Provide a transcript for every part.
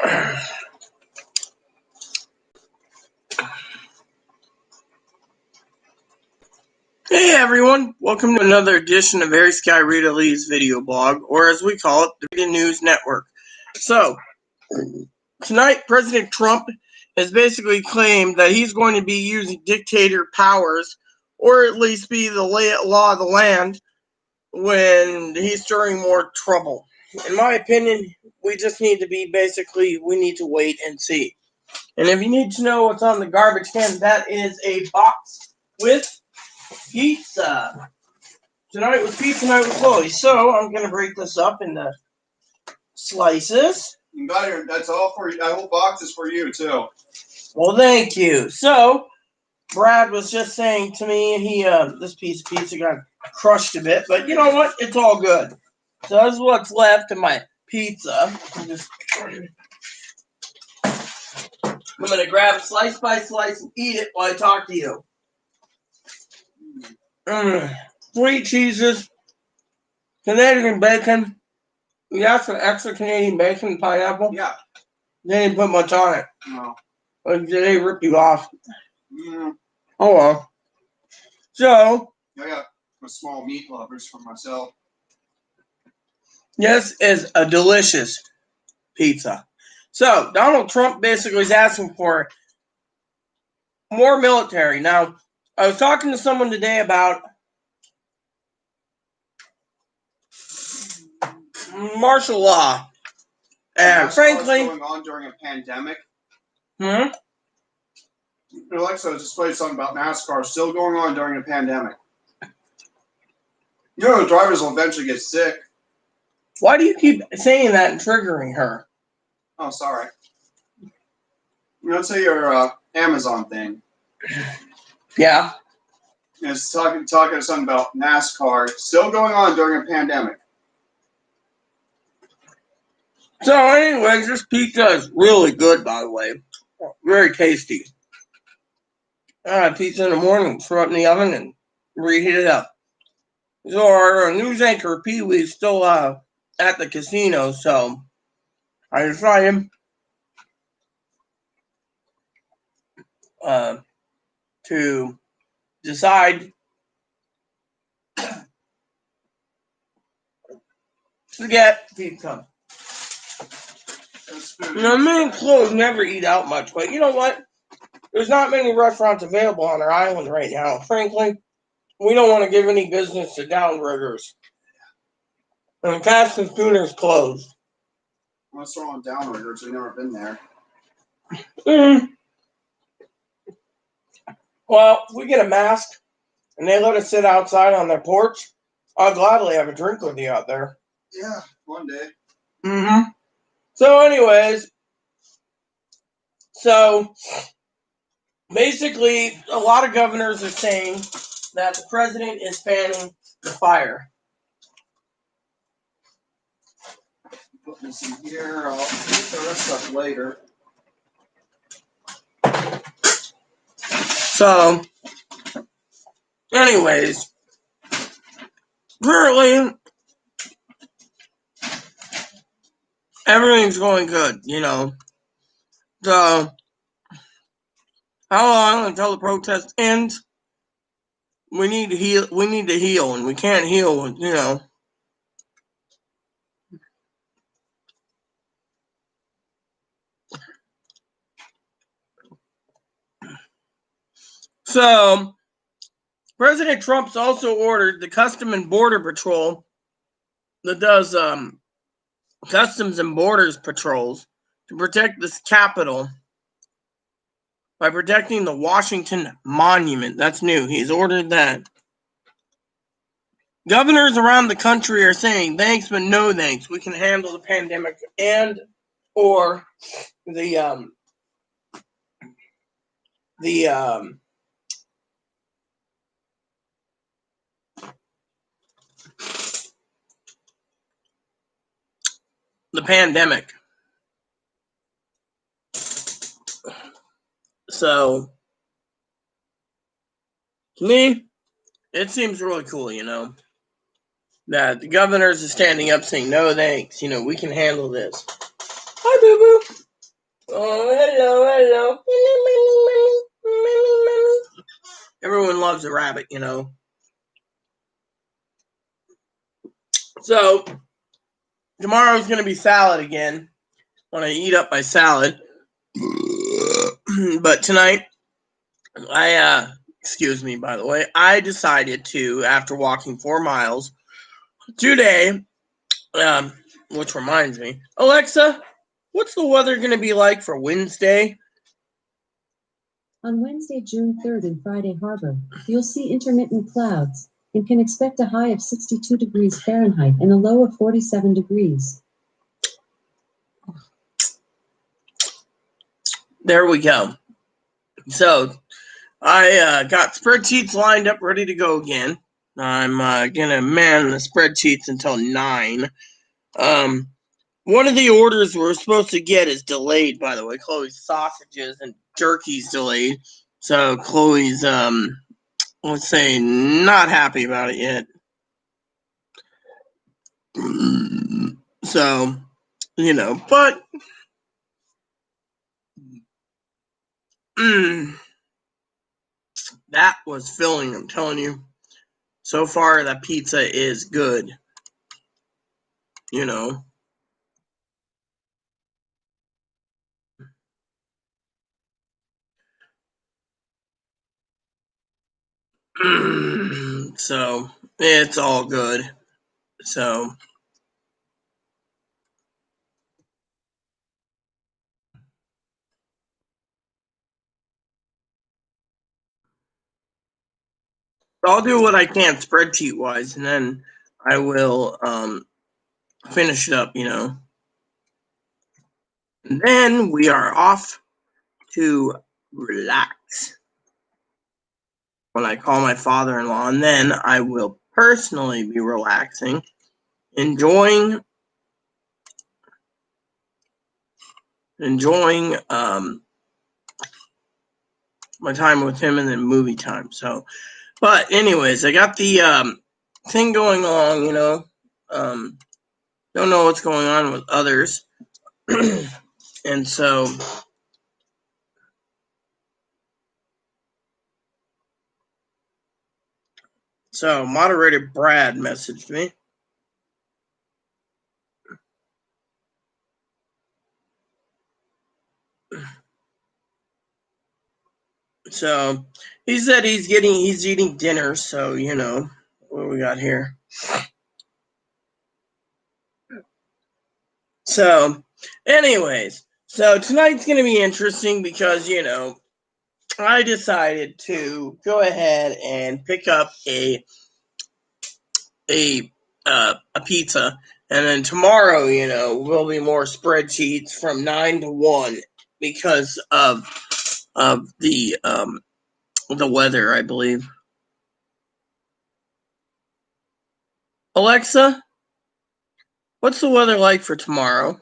Hey everyone, welcome to another edition of Air Sky Rita Lee's video blog, or as we call it, the Rita News Network. So, tonight President Trump has basically claimed that he's going to be using dictator powers, or at least be the law of the land, when he's stirring more trouble. In my opinion, we just need to we need to wait and see. And if you need to know what's on the garbage can, that is a box with pizza. Tonight was pizza night with Chloe, so I'm going to break this up into slices. You got your, that's all for you. That whole box is for you, too. Well, thank you. So, Brad was just saying to me, this piece of pizza got crushed a bit, but you know what? It's all good. So this is what's left of my pizza. I'm going to grab it slice by slice and eat it while I talk to you. 3 cheeses, Canadian bacon. You got some extra Canadian bacon and pineapple? Yeah. They didn't put much on it. No. Or did they rip you off? Mm. Oh well. So, I got a small meat lovers for myself. this is a delicious pizza. So, Donald Trump basically is asking for more military. Now, I was talking to someone today about martial law. And frankly, what's going on during a pandemic. Hmm? Alexa just played something about NASCAR still going on during a pandemic. You know, the drivers will eventually get sick. Why do you keep saying that and triggering her? Oh, sorry. Let's say your Amazon thing. Yeah. It's talking to something about NASCAR still going on during a pandemic. So, anyways, this pizza is really good, by the way. Very tasty. I had pizza in the morning, throw it in the oven, and reheat it up. So, our news anchor, Pee Wee, is still at the casino, so I decided to decide to get pizza. Now, me and Chloe never eat out much, but you know what? There's not many restaurants available on our island right now. Frankly, we don't want to give any business to downriggers. And Fast and Schooner's closed. What's wrong with downriggers? We've never been there. Well, if we get a mask and they let us sit outside on their porch, I'll gladly have a drink with you out there. Yeah, one day. Mm-hmm. So anyways, basically, a lot of governors are saying that the president is fanning the fire. Put this in here. I'll eat the rest up later. So, anyways, currently, everything's going good, you know. So, how long until the protest ends? We need to heal, and we can't heal with, you know. So, President Trump's also ordered the Customs and Border Patrol that does Customs and Borders patrols to protect this Capitol by protecting the Washington Monument. That's new. He's ordered that. Governors around the country are saying thanks, but no thanks. We can handle the pandemic and or the pandemic. So, to me, it seems really cool, you know, that the governors are standing up saying, no thanks, you know, we can handle this. Hi, boo-boo. Oh, hello, hello. Everyone loves a rabbit, you know. So, tomorrow's going to be salad again when I eat up my salad. But tonight, excuse me, by the way, I decided to, after walking 4 miles today, which reminds me, Alexa, what's the weather going to be like for Wednesday? On Wednesday, June 3rd in Friday Harbor, you'll see intermittent clouds and can expect a high of 62 degrees Fahrenheit and a low of 47 degrees. There we go. So, I got spreadsheets lined up, ready to go again. I'm going to man the spreadsheets until 9. One of the orders we're supposed to get is delayed, by the way. Chloe's sausages and jerky's delayed. So Chloe's, let's say, not happy about it yet. So, you know, but that was filling, I'm telling you. So far, that pizza is good. You know. So, it's all good. So, I'll do what I can spreadsheet-wise, and then I will finish it up, you know. And then we are off to relax. When I call my father-in-law, and then I will personally be relaxing, enjoying my time with him, and then movie time. So, but anyways, I got the thing going on, you know. Don't know what's going on with others, and so moderator Brad messaged me. So he said he's eating dinner. So you know what we got here. So, anyways, so tonight's gonna be interesting because you know I decided to go ahead and pick up a pizza, and then tomorrow, you know, will be more spreadsheets from 9 to 1 because of the weather, I believe. Alexa, what's the weather like for tomorrow?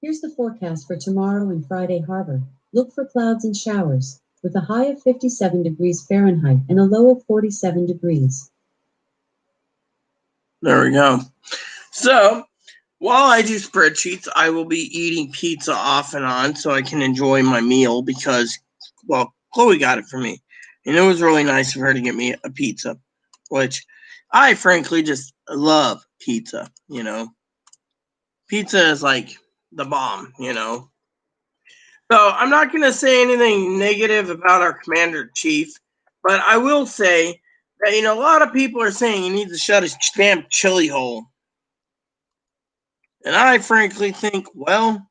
Here's the forecast for tomorrow in Friday Harbor. Look for clouds and showers with a high of 57 degrees Fahrenheit and a low of 47 degrees. There we go. So, while I do spreadsheets, I will be eating pizza off and on so I can enjoy my meal because, well, Chloe got it for me. And it was really nice of her to get me a pizza, which I frankly just love pizza, you know. Pizza is like the bomb, you know. So I'm not going to say anything negative about our commander-in-chief, but I will say that, you know, a lot of people are saying he needs to shut his damn chili hole. And I frankly think, well,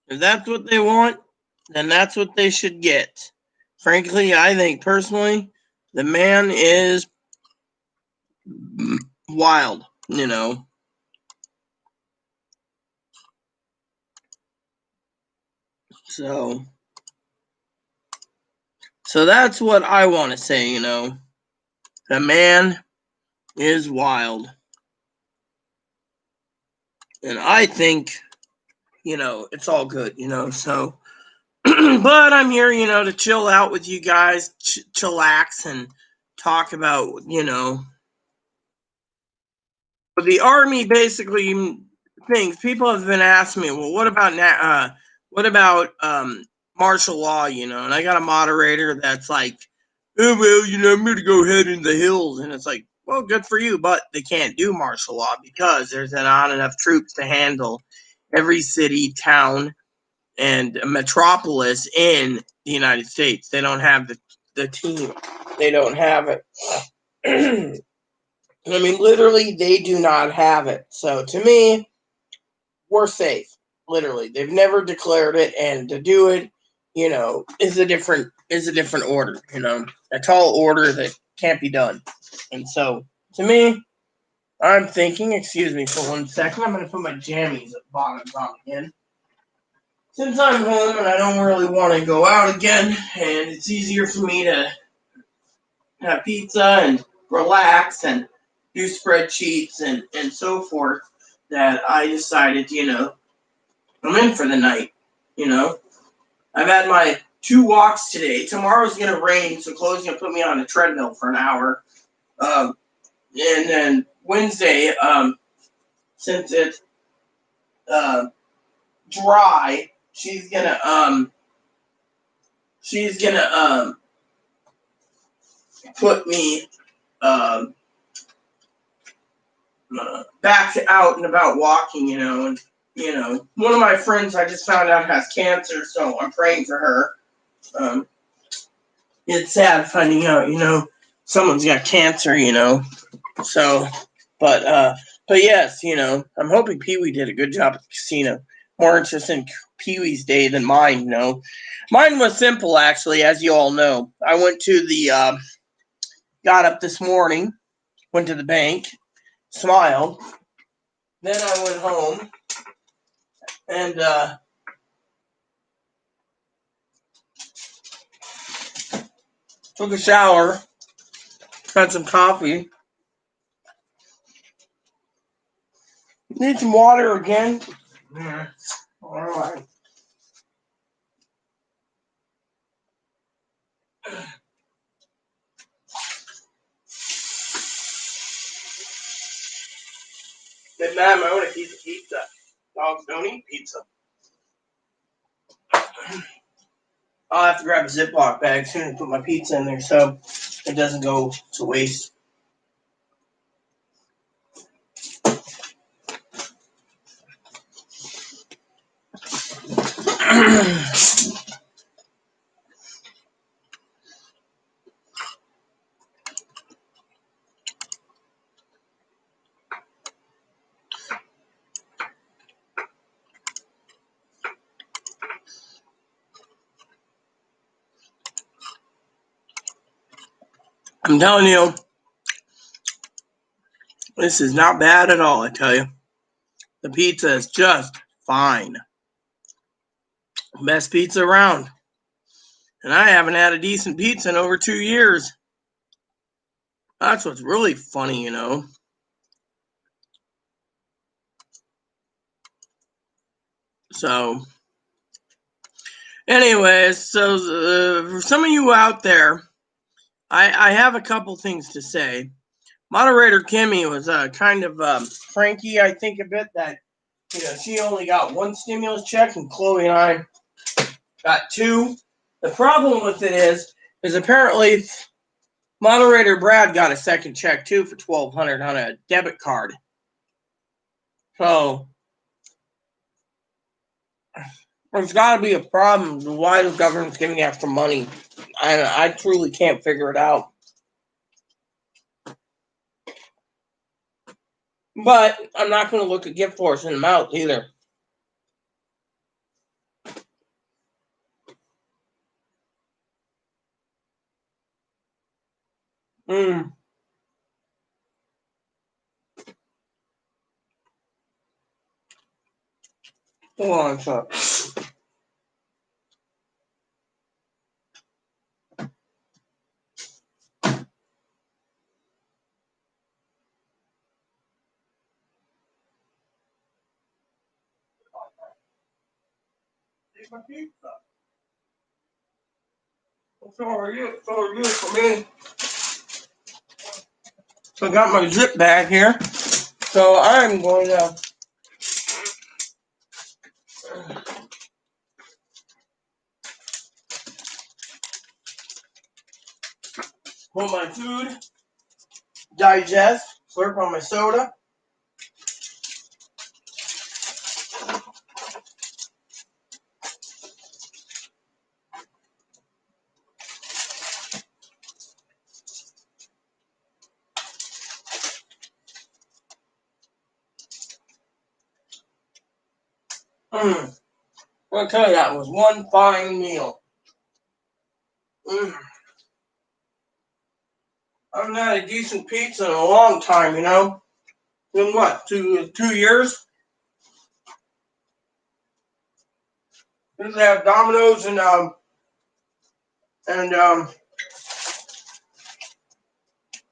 if that's what they want, then that's what they should get. Frankly, I think personally, the man is wild, you know. So that's what I want to say, you know. The man is wild. And I think, you know, it's all good, you know. So, but I'm here, you know, to chill out with you guys, chillax and talk about, you know, the army basically things. People have been asking me, well, what about martial law? And I got a moderator that's like, oh well, I'm going to go head in the hills, and it's like, well, good for you, but they can't do martial law because there's not enough troops to handle every city, town, and metropolis in the United States. They don't have the team. They don't have it. I mean, literally, they do not have it. So to me, we're safe. Literally, they've never declared it, and to do it, is a different order. A tall order that can't be done. And so, to me, I'm thinking. Excuse me for 1 second. I'm going to put my jammies at bottoms on again. Since I'm home and I don't really want to go out again, and it's easier for me to have pizza and relax and do spreadsheets and so forth, that I decided, I'm in for the night. I've had my 2 walks today. Tomorrow's going to rain, so Chloe's going to put me on a treadmill for an hour. And then Wednesday, since it's dry, she's gonna put me back out and about walking, and one of my friends I just found out has cancer, so I'm praying for her. It's sad finding out, someone's got cancer, so, but yes, I'm hoping Pee-wee did a good job at the casino. More interested in Pee-wee's day than mine, Mine was simple, actually, as you all know. I went to got up this morning, went to the bank, smiled, then I went home, and took a shower, had some coffee. Need some water again? Yeah. All right. Hey, Mom, I want a piece of pizza. Dogs don't eat pizza. I'll have to grab a Ziploc bag soon and put my pizza in there so it doesn't go to waste. I'm telling you, this is not bad at all, I tell you. The pizza is just fine. Best pizza around. And I haven't had a decent pizza in over 2 years. That's what's really funny, So, anyways, so for some of you out there, I have a couple things to say. Moderator Kimmy was kind of cranky, I think, a bit that, she only got 1 stimulus check and Chloe and I got 2. The problem with it is apparently Moderator Brad got a second check too for $1,200 on a debit card. So there's got to be a problem. Why the government's giving extra money? I truly can't figure it out. But I'm not going to look a gift horse in the mouth either. Hold on a sec. Take my pizza. So are you for me. So I got my zip bag here. So I'm going to Hold my food, digest, slurp on my soda. I'll tell you, that was one fine meal. I haven't had a decent pizza in a long time, you know. In what, 2 years? They have Domino's and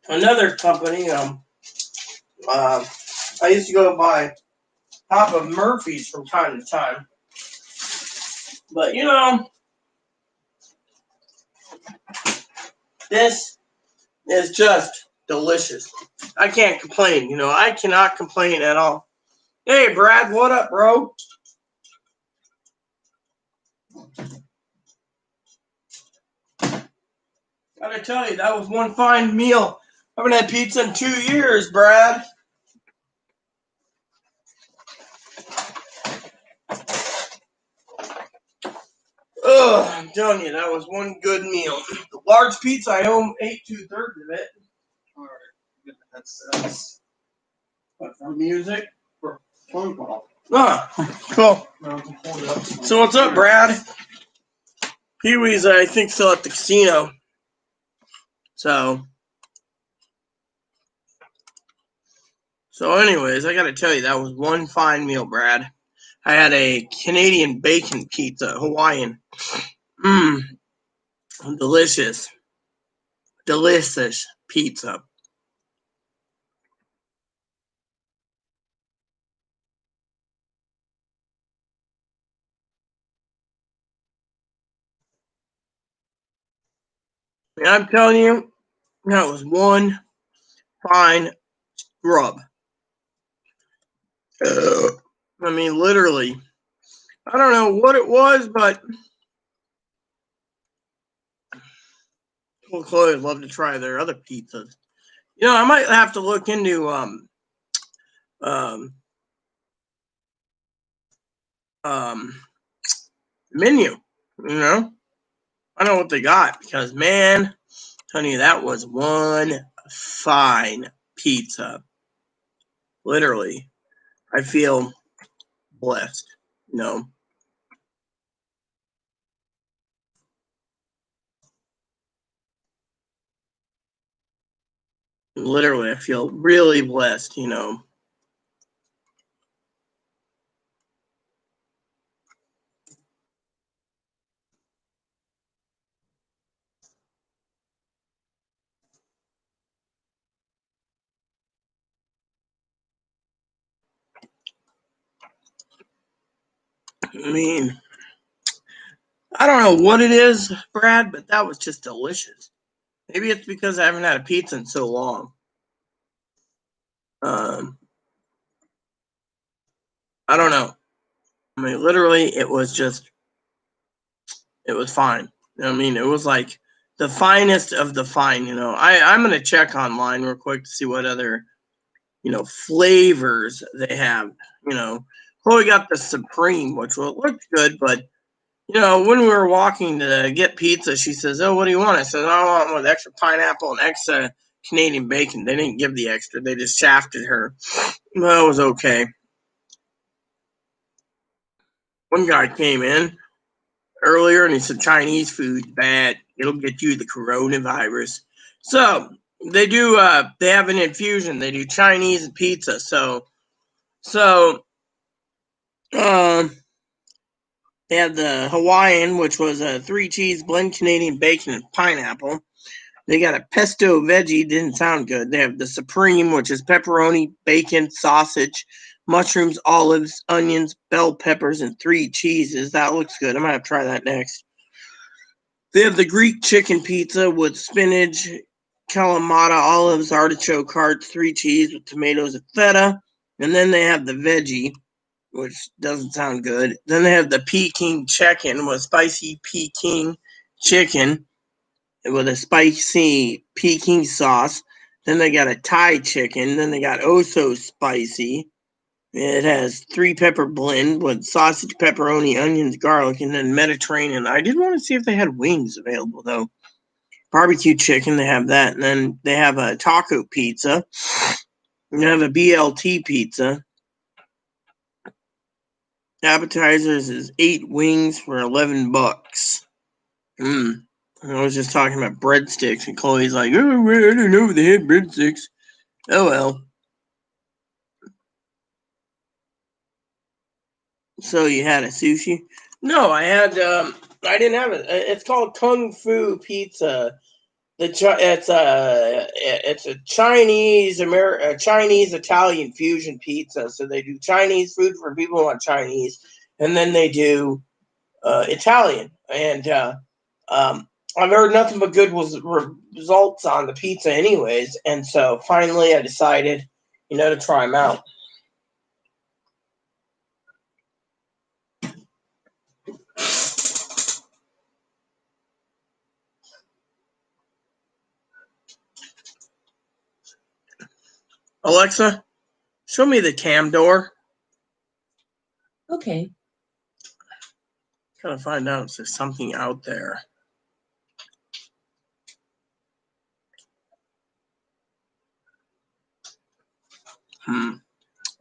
another company. I used to go by Top of Murphy's from time to time, but you know, this is just delicious. I can't complain. You know, I cannot complain at all. Hey, Brad, what up, bro? Gotta tell you, that was one fine meal. I haven't had pizza in 2 years, Brad. Ugh, I'm telling you, that was one good meal. The large pizza, I ate 2/3 of it. All right. That's What, for music? for phone call. Ah, cool. So what's up, Brad? Pee-wee's, I think, still at the casino. So anyways, I gotta tell you, that was one fine meal, Brad. I had a Canadian bacon pizza, Hawaiian. Delicious. Delicious pizza. And I'm telling you, that was one fine rub. I mean, literally. I don't know what it was, but Chloe would love to try their other pizzas. You know, I might have to look into um, menu. You know, I don't know what they got because, man, I'm telling you, that was one fine pizza. Literally, I feel blessed. You know, literally, I feel really blessed. You know. I mean, I don't know what it is, Brad, but that was just delicious. Maybe it's because I haven't had a pizza in so long. Um, I don't know. I mean, literally, it was fine. I mean, it was like the finest of the fine. You know, I'm gonna check online real quick to see what other flavors they have. You know, Chloe got the Supreme, which looked good, but when we were walking to get pizza, she says, "Oh, what do you want?" I said, "I want one with extra pineapple and extra Canadian bacon." They didn't give the extra; they just shafted her. Well, it was okay. One guy came in earlier and he said Chinese food's bad. It'll get you the coronavirus. So they have an infusion. They do Chinese pizza. So um they have the Hawaiian, which was a 3-cheese blend Canadian bacon and pineapple. They got a pesto veggie, didn't sound good. They have the Supreme, which is pepperoni, bacon, sausage, mushrooms, olives, onions, bell peppers, and 3 cheeses. That looks good. I'm gonna have to try that next. They have the Greek chicken pizza with spinach, kalamata, olives, artichoke hearts, 3 cheese with tomatoes and feta. And then they have the veggie, which doesn't sound good. Then they have the Peking chicken with spicy Peking chicken with a spicy Peking sauce. Then they got a Thai chicken. Then they got oh so spicy. It has 3-pepper blend with sausage, pepperoni, onions, garlic, and then Mediterranean. I did want to see if they had wings available, though. Barbecue chicken, they have that. And then they have a taco pizza. They have a BLT pizza. Appetizers is 8 wings for $11. I was just talking about breadsticks, and Chloe's like, oh, I don't know if they had breadsticks. Oh, well. So you had a sushi? No, I had, I didn't have it. It's called Kung Fu Pizza. It's a Chinese Italian fusion pizza. So they do Chinese food for people who want Chinese, and then they do Italian. And I've heard nothing but good results on the pizza, anyways. And so finally, I decided, to try them out. Alexa, show me the cam door. Okay. Gotta find out if there's something out there.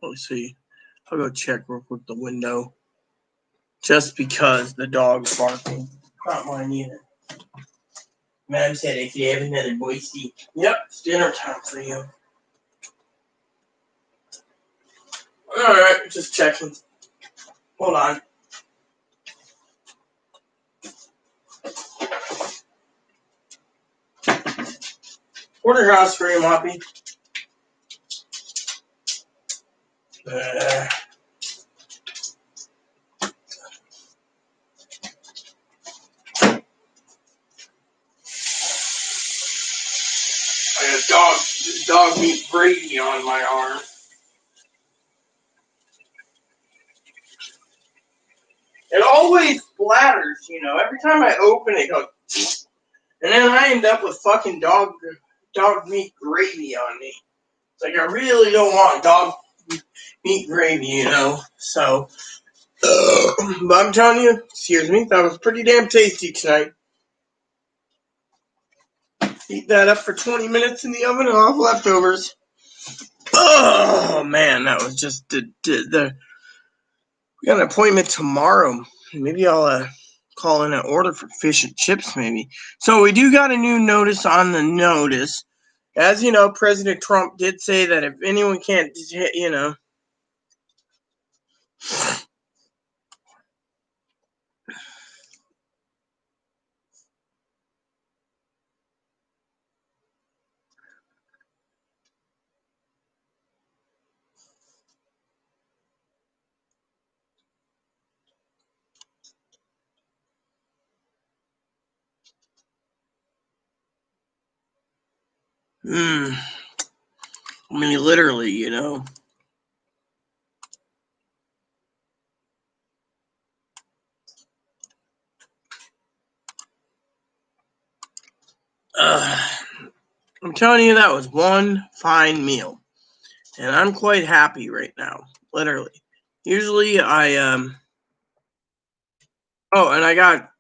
Let's see. I'll go check real quick the window. Just because the dog's barking. Not mine either. Mom said if you have another boysty. Yep, it's dinner time for you. Alright, just checking. Hold on. Porterhouse for you, Moppy. I got dog meat gravy on my arm. It always splatters, every time I open it, it goes, and then I end up with fucking dog meat gravy on me. It's like I really don't want dog meat gravy, So, but I'm telling you, excuse me, that was pretty damn tasty tonight. Heat that up for 20 minutes in the oven and I'll have leftovers. Oh man, that was just the we got an appointment tomorrow. Maybe I'll call in an order for fish and chips, maybe. So we do got a new notice on the notice. As you know, President Trump did say that if anyone can't, I mean, literally, I'm telling you, that was one fine meal. And I'm quite happy right now, literally. Usually oh, and I got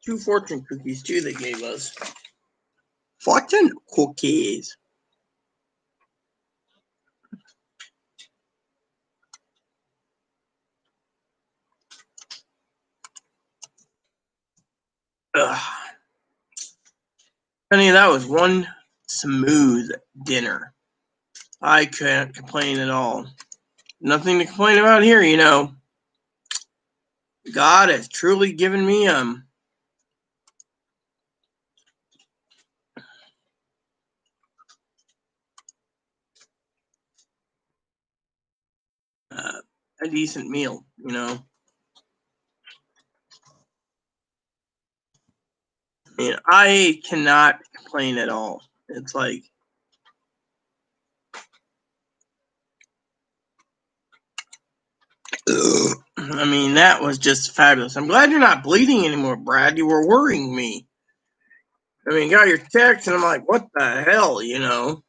2 fortune cookies, too, they gave us. Fortune cookies. Honey, that was one smooth dinner. I can't complain at all. Nothing to complain about here, God has truly given me a decent meal, I mean, I cannot complain at all. It's like, I mean, that was just fabulous. I'm glad you're not bleeding anymore, Brad. You were worrying me. I mean, got your text, and I'm like, what the hell, you know?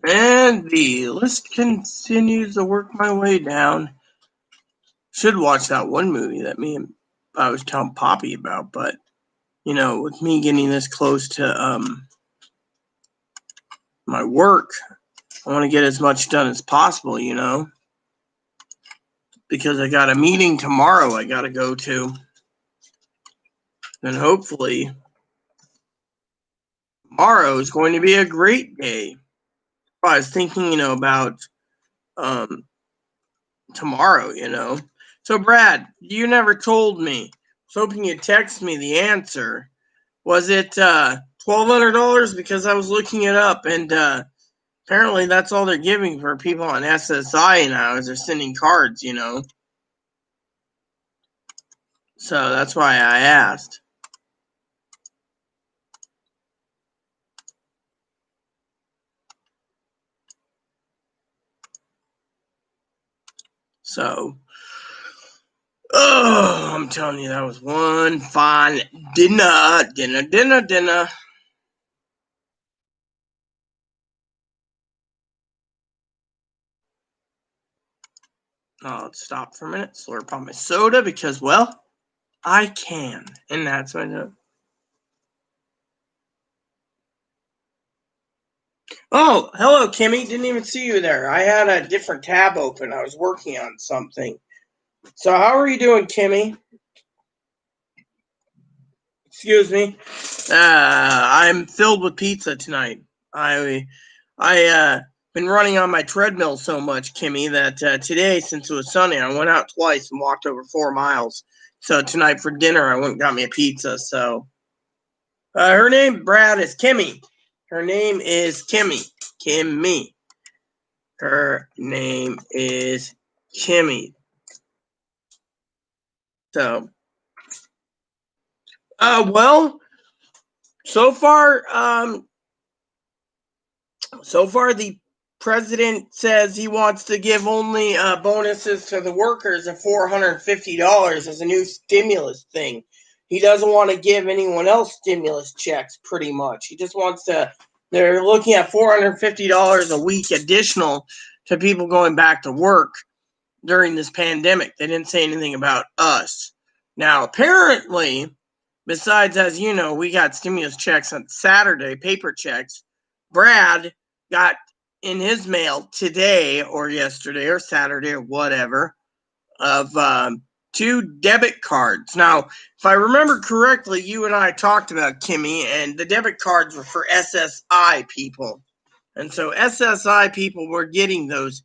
And the list continues to work my way down. Should watch that one movie that I was telling Poppy about, but you know, with me getting this close to my work, I want to get as much done as possible, you know, because I got a meeting tomorrow I got to go to, and hopefully tomorrow is going to be a great day. I was thinking, you know, about tomorrow, you know. So, Brad, you never told me. I was hoping you'd text me the answer. Was it $1,200? Because I was looking it up, and apparently that's all they're giving for people on SSI now is they're sending cards, you know. So that's why I asked. So, oh, I'm telling you, that was one fine dinner. I'll stop for a minute, slurp on my soda because, well, I can. And that's what I do. Oh, hello, Kimmy. Didn't even see you there. I had a different tab open. I was working on something. So how are you doing, Kimmy? Excuse me. I'm filled with pizza tonight. I been running on my treadmill so much, Kimmy, that today, since it was sunny, I went out twice and walked over 4 miles. So tonight for dinner, I went and got me a pizza. So her name, Brad, is Kimmy. Her name is Kimmy. Kimmy. Her name is Kimmy. So, well, so far, the president says he wants to give only bonuses to the workers of $450 as a new stimulus thing. He doesn't want to give anyone else stimulus checks, pretty much. He just wants to, they're looking at $450 a week additional to people going back to work during this pandemic. They didn't say anything about us. Now, apparently, besides, as you know, we got stimulus checks on Saturday, paper checks. Brad got in his mail today or yesterday or Saturday or whatever of 2 debit cards. Now, if I remember correctly, you and I talked about Kimmy, and the debit cards were for SSI people. And so SSI people were getting those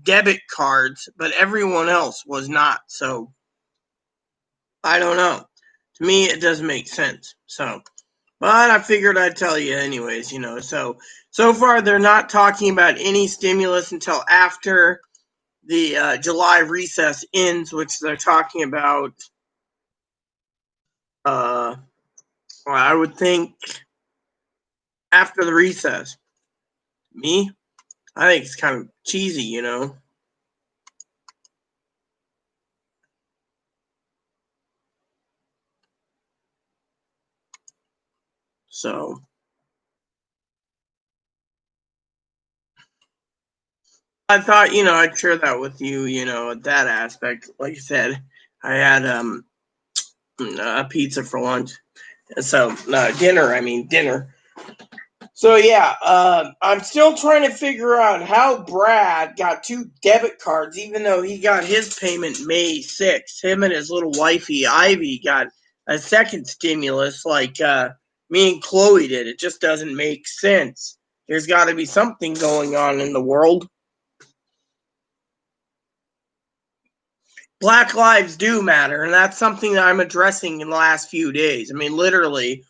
debit cards, but everyone else was not. So I don't know. To me, it doesn't make sense. So, but I figured I'd tell you anyways, you know. So far, they're not talking about any stimulus until after the July recess ends, which they're talking about, I would think, after the recess. Me? I think it's kind of cheesy, you know. So I thought, you know, I'd share that with you, you know, that aspect. Like I said, I had a pizza for lunch. So dinner. So yeah, I'm still trying to figure out how Brad got 2 debit cards, even though he got his payment May 6th. Him and his little wifey Ivy got a second stimulus, like me and Chloe did. It just doesn't make sense. There's got to be something going on in the world. Black lives do matter, and that's something that I'm addressing in the last few days. I mean, literally,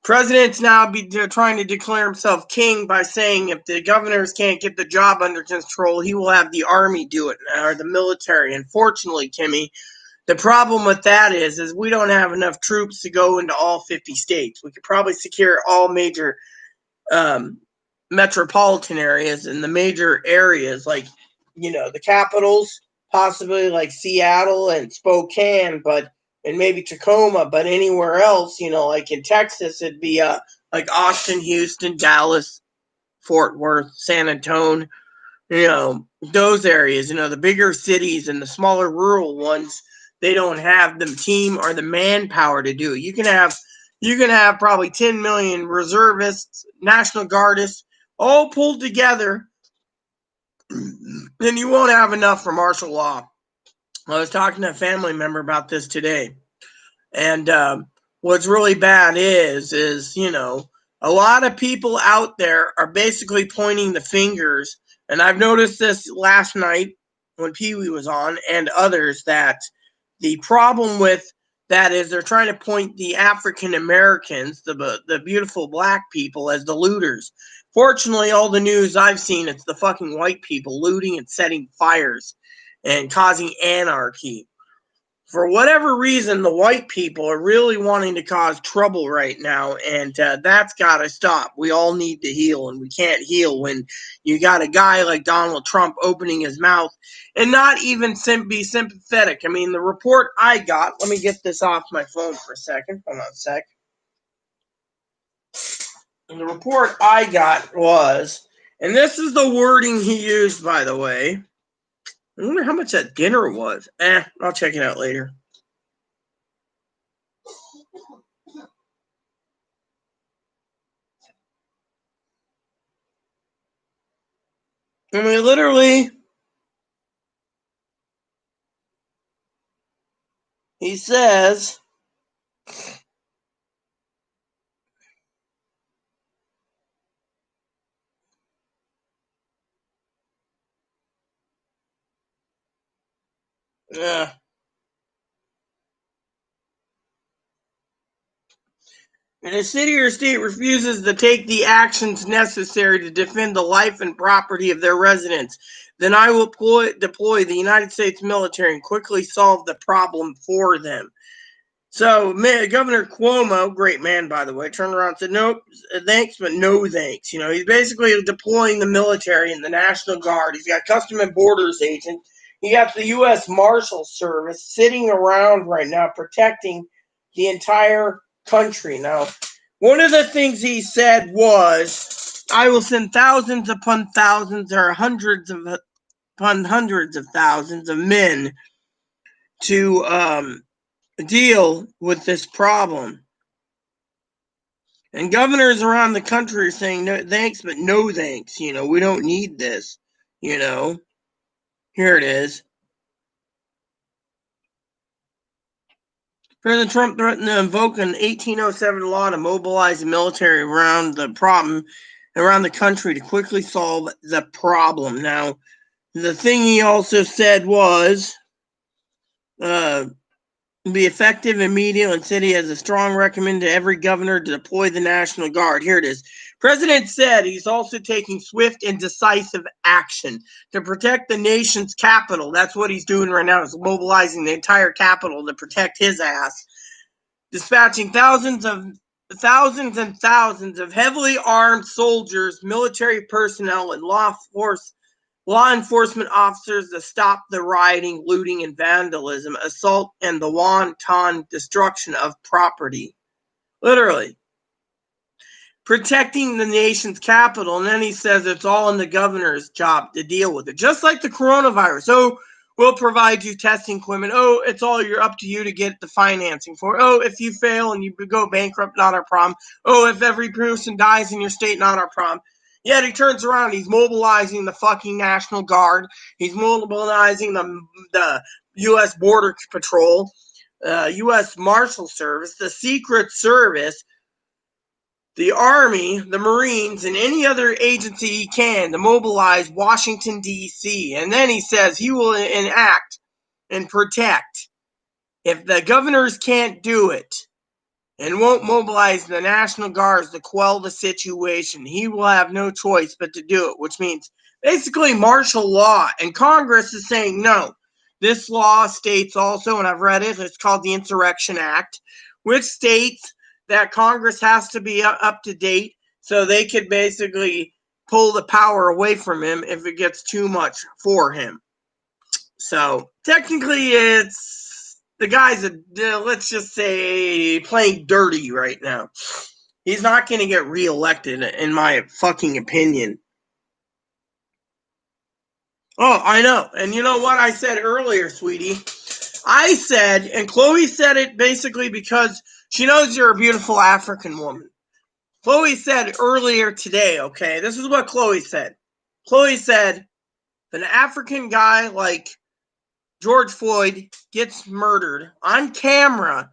president's now trying to declare himself king by saying if the governors can't get the job under control, he will have the army do it, or the military. Unfortunately, Timmy, the problem with that is we don't have enough troops to go into all 50 states. We could probably secure all major metropolitan areas and the major areas, like, the capitals, possibly like Seattle and Spokane, and maybe Tacoma, but anywhere else, like in Texas, it'd be like Austin, Houston, Dallas, Fort Worth, San Antonio, those areas, the bigger cities and the smaller rural ones, they don't have the team or the manpower to do it. You can have probably 10 million reservists, National Guardists, all pulled together, then you won't have enough for martial law. I was talking to a family member about this today. And what's really bad is, a lot of people out there are basically pointing the fingers. And I've noticed this last night when Pee Wee was on and others, that the problem with that is they're trying to point the African Americans, the beautiful black people, as the looters. Fortunately, all the news I've seen, it's the fucking white people looting and setting fires and causing anarchy. For whatever reason, the white people are really wanting to cause trouble right now, and that's got to stop. We all need to heal, and we can't heal when you got a guy like Donald Trump opening his mouth and not even be sympathetic. I mean, the report I got, let me get this off my phone for a second. Hold on a sec. And the report I got was, and this is the wording he used, by the way. I wonder how much that dinner was. I'll check it out later. I mean, literally, he says, and a city or state refuses to take the actions necessary to defend the life and property of their residents, then I will deploy the United States military and quickly solve the problem for them. So, Governor Cuomo, great man, by the way, turned around and said, nope, thanks, but no thanks. He's basically deploying the military and the National Guard. He's got Customs and Borders agents. He got the U.S. Marshal Service sitting around right now protecting the entire country. Now, one of the things he said was, I will send thousands upon thousands or hundreds upon hundreds of thousands of men to deal with this problem. And governors around the country are saying, no thanks, but no thanks. We don't need this. Here it is. President Trump threatened to invoke an 1807 law to mobilize the military around the country to quickly solve the problem. Now, the thing he also said was, be effective, immediate, and said he has a strong recommend to every governor to deploy the National Guard. Here it is. President said he's also taking swift and decisive action to protect the nation's capital. That's what he's doing right now, is mobilizing the entire capital to protect his ass. Dispatching thousands and thousands of heavily armed soldiers, military personnel, and law enforcement officers to stop the rioting, looting, and vandalism, assault, and the wanton destruction of property. Literally. Protecting the nation's capital, and then he says it's all in the governor's job to deal with it. Just like the coronavirus. Oh, we'll provide you testing equipment. Oh, it's all up to you to get the financing for it. Oh, if you fail and you go bankrupt, not our problem. Oh, if every person dies in your state, not our problem. Yet he turns around, he's mobilizing the fucking National Guard. He's mobilizing the U.S. Border Patrol, U.S. Marshal Service, the Secret Service, the Army, the Marines, and any other agency he can to mobilize Washington, D.C. And then he says he will enact and protect. If the governors can't do it and won't mobilize the National Guards to quell the situation, he will have no choice but to do it, which means basically martial law. And Congress is saying no. This law states also, and I've read it, it's called the Insurrection Act, which states that Congress has to be up to date so they could basically pull the power away from him if it gets too much for him. So technically it's the guy's let's just say playing dirty right now. He's not going to get reelected in my fucking opinion. Oh, I know. And you know what I said earlier, sweetie? I said, and Chloe said it basically because she knows you're a beautiful African woman. Chloe said earlier today, okay, this is what Chloe said. Chloe said, if an African guy like George Floyd gets murdered on camera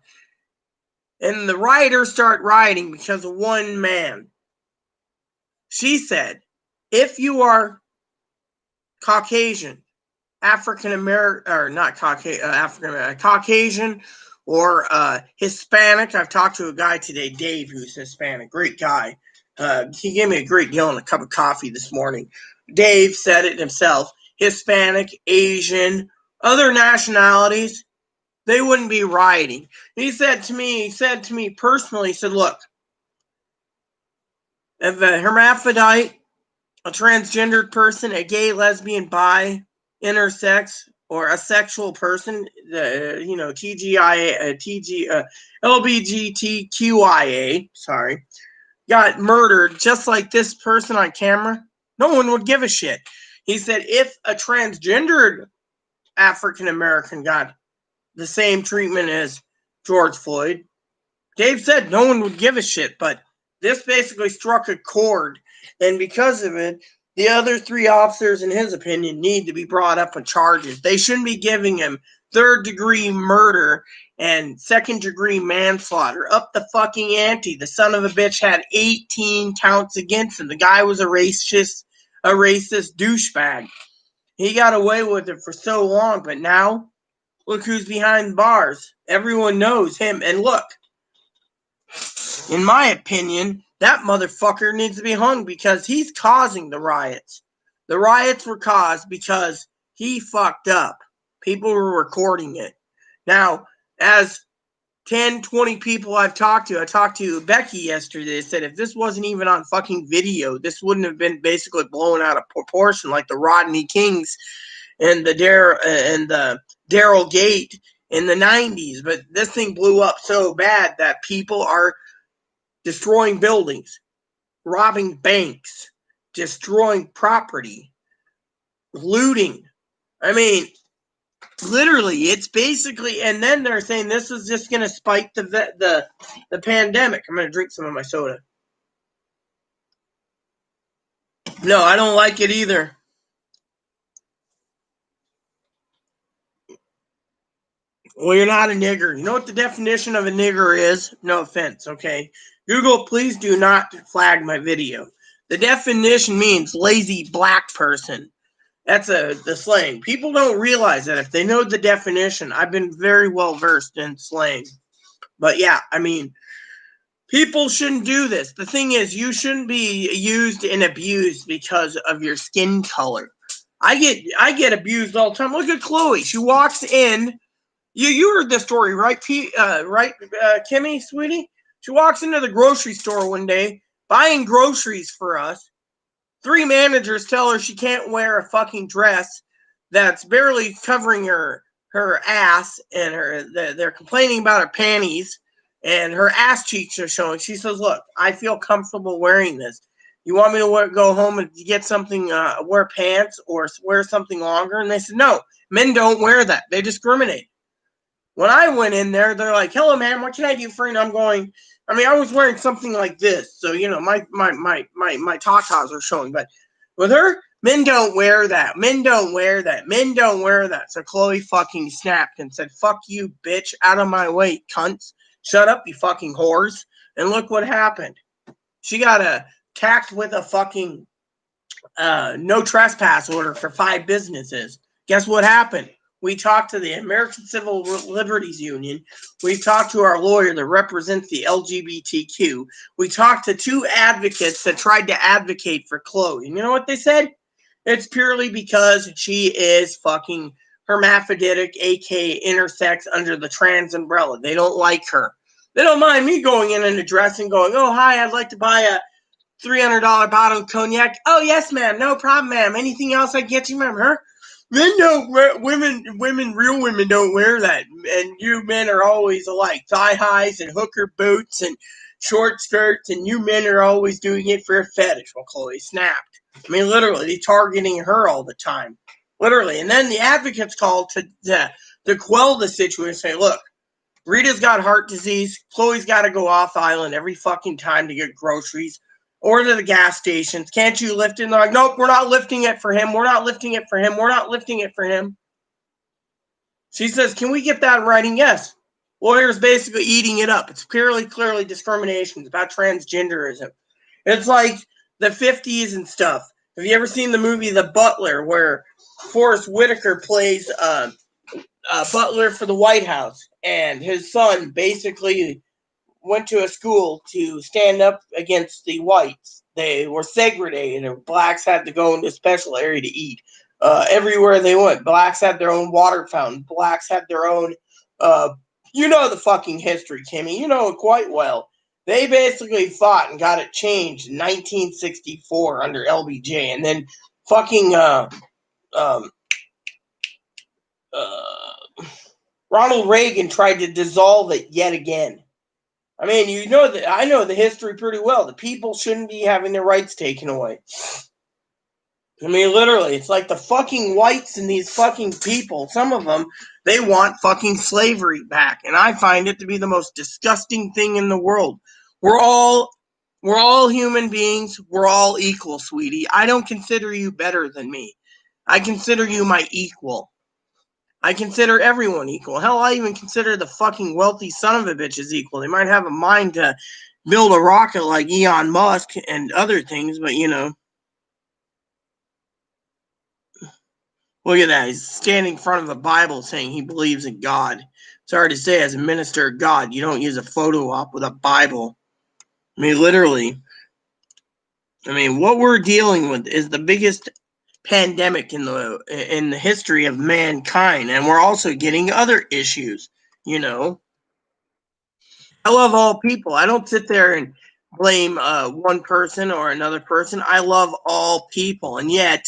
and the rioters start rioting because of one man, she said, if you are Caucasian, African American, or not Caucasian, Caucasian or Hispanic. I've talked to a guy today, Dave, who's Hispanic, great guy. He gave me a great deal on a cup of coffee this morning. Dave said it himself. Hispanic, Asian, other nationalities, they wouldn't be rioting. He said to me personally, he said, look, if a hermaphrodite, a transgendered person, a gay, lesbian, bi, intersex, or a sexual person, LGBTQIA, got murdered just like this person on camera, no one would give a shit. He said if a transgendered African American got the same treatment as George Floyd, Dave said no one would give a shit, but this basically struck a chord, and because of it, the other three officers, in his opinion, need to be brought up on charges. They shouldn't be giving him third-degree murder and second-degree manslaughter. Up the fucking ante. The son of a bitch had 18 counts against him. The guy was a racist douchebag. He got away with it for so long, but now, look who's behind bars. Everyone knows him, and look, in my opinion, that motherfucker needs to be hung because he's causing the riots. The riots were caused because he fucked up. People were recording it. Now, as 10, 20 people I talked to Becky yesterday, said if this wasn't even on fucking video, this wouldn't have been basically blown out of proportion like the Rodney Kings and the Daryl Gate in the 90s. But this thing blew up so bad that people are destroying buildings, robbing banks, destroying property, looting. I mean, literally, it's basically, and then they're saying this is just going to spike the pandemic. I'm going to drink some of my soda. No, I don't like it either. Well, you're not a nigger. You know what the definition of a nigger is? No offense, okay? Google, please do not flag my video. The definition means lazy black person. That's the slang. People don't realize that if they know the definition. I've been very well versed in slang. But yeah, I mean, people shouldn't do this. The thing is, you shouldn't be used and abused because of your skin color. I get abused all the time. Look at Chloe. She walks in. You heard this story, right? Kimmy, sweetie? She walks into the grocery store one day, buying groceries for us. 3 managers tell her she can't wear a fucking dress that's barely covering her ass, and they're complaining about her panties, and her ass cheeks are showing. She says, look, I feel comfortable wearing this. You want me to go home and get something, wear pants or wear something longer? And they said, no, men don't wear that. They discriminate. When I went in there, they're like, hello, ma'am, what can I do for you? And I'm going, I was wearing something like this. So, my tatas are showing. But with her, men don't wear that. Men don't wear that. Men don't wear that. So Chloe fucking snapped and said, fuck you, bitch. Out of my way, cunts. Shut up, you fucking whores. And look what happened. She got attacked with a fucking no trespass order for 5 businesses. Guess what happened? We talked to the American Civil Liberties Union. We talked to our lawyer that represents the LGBTQ. We talked to 2 advocates that tried to advocate for Chloe. And you know what they said? It's purely because she is fucking hermaphroditic, aka intersex, under the trans umbrella. They don't like her. They don't mind me going in a dress and going, "Oh, hi, I'd like to buy a $300 bottle of cognac." "Oh, yes, ma'am. No problem, ma'am. Anything else I can get you, ma'am?" Her? Men don't wear, real women don't wear that. And you men are always alike. Thigh highs and hooker boots and short skirts, and you men are always doing it for a fetish. Well, Chloe snapped. I mean, literally, targeting her all the time. Literally. And then the advocates called to quell the situation, say, "Look, Rita's got heart disease. Chloe's got to go off island every fucking time to get groceries or to the gas stations. Can't you lift it?" And they're like, "Nope, we're not lifting it for him. We're not lifting it for him. We're not lifting it for him." She says, "Can we get that in writing?" Yes. Lawyers basically eating it up. It's clearly discrimination. It's about transgenderism. It's like the 50s and stuff. Have you ever seen the movie The Butler, where Forrest Whitaker plays Butler for the White House, and his son basically went to a school to stand up against the whites. They were segregated, and blacks had to go into a special area to eat. Everywhere they went, blacks had their own water fountain. Blacks had their own, you know the fucking history, Kimmy. You know it quite well. They basically fought and got it changed in 1964 under LBJ, and then fucking um, Ronald Reagan tried to dissolve it yet again. I mean, you know that I know the history pretty well. The people shouldn't be having their rights taken away. I mean, literally, it's like the fucking whites and these fucking people, some of them, they want fucking slavery back. And I find it to be the most disgusting thing in the world. We're all human beings. We're all equal, sweetie. I don't consider you better than me. I consider you my equal. I consider everyone equal. Hell, I even consider the fucking wealthy son of a bitch as equal. They might have a mind to build a rocket like Elon Musk and other things, but you know. Look at that. He's standing in front of a Bible saying he believes in God. Sorry to say, as a minister of God, you don't use a photo op with a Bible. I mean, literally. I mean, what we're dealing with is the biggest pandemic in the history of mankind, and we're also getting other issues, you know. I love all people. I don't sit there and blame one person or another person. I love all people, and yet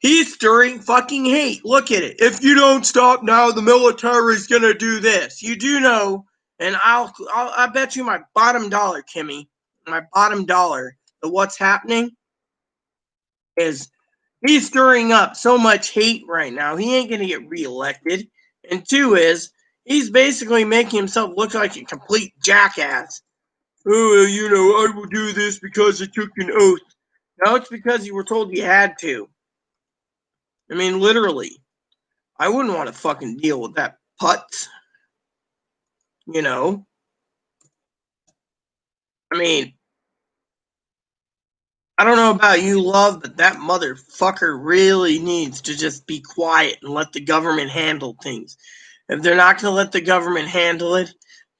he's stirring fucking hate. Look at it. If you don't stop now, the military's gonna do this. You do know, and I bet you my bottom dollar, Kimmy, my bottom dollar, that what's happening is he's stirring up so much hate right now. He ain't gonna get reelected. And 2 is he's basically making himself look like a complete jackass. "Oh, you know, I will do this because I took an oath." No, it's because you were told you had to. I mean, literally. I wouldn't want to fucking deal with that putz. You know? I mean, I don't know about you, love, but that motherfucker really needs to just be quiet and let the government handle things. If they're not going to let the government handle it,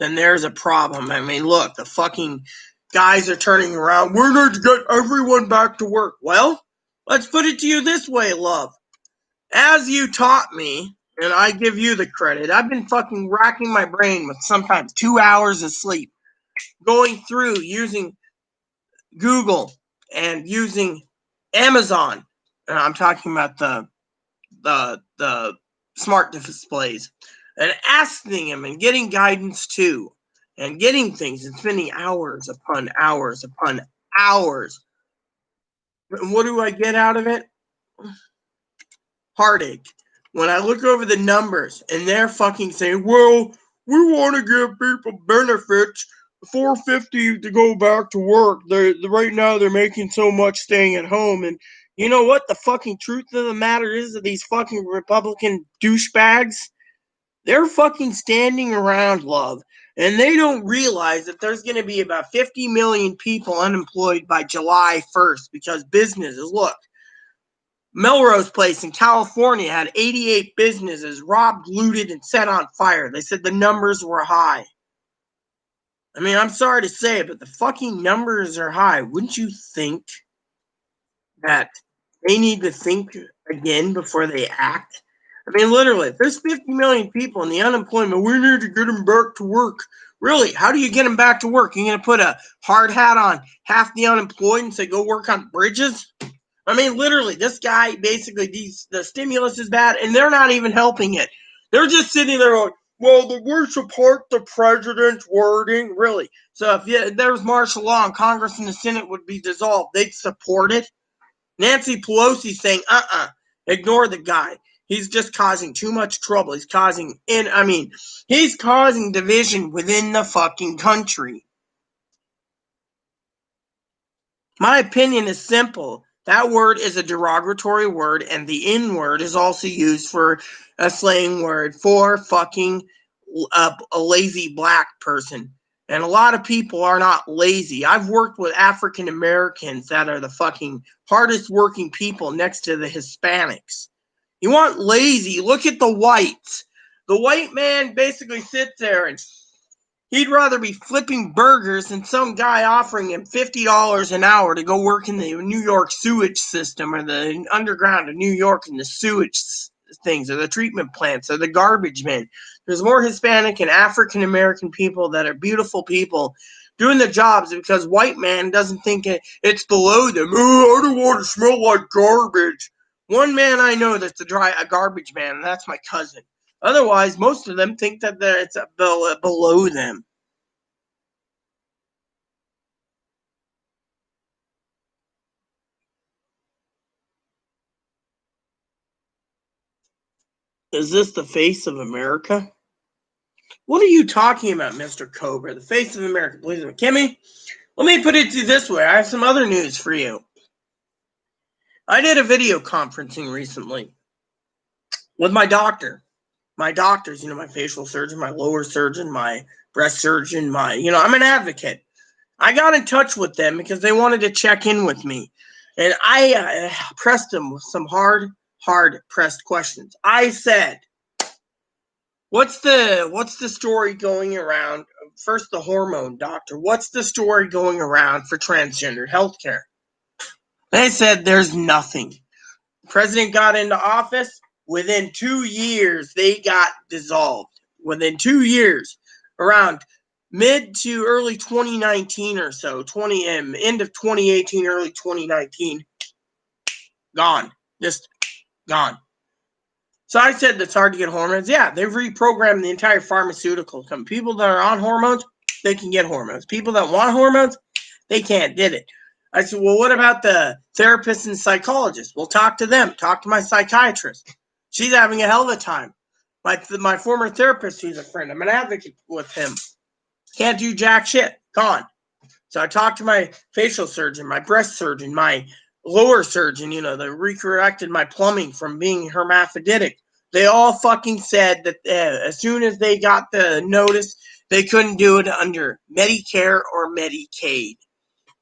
then there's a problem. I mean, look, the fucking guys are turning around. "We're going to get everyone back to work." Well, let's put it to you this way, love. As you taught me, and I give you the credit, I've been fucking racking my brain with sometimes 2 hours of sleep, going through using Google and using Amazon. And I'm talking about the smart displays, and asking him and getting guidance too, and getting things and spending hours upon hours upon hours. And what do I get out of it? Heartache. When I look over the numbers and they're fucking saying, "Well, we want to give people benefits, $450 to go back to work. Right now they're making so much staying at home." And you know what? The fucking truth of the matter is that these fucking Republican douchebags, they're fucking standing around, love, and they don't realize that there's going to be about 50 million people unemployed by July 1st because businesses, look, Melrose Place in California had 88 businesses robbed, looted, and set on fire. They said the numbers were high. I mean, I'm sorry to say it, but the fucking numbers are high. Wouldn't you think that they need to think again before they act? I mean, literally, if there's 50 million people in the unemployment, we need to get them back to work. Really, how do you get them back to work? You're going to put a hard hat on half the unemployed and say, go work on bridges? I mean, literally, this guy basically, the stimulus is bad, and they're not even helping it. They're just sitting there going, well, we support the president's wording. Really? So if there was martial law and Congress and the Senate would be dissolved, they'd support it? Nancy Pelosi saying, ignore the guy. He's just causing too much trouble. He's causing division within the fucking country. My opinion is simple. That word is a derogatory word, and the N word is also used for a slang word for fucking a lazy black person. And a lot of people are not lazy. I've worked with African Americans that are the fucking hardest working people next to the Hispanics. You want lazy? Look at the whites. The white man basically sits there and he'd rather be flipping burgers than some guy offering him $50 an hour to go work in the New York sewage system or the underground of New York and the sewage things or the treatment plants or the garbage men. There's more Hispanic and African American people that are beautiful people doing the jobs because white man doesn't think it's below them. Oh, I don't want to smell like garbage. One man I know that's a garbage man, and that's my cousin. Otherwise, most of them think that it's below them. Is this the face of America? What are you talking about, Mr. Cobra? The face of America. Please, Kimmy, let me put it to you this way. I have some other news for you. I did a video conferencing recently with my doctor. My doctors, my facial surgeon, my lower surgeon, my breast surgeon, I'm an advocate. I got in touch with them because they wanted to check in with me. And I pressed them with some hard pressed questions. I said, what's the story going around? First, the hormone doctor. What's the story going around for transgender healthcare? They said there's nothing. The president got into office. Within 2 years, they got dissolved. Within 2 years, around mid to early 2019 or so, end of 2018, early 2019, gone. Just gone. So I said that's hard to get hormones. Yeah, they've reprogrammed the entire pharmaceutical company. People that are on hormones, they can get hormones. People that want hormones, they can't get it. I said, well, what about the therapists and psychologists? Well, talk to them. Talk to my psychiatrist. She's having a hell of a time. My former therapist, who's a friend, I'm an advocate with him. Can't do jack shit. Gone. So I talked to my facial surgeon, my breast surgeon, my lower surgeon, that recorrected my plumbing from being hermaphroditic. They all fucking said that as soon as they got the notice, they couldn't do it under Medicare or Medicaid.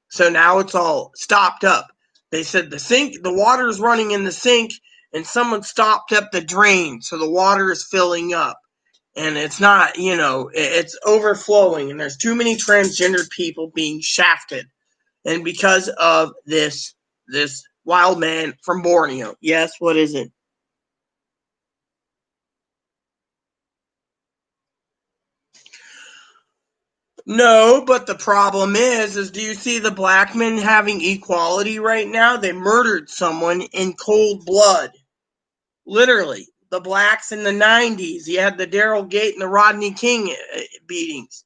So now it's all stopped up. They said the water is running in the sink, and someone stopped up the drain, so the water is filling up. And it's not, it's overflowing, and there's too many transgendered people being shafted. And because of this wild man from Borneo. Yes, what is it? No, but the problem is do you see the black men having equality right now? They murdered someone in cold blood. Literally. The blacks in the 90s. You had the Daryl Gate and the Rodney King beatings.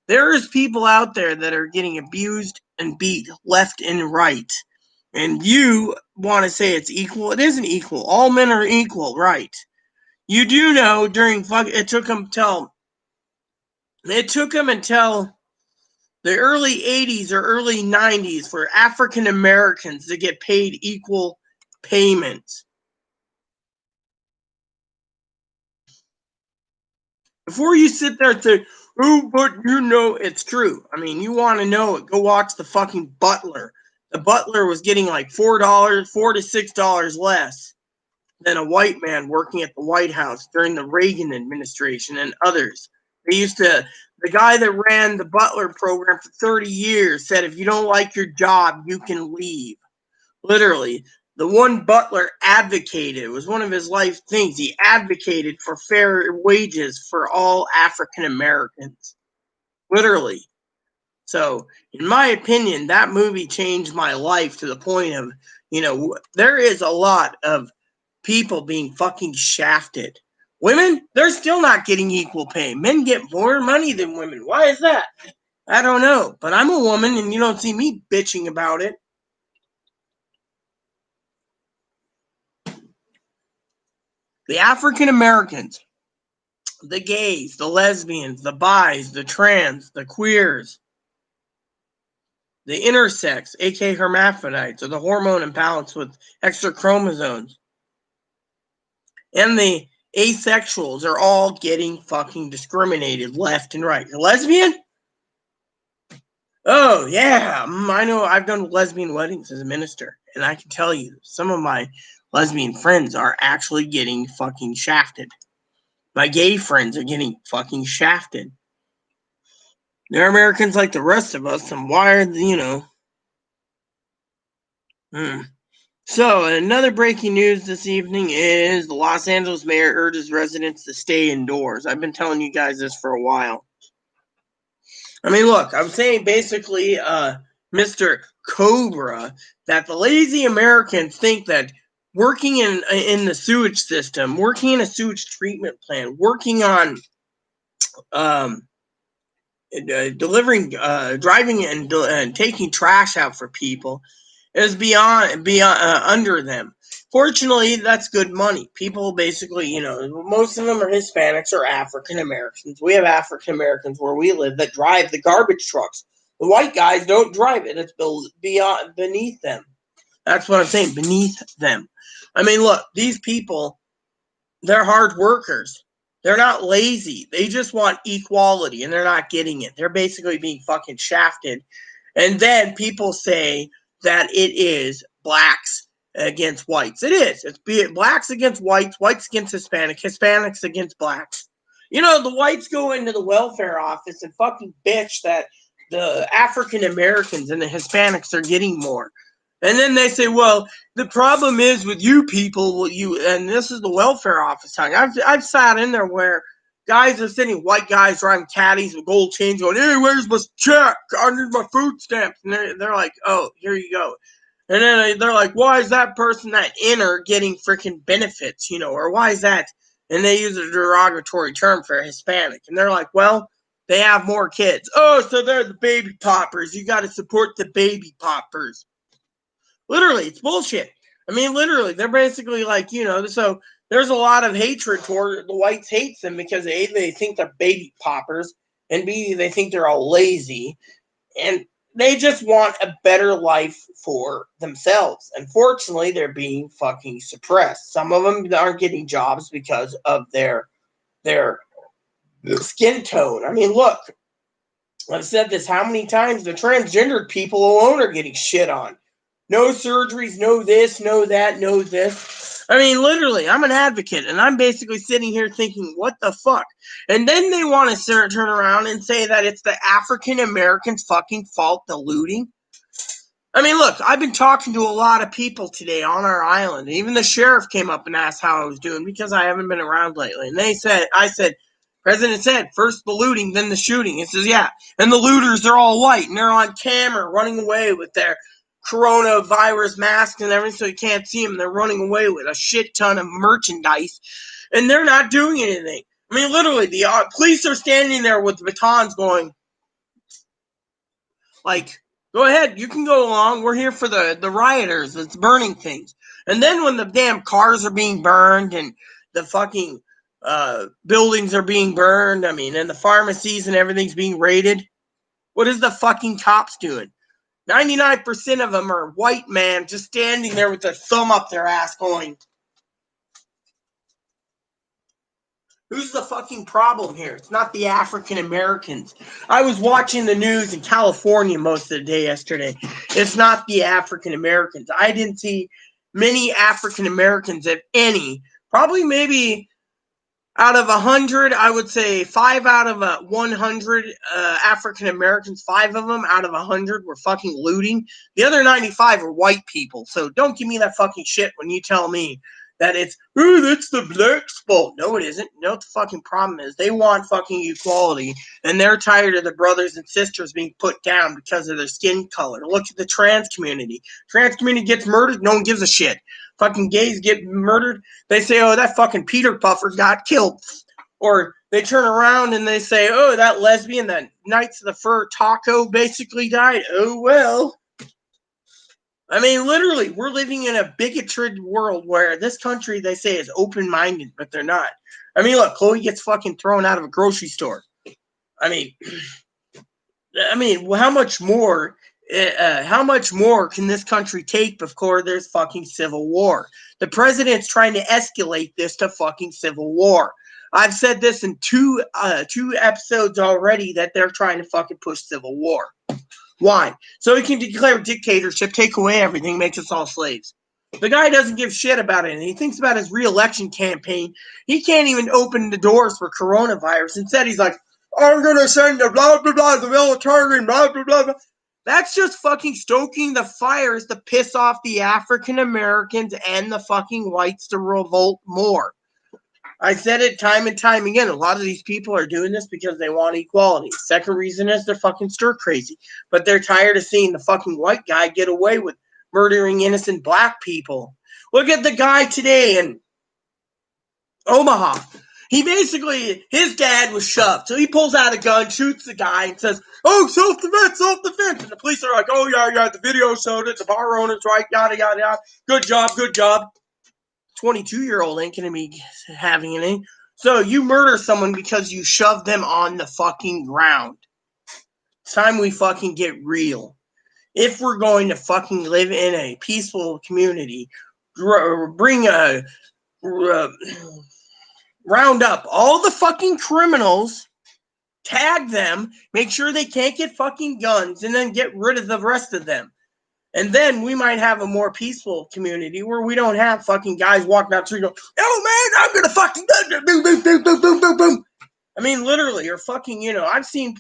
There is people out there that are getting abused and beat left and right. And you want to say it's equal? It isn't equal. All men are equal, right? You do know it took them until the early 80s or early 90s for African Americans to get paid equal payments. Before you sit there and say, oh, but it's true. I mean, you want to know it, go watch The fucking Butler. the butler was getting like $4 to $6 less than a white man working at the White House during the Reagan administration and others. The guy that ran the butler program for 30 years said, if you don't like your job, you can leave. Literally, the one butler advocated, it was one of his life things, he advocated for fair wages for all African Americans. Literally. So, in my opinion, that movie changed my life to the point of, there is a lot of people being fucking shafted. Women, they're still not getting equal pay. Men get more money than women. Why is that? I don't know. But I'm a woman and you don't see me bitching about it. The African Americans, the gays, the lesbians, the bis, the trans, the queers, the intersex, aka hermaphrodites, or the hormone imbalance with extra chromosomes, and the asexuals are all getting fucking discriminated left and right. You're lesbian? Oh, yeah. I know. I've done lesbian weddings as a minister, and I can tell you some of my lesbian friends are actually getting fucking shafted. My gay friends are getting fucking shafted. They're Americans like the rest of us, and why are So, another breaking news this evening is the Los Angeles mayor urges residents to stay indoors. I've been telling you guys this for a while. I mean, look, I'm saying basically, Mr. Cobra, that the lazy Americans think that working in the sewage system, working in a sewage treatment plant, working on delivering, driving and taking trash out for people is beyond under them. Fortunately, that's good money. People basically, most of them are Hispanics or African Americans. We have African Americans where we live that drive the garbage trucks. The white guys don't drive it. It's beneath them. That's what I'm saying, beneath them. I mean, look, these people, they're hard workers. They're not lazy. They just want equality, and they're not getting it. They're basically being fucking shafted. And then people say that it is blacks against whites. It is. It's blacks against whites, whites against Hispanics against blacks. The whites go into the welfare office and fucking bitch that the African Americans and the Hispanics are getting more. And then they say, well, the problem is with you people, and this is the welfare office talking. I've sat in there where guys are sitting, white guys driving caddies with gold chains going, hey, where's my check? I need my food stamps. And they're like, oh, here you go. And then they're like, why is that person that getting freaking benefits, or why is that? And they use a derogatory term for Hispanic. And they're like, well, they have more kids. Oh, so they're the baby poppers. You got to support the baby poppers. Literally, it's bullshit. I mean, literally, they're basically like, so there's a lot of hatred toward the whites hates them because A, they think they're baby poppers, and B, they think they're all lazy, and they just want a better life for themselves. Unfortunately, they're being fucking suppressed. Some of them aren't getting jobs because of their skin tone. I mean, look, I've said this how many times, the transgendered people alone are getting shit on. No surgeries, no this, no that, no this. I mean, literally, I'm an advocate, and I'm basically sitting here thinking, what the fuck? And then they want to turn around and say that it's the African Americans' fucking fault, the looting. I mean, look, I've been talking to a lot of people today on our island. Even the sheriff came up and asked how I was doing because I haven't been around lately. And I said, President said, first the looting, then the shooting. He says, yeah. And the looters, they're all white, and they're on camera running away with their coronavirus masks and everything so you can't see them. They're running away with a shit ton of merchandise, and they're not doing anything. I mean, literally, the police are standing there with batons going, like, go ahead, you can go along. We're here for the rioters that's burning things. And then when the damn cars are being burned and the fucking buildings are being burned, I mean, and the pharmacies and everything's being raided, what is the fucking cops doing? 99% of them are white men just standing there with their thumb up their ass going, Who's the fucking problem here? It's not the African Americans. I was watching the news in California most of the day yesterday. It's not the African Americans. I didn't see many African Americans, if any. Probably maybe out of 100, I would say 5 out of 100 African Americans, 5 of them out of 100 were fucking looting. The other 95 are white people. So don't give me that fucking shit when you tell me that it's, oh, that's the blacks' fault. No, it isn't. You know what the fucking problem is? They want fucking equality, and they're tired of the brothers and sisters being put down because of their skin color. Look at the trans community. Trans community gets murdered, no one gives a shit. Fucking gays get murdered, they say, oh, that fucking Peter Puffer got killed. Or they turn around and they say, oh, that lesbian, that Knights of the Fur taco basically died. Oh, well. I mean, literally, we're living in a bigoted world where this country, they say, is open-minded, but they're not. I mean, look, Chloe gets fucking thrown out of a grocery store. I mean, how much more can this country take before there's fucking civil war? The president's trying to escalate this to fucking civil war. I've said this in two episodes already that they're trying to fucking push civil war. Why? So he can declare dictatorship, take away everything, make us all slaves. The guy doesn't give shit about it, and he thinks about his re-election campaign. He can't even open the doors for coronavirus. Instead, he's like, I'm going to send the blah, blah, blah, the military, and blah, blah, blah, blah. That's just fucking stoking the fires to piss off the African Americans and the fucking whites to revolt more. I said it time and time again. A lot of these people are doing this because they want equality. Second reason is they're fucking stir crazy. But they're tired of seeing the fucking white guy get away with murdering innocent black people. Look at the guy today in Omaha. He basically, his dad was shoved. So he pulls out a gun, shoots the guy, and says, oh, self-defense, self-defense. And the police are like, oh, yeah, the video showed it. The bar owner's right, yada, yada, yada. Good job, good job. 22-year-old ain't gonna be having any. So you murder someone because you shoved them on the fucking ground. It's time we fucking get real. If we're going to fucking live in a peaceful community, bring a round up all the fucking criminals, tag them, make sure they can't get fucking guns, and then get rid of the rest of them. And then we might have a more peaceful community where we don't have fucking guys walking out the street going, oh man, I'm gonna fucking boom, boom, boom, boom, boom, boom, boom. I mean, literally, or fucking, I've seen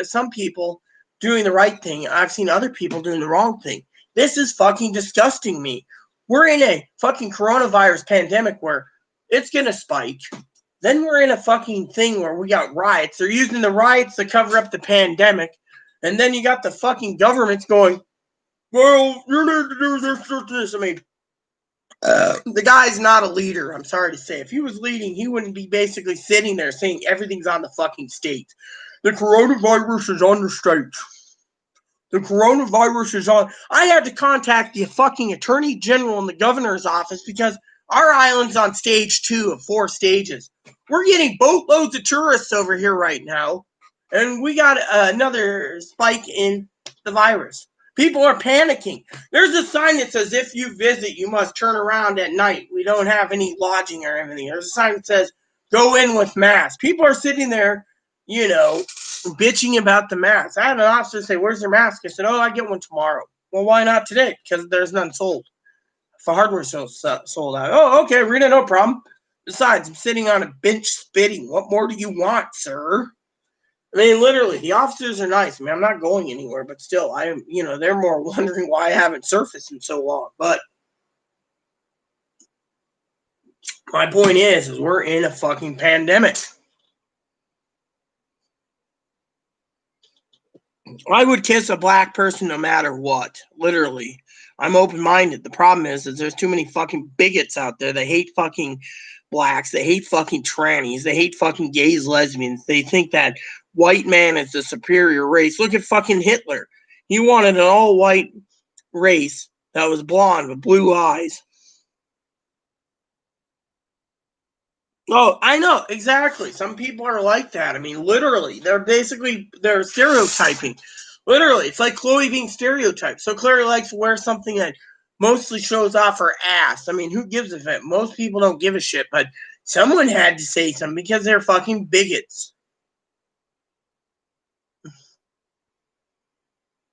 some people doing the right thing. I've seen other people doing the wrong thing. This is fucking disgusting me. We're in a fucking coronavirus pandemic where it's gonna spike. Then we're in a fucking thing where we got riots. They're using the riots to cover up the pandemic. And then you got the fucking governments going, well, you need to do this. I mean, the guy's not a leader, I'm sorry to say. If he was leading, he wouldn't be basically sitting there saying everything's on the fucking states. The coronavirus is on the states. The coronavirus is on. I had to contact the fucking attorney general in the governor's office because our island's on stage 2 of 4 stages. We're getting boatloads of tourists over here right now, and we got another spike in the virus. People are panicking. There's a sign that says, if you visit, you must turn around at night. We don't have any lodging or anything. There's a sign that says, go in with masks. People are sitting there, bitching about the mask. I had an officer say, where's your mask? I said, oh, I get one tomorrow. Well, why not today? Because there's none sold. For hardware sold out. Oh, okay, Rita, no problem. Besides, I'm sitting on a bench spitting. What more do you want, sir? I mean, literally, the officers are nice. I mean, I'm not going anywhere, but still, they're more wondering why I haven't surfaced in so long. But my point is we're in a fucking pandemic. I would kiss a black person no matter what. Literally. I'm open-minded. The problem is there's too many fucking bigots out there. They hate fucking blacks. They hate fucking trannies. They hate fucking gays, lesbians. They think that white man is the superior race. Look at fucking Hitler. He wanted an all-white race that was blonde with blue eyes. Oh, I know, exactly. Some people are like that. I mean, literally, they're stereotyping. Literally, it's like Chloe being stereotyped. So Chloe likes to wear something that mostly shows off her ass. I mean, who gives a shit? Most people don't give a shit, but Someone had to say something because they're fucking bigots.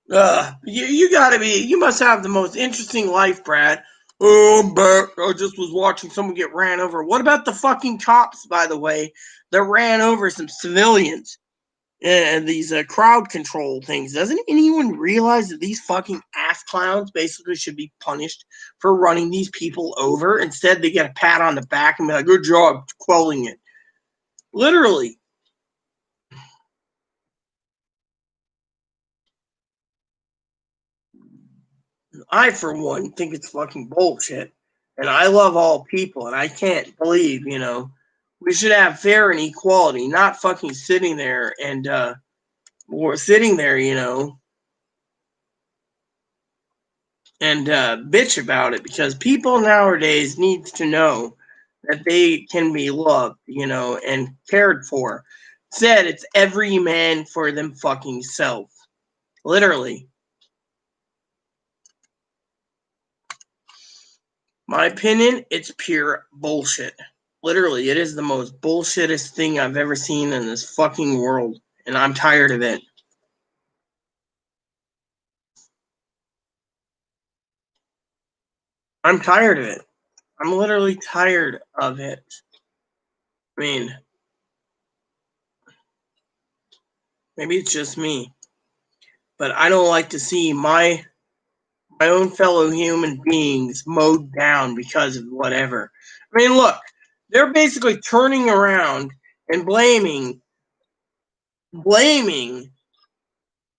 You must have the most interesting life, Brad. Oh, I'm back. I just was watching someone get ran over. What about the fucking cops, by the way, that ran over some civilians? And these crowd control things. Doesn't anyone realize that these fucking ass clowns basically should be punished for running these people over? Instead, they get a pat on the back and be like, good job quelling it. Literally. I, for one, think it's fucking bullshit. And I love all people, and I can't believe, we should have fair and equality, not fucking sitting there and, or sitting there, and bitch about it, because people nowadays needs to know that they can be loved, and cared for. Said it's every man for them fucking self. Literally. My opinion, it's pure bullshit. Literally, it is the most bullshittest thing I've ever seen in this fucking world, and I'm tired of it. I'm tired of it. I'm literally tired of it. I mean, maybe it's just me, but I don't like to see my own fellow human beings mowed down because of whatever. I mean, look, they're basically turning around and blaming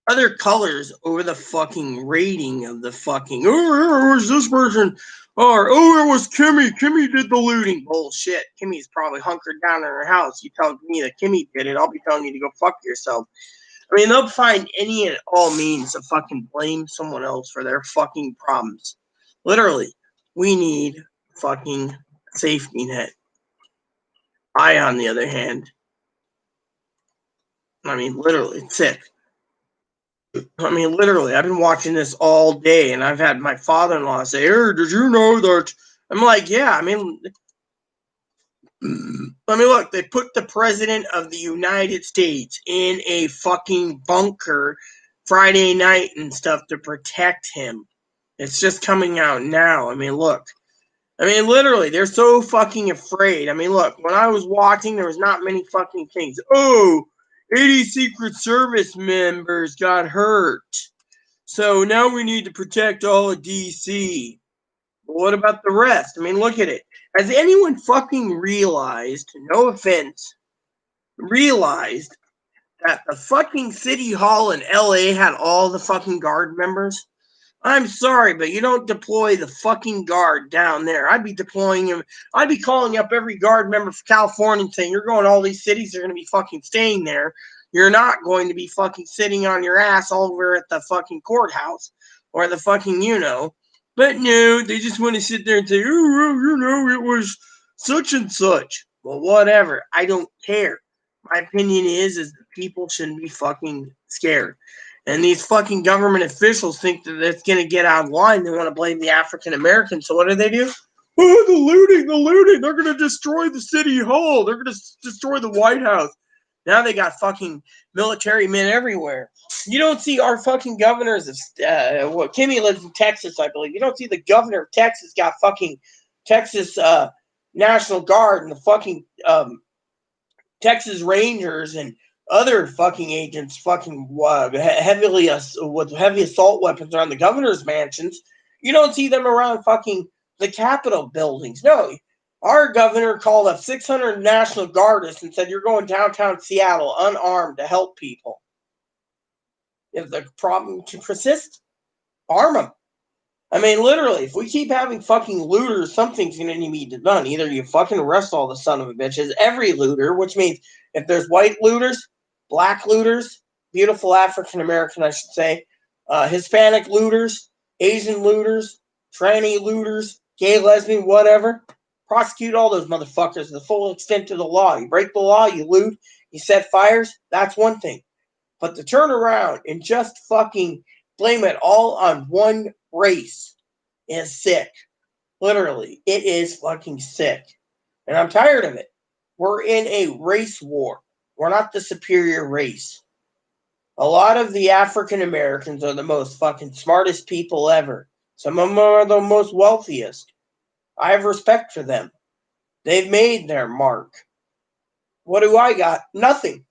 other colors over the fucking rating of the fucking, oh, it was this person, or oh, it was Kimmy. Kimmy did the looting. Bullshit. Kimmy's probably hunkered down in her house. You tell me that Kimmy did it, I'll be telling you to go fuck yourself. I mean, they'll find any and all means to fucking blame someone else for their fucking problems. Literally, we need fucking safety net. I, on the other hand, I mean, literally, it's sick. I mean, literally, I've been watching this all day, and I've had my father-in-law say, "Hey, did you know that?" I'm like, "Yeah." Look, they put the president of the United States in a fucking bunker Friday night and stuff to protect him. It's just coming out now. I mean, look. I mean, literally, they're so fucking afraid. I mean, look, when I was watching, there was not many fucking things. Oh, 80 Secret Service members got hurt. So now we need to protect all of DC. But what about the rest? I mean, look at it. Has anyone fucking realized, no offense, realized that the fucking city hall in LA had all the fucking guard members? I'm sorry, but you don't deploy the fucking guard down there. I'd be deploying him. I'd be calling up every guard member for California and saying, you're going to all these cities, you're going to be fucking staying there. You're not going to be fucking sitting on your ass all over at the fucking courthouse or the fucking, But no, they just want to sit there and say, oh, it was such and such. Well, whatever. I don't care. My opinion is that people shouldn't be fucking scared. And these fucking government officials think that it's going to get out of line. They want to blame the African Americans. So what do? Oh, the looting. They're going to destroy the city hall. They're going to destroy the White House. Now they got fucking military men everywhere. You don't see our fucking governors of, Kimmy lives in Texas, I believe. You don't see the governor of Texas got fucking Texas National Guard and the fucking Texas Rangers and other fucking agents fucking heavily with heavy assault weapons around the governor's mansions. You don't see them around fucking the Capitol buildings. No, our governor called up 600 National Guardists and said, you're going downtown Seattle unarmed to help people. If the problem can persist, arm them. I mean, literally, if we keep having fucking looters, something's going to need to be done. Either you fucking arrest all the son of a bitches, every looter, which means if there's white looters, black looters, beautiful African American, I should say, Hispanic looters, Asian looters, tranny looters, gay, lesbian, whatever, prosecute all those motherfuckers to the full extent of the law. You break the law, you loot, you set fires, that's one thing. But to turn around and just fucking blame it all on one race is sick. Literally, it is fucking sick. And I'm tired of it. We're in a race war. We're not the superior race. A lot of the African Americans are the most fucking smartest people ever. Some of them are the most wealthiest. I have respect for them. They've made their mark. What do I got? Nothing.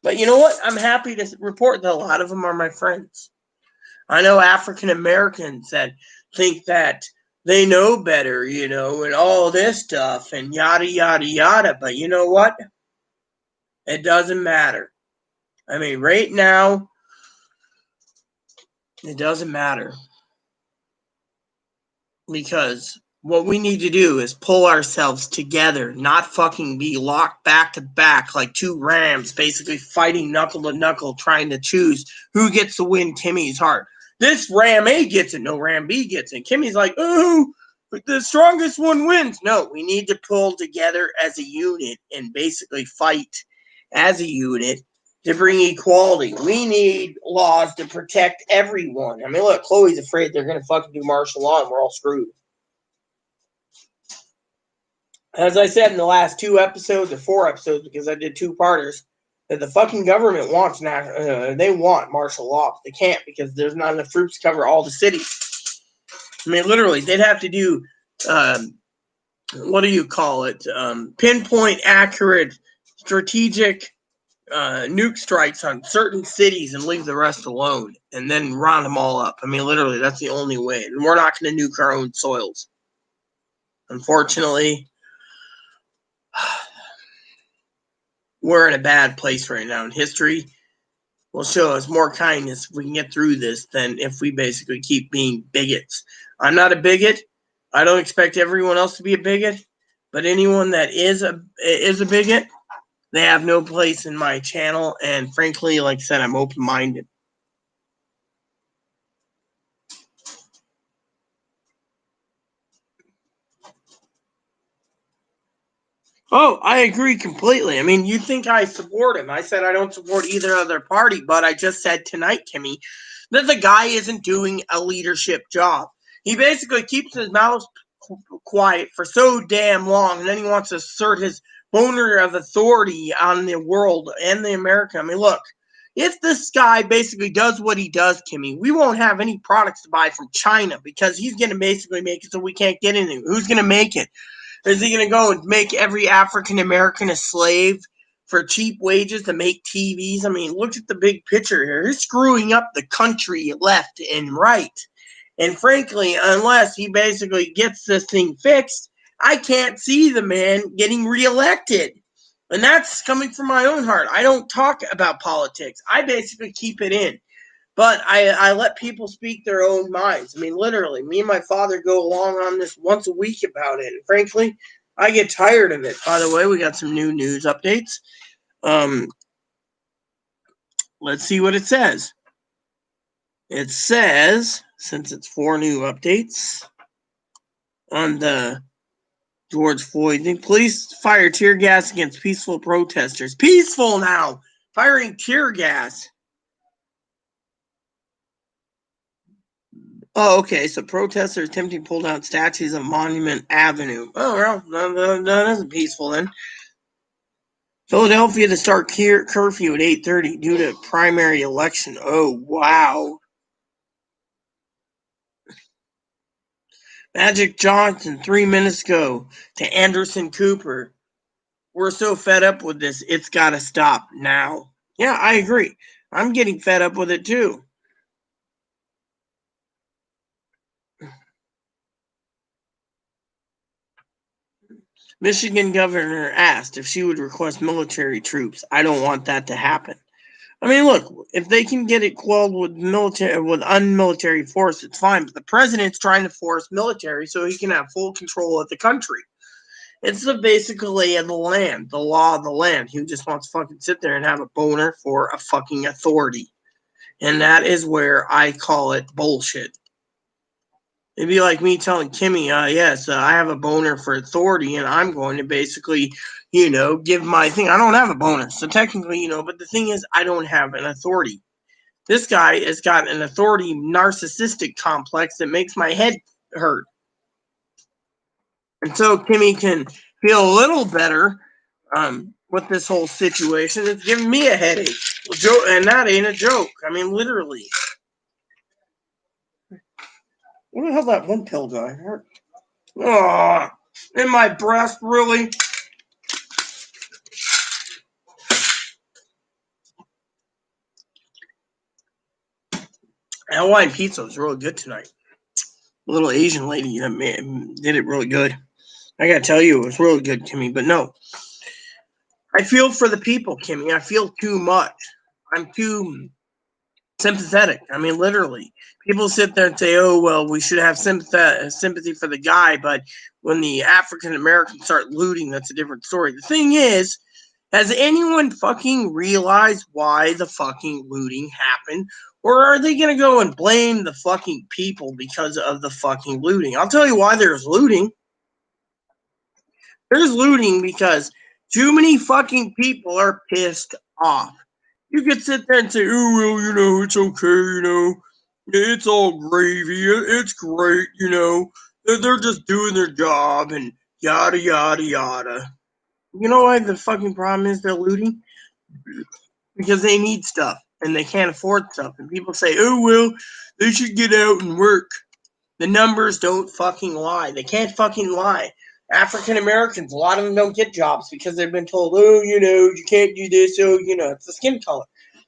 But you know what? I'm happy to report that a lot of them are my friends. I know African Americans that think that they know better, and all this stuff and yada, yada, yada. But you know what? It doesn't matter. I mean, right now, it doesn't matter. Because what we need to do is pull ourselves together, not fucking be locked back to back like two rams, basically fighting knuckle to knuckle, trying to choose who gets to win Kimmy's heart. This Ram A gets it, no Ram B gets it. Kimmy's like, oh, but the strongest one wins. No, we need to pull together as a unit and basically fight as a unit to bring equality. We need laws to protect everyone. I mean, look, Chloe's afraid they're going to fucking do martial law and we're all screwed. As I said in the last 2 episodes or 4 episodes, because I did 2-parters, that the fucking government wants they want martial law. They can't because there's not enough troops to cover all the cities. I mean, literally, they'd have to do, what do you call it? Pinpoint accurate strategic nuke strikes on certain cities and leave the rest alone and then round them all up. I mean, literally, that's the only way. And we're not going to nuke our own soils. Unfortunately, we're in a bad place right now. And history will show us more kindness if we can get through this than if we basically keep being bigots. I'm not a bigot. I don't expect everyone else to be a bigot. But anyone that is a bigot, they have no place in my channel. And frankly, like I said, I'm open-minded. Oh, I agree completely. I mean, you think I support him. I said I don't support either other party, but I just said tonight, Kimmy, that the guy isn't doing a leadership job. He basically keeps his mouth quiet for so damn long, and then he wants to assert his boner of authority on the world and the America. I mean, look, if this guy basically does what he does, Kimmy, we won't have any products to buy from China because he's going to basically make it so we can't get anything. Who's going to make it? Is he going to go and make every African American a slave for cheap wages to make TVs? I mean, look at the big picture here. He's screwing up the country left and right. And frankly, unless he basically gets this thing fixed, I can't see the man getting reelected. And that's coming from my own heart. I don't talk about politics. I basically keep it in. But I let people speak their own minds. I mean, literally, me and my father go along on this once a week about it. And frankly, I get tired of it. By the way, we got some new news updates. Let's see what it says. It says, since it's 4 new updates on the George Floyd thing, police fire tear gas against peaceful protesters. Peaceful now! Firing tear gas. Oh, okay. So protesters attempting to pull down statues of Monument Avenue. Oh, well, that isn't peaceful then. Philadelphia to start curfew at 8:30 due to primary election. Oh, wow. Magic Johnson 3 minutes ago to Anderson Cooper. We're so fed up with this. It's got to stop now. Yeah, I agree. I'm getting fed up with it too. Michigan governor asked if she would request military troops. I don't want that to happen. I mean, look, if they can get it quelled with unmilitary force, it's fine. But the president's trying to force military so he can have full control of the country. It's the basic lay of the land, the law of the land. He just wants to fucking sit there and have a boner for a fucking authority. And that is where I call it bullshit. It'd be like me telling Kimmy, yes, I have a boner for authority, and I'm going to basically, give my thing. I don't have a boner. So technically, but the thing is, I don't have an authority. This guy has got an authority narcissistic complex that makes my head hurt. And so Kimmy can feel a little better with this whole situation. It's giving me a headache. And that ain't a joke. I mean, literally. What the hell that one pill guy hurt? Oh, in my breast, really? Hawaiian pizza was really good tonight. A little Asian lady did it really good. I gotta tell you, it was really good, Kimmy. But no, I feel for the people, Kimmy. I feel too much. I'm too sympathetic. I mean, literally. People sit there and say, oh, well, we should have sympathy for the guy. But when the African Americans start looting, that's a different story. The thing is, has anyone fucking realized why the fucking looting happened? Or are they going to go and blame the fucking people because of the fucking looting? I'll tell you why there's looting. There's looting because too many fucking people are pissed off. You could sit there and say, oh, well, it's okay, it's all gravy, it's great, they're just doing their job and yada, yada, yada. You know why the fucking problem is they're looting? Because they need stuff and they can't afford stuff. And people say, oh, well, they should get out and work. The numbers don't fucking lie. They can't fucking lie. African Americans, a lot of them don't get jobs because they've been told, oh, you can't do this, it's the skin color.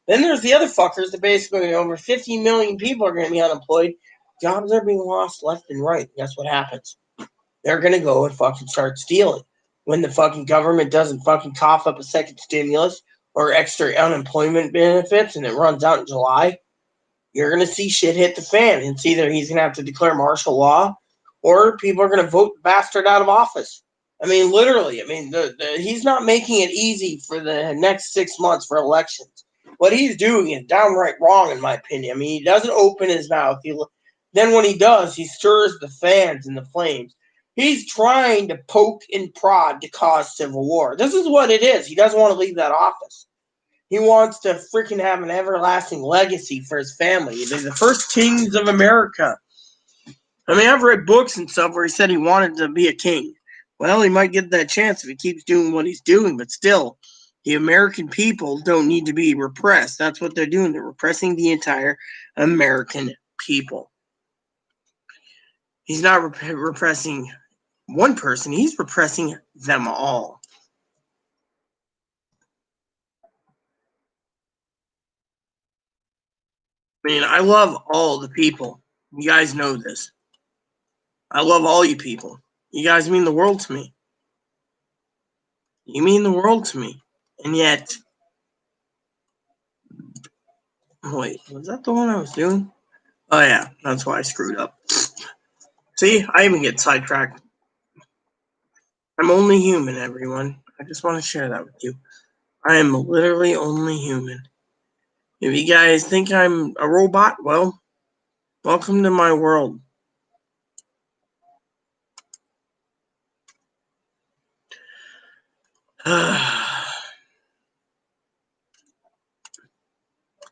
Then there's the other fuckers that basically over 50 million people are going to be unemployed. Jobs are being lost left and right. Guess what happens? They're going to go and fucking start stealing. When the fucking government doesn't fucking cough up a second stimulus or extra unemployment benefits and it runs out in July, you're going to see shit hit the fan. It's either he's going to have to declare martial law or people are going to vote the bastard out of office. I mean, literally. I mean, he's not making it easy for the next 6 months for elections. What he's doing is downright wrong, in my opinion. I mean, he doesn't open his mouth. Then when he does, he stirs the fans and the flames. He's trying to poke and prod to cause civil war. This is what it is. He doesn't want to leave that office. He wants to freaking have an everlasting legacy for his family. They're the first kings of America. I mean, I've read books and stuff where he said he wanted to be a king. Well, he might get that chance if he keeps doing what he's doing, but still, the American people don't need to be repressed. That's what they're doing. They're repressing the entire American people. He's not repressing one person. He's repressing them all. I mean, I love all the people. You guys know this. I love all you people. You guys mean the world to me. You mean the world to me. And yet, wait, was that the one I was doing? Oh yeah, that's why I screwed up. See, I even get sidetracked. I'm only human, everyone. I just want to share that with you. I am literally only human. If you guys think I'm a robot, well, welcome to my world.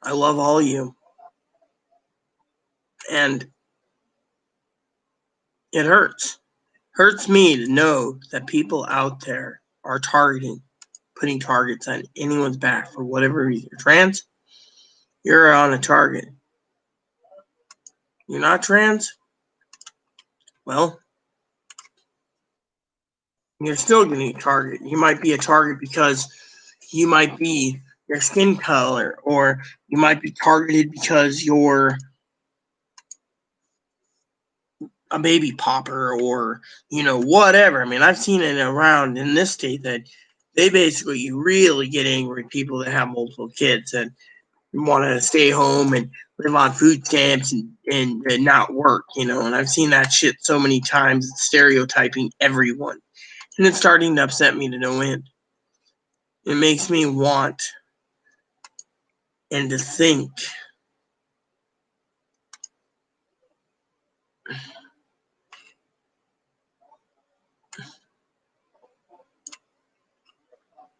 I love all you. And it hurts. Hurts me to know that people out there are putting targets on anyone's back for whatever reason. You're trans, you're on a target. You're not trans, well, you're still going to be a target. You might be a target because you might be your skin color, or you might be targeted because you're a baby popper, or whatever. I mean, I've seen it around in this state that they basically really get angry at people that have multiple kids and want to stay home and live on food stamps and not work, and I've seen that shit so many times. It's stereotyping everyone, and it's starting to upset me to no end. It makes me want and to think,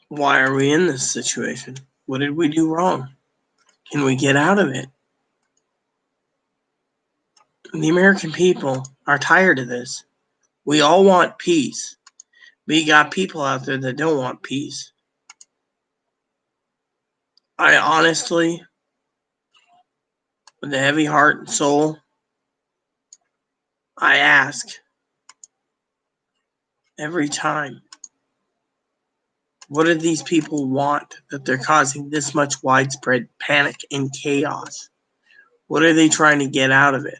why are we in this situation? What did we do wrong? Can we get out of it? The American people are tired of this. We all want peace. But you got people out there that don't want peace. I honestly, with a heavy heart and soul, I ask every time, what do these people want that they're causing this much widespread panic and chaos? What are they trying to get out of it?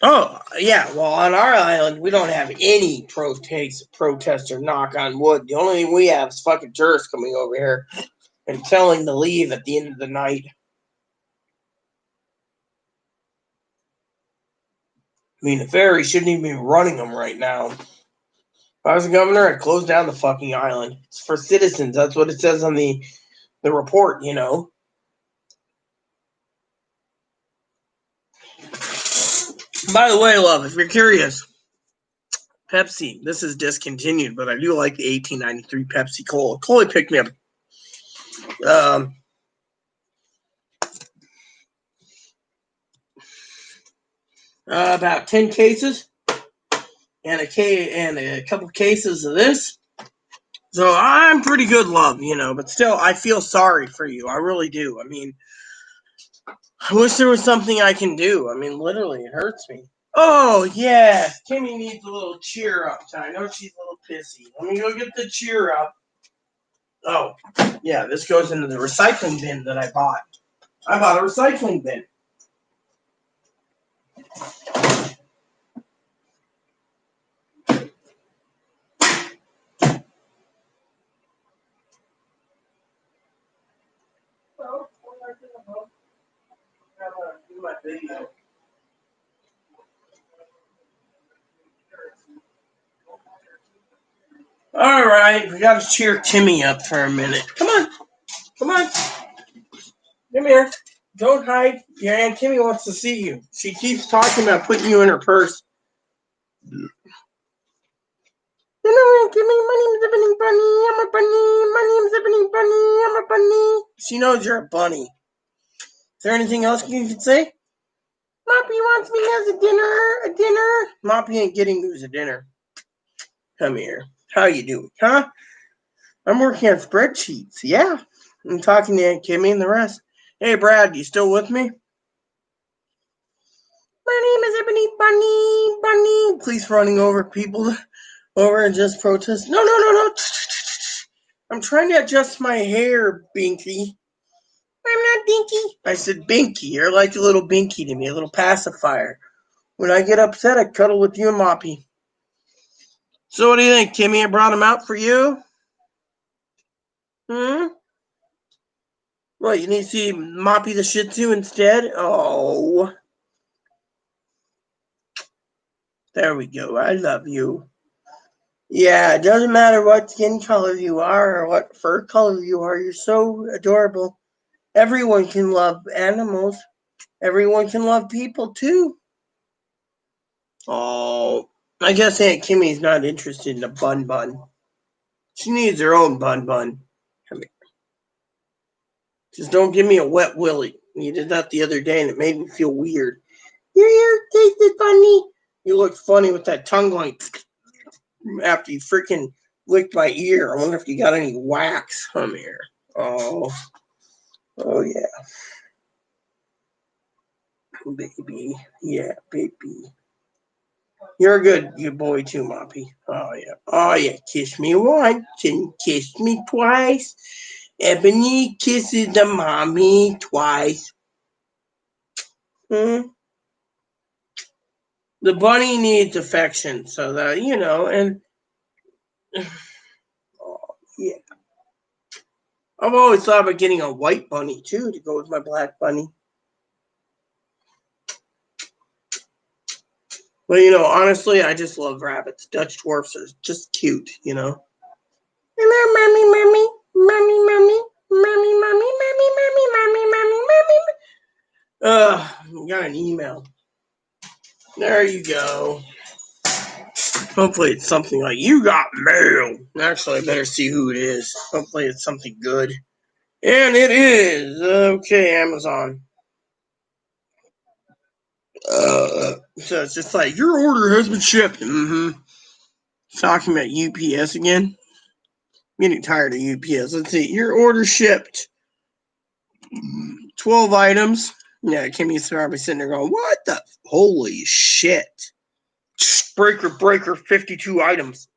Oh, yeah, well, on our island, we don't have any protest or knock on wood. The only thing we have is fucking tourists coming over here and telling to leave at the end of the night. I mean, the ferry shouldn't even be running them right now. If I was the governor, I'd close down the fucking island. It's for citizens. That's what it says on the report, you know. By the way, love, if you're curious, Pepsi, this is discontinued, but I do like the 1893 Pepsi Cola. Cola picked me up about 10 cases and a couple cases of this. So I'm pretty good, love, you know, but still, I feel sorry for you. I really do. I mean, I wish there was something I can do. I mean, literally, it hurts me. Oh, yes. Kimmy needs a little cheer up. I know she's a little pissy. Let me go get the cheer up. Oh, yeah, this goes into the recycling bin that I bought. I bought a recycling bin. My video. All right, we got to cheer Kimmy up for a minute. Come on. Come here. Don't hide. Your Aunt Kimmy wants to see you. She keeps talking about putting you in her purse. Hello, Aunt Kimmy. My name's Ebony Bunny. I'm a bunny. My name's Ebony Bunny. I'm a bunny. She knows you're a bunny. Is there anything else you can say? Moppy wants me as a dinner. Moppy ain't getting you as a dinner. Come here. How you doing, huh? I'm working on spreadsheets. Yeah. I'm talking to Aunt Kimmy and the rest. Hey, Brad, you still with me? My name is Ebony Bunny. Police running over people over and just protest. No. I'm trying to adjust my hair, Binky. I'm not Binky. I said Binky. You're like a little Binky to me, a little pacifier. When I get upset, I cuddle with you and Moppy. So what do you think, Kimmy? I brought him out for you? What, you need to see Moppy the Shih Tzu instead? Oh. There we go. I love you. Yeah, it doesn't matter what skin color you are or what fur color you are. You're so adorable. Everyone can love animals. Everyone can love people too. Oh, I guess Aunt Kimmy's not interested in a bun bun. She needs her own bun bun. Come here. Just don't give me a wet willy. You did that the other day and it made me feel weird. Your ear tasted funny. You look funny with that tongue going after you freaking licked my ear. I wonder if you got any wax. Come here. Oh yeah. Baby. Yeah, baby. You're a good boy too, Moppy. Oh yeah. Kiss me once and kiss me twice. Ebony kisses the mommy twice. The bunny needs affection, so that and oh yeah. I've always thought about getting a white bunny too to go with my black bunny. But honestly, I just love rabbits. Dutch dwarfs are just cute, Hello, mommy. Got an email. There you go. Hopefully it's something like, you got mail. Actually, I better see who it is. Hopefully it's something good. And it is. Okay, Amazon. So it's just like, your order has been shipped. Talking about UPS again. I'm getting tired of UPS. Let's see. Your order shipped 12 items. Yeah, Kimmy's probably sitting there going, what the? Holy shit. Breaker, 52 items.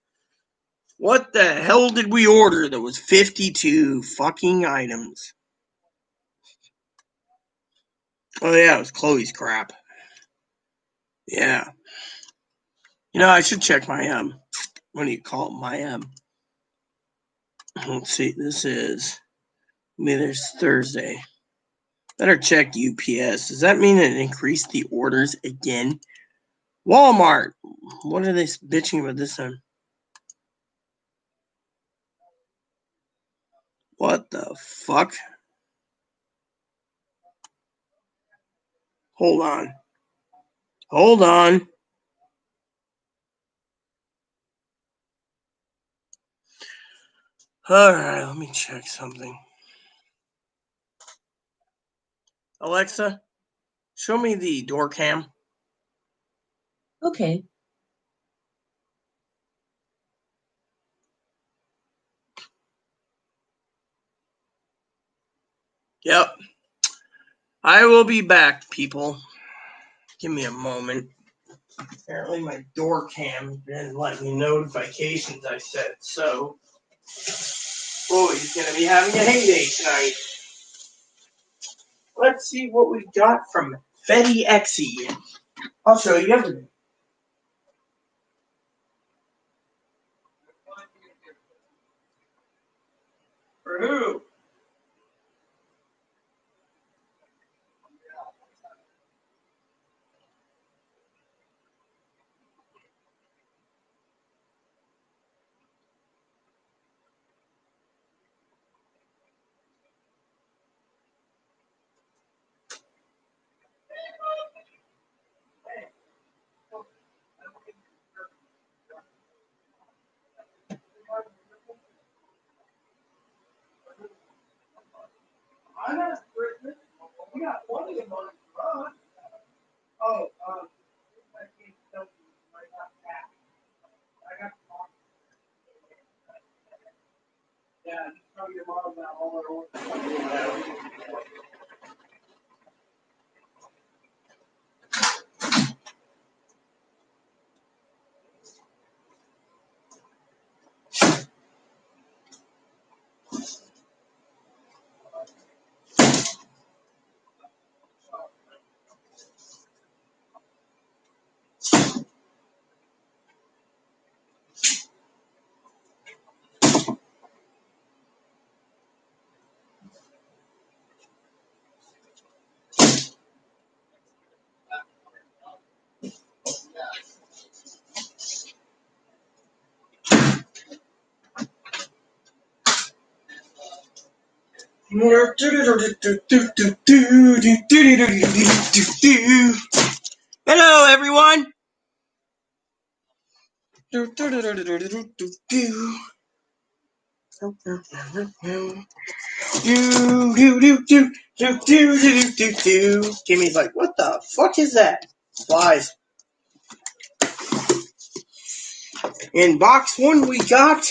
What the hell did we order that was 52 fucking items? Oh, yeah, it was Chloe's crap. Yeah. You know, I should check my, what do you call it? My, let's see, this is, there's Thursday. Better check UPS. Does that mean it increased the orders again? Walmart. What are they bitching about this time? What the fuck? Hold on. Hold on. Alright, let me check something. Alexa, show me the door cam. Okay. Yep. I will be back, people. Give me a moment. Apparently my door cam didn't let me notifications I set, so Chloe's gonna be having a heyday tonight. Let's see what we got from Fetty Exy. I'll show you everything. For who? I'm not Christmas. We got plenty of money for us. Oh, I can't tell you right now. I got yeah, just tell your mom about all our orders. Hello, everyone. Jimmy's like, what the fuck is that? Flies. In box one, we got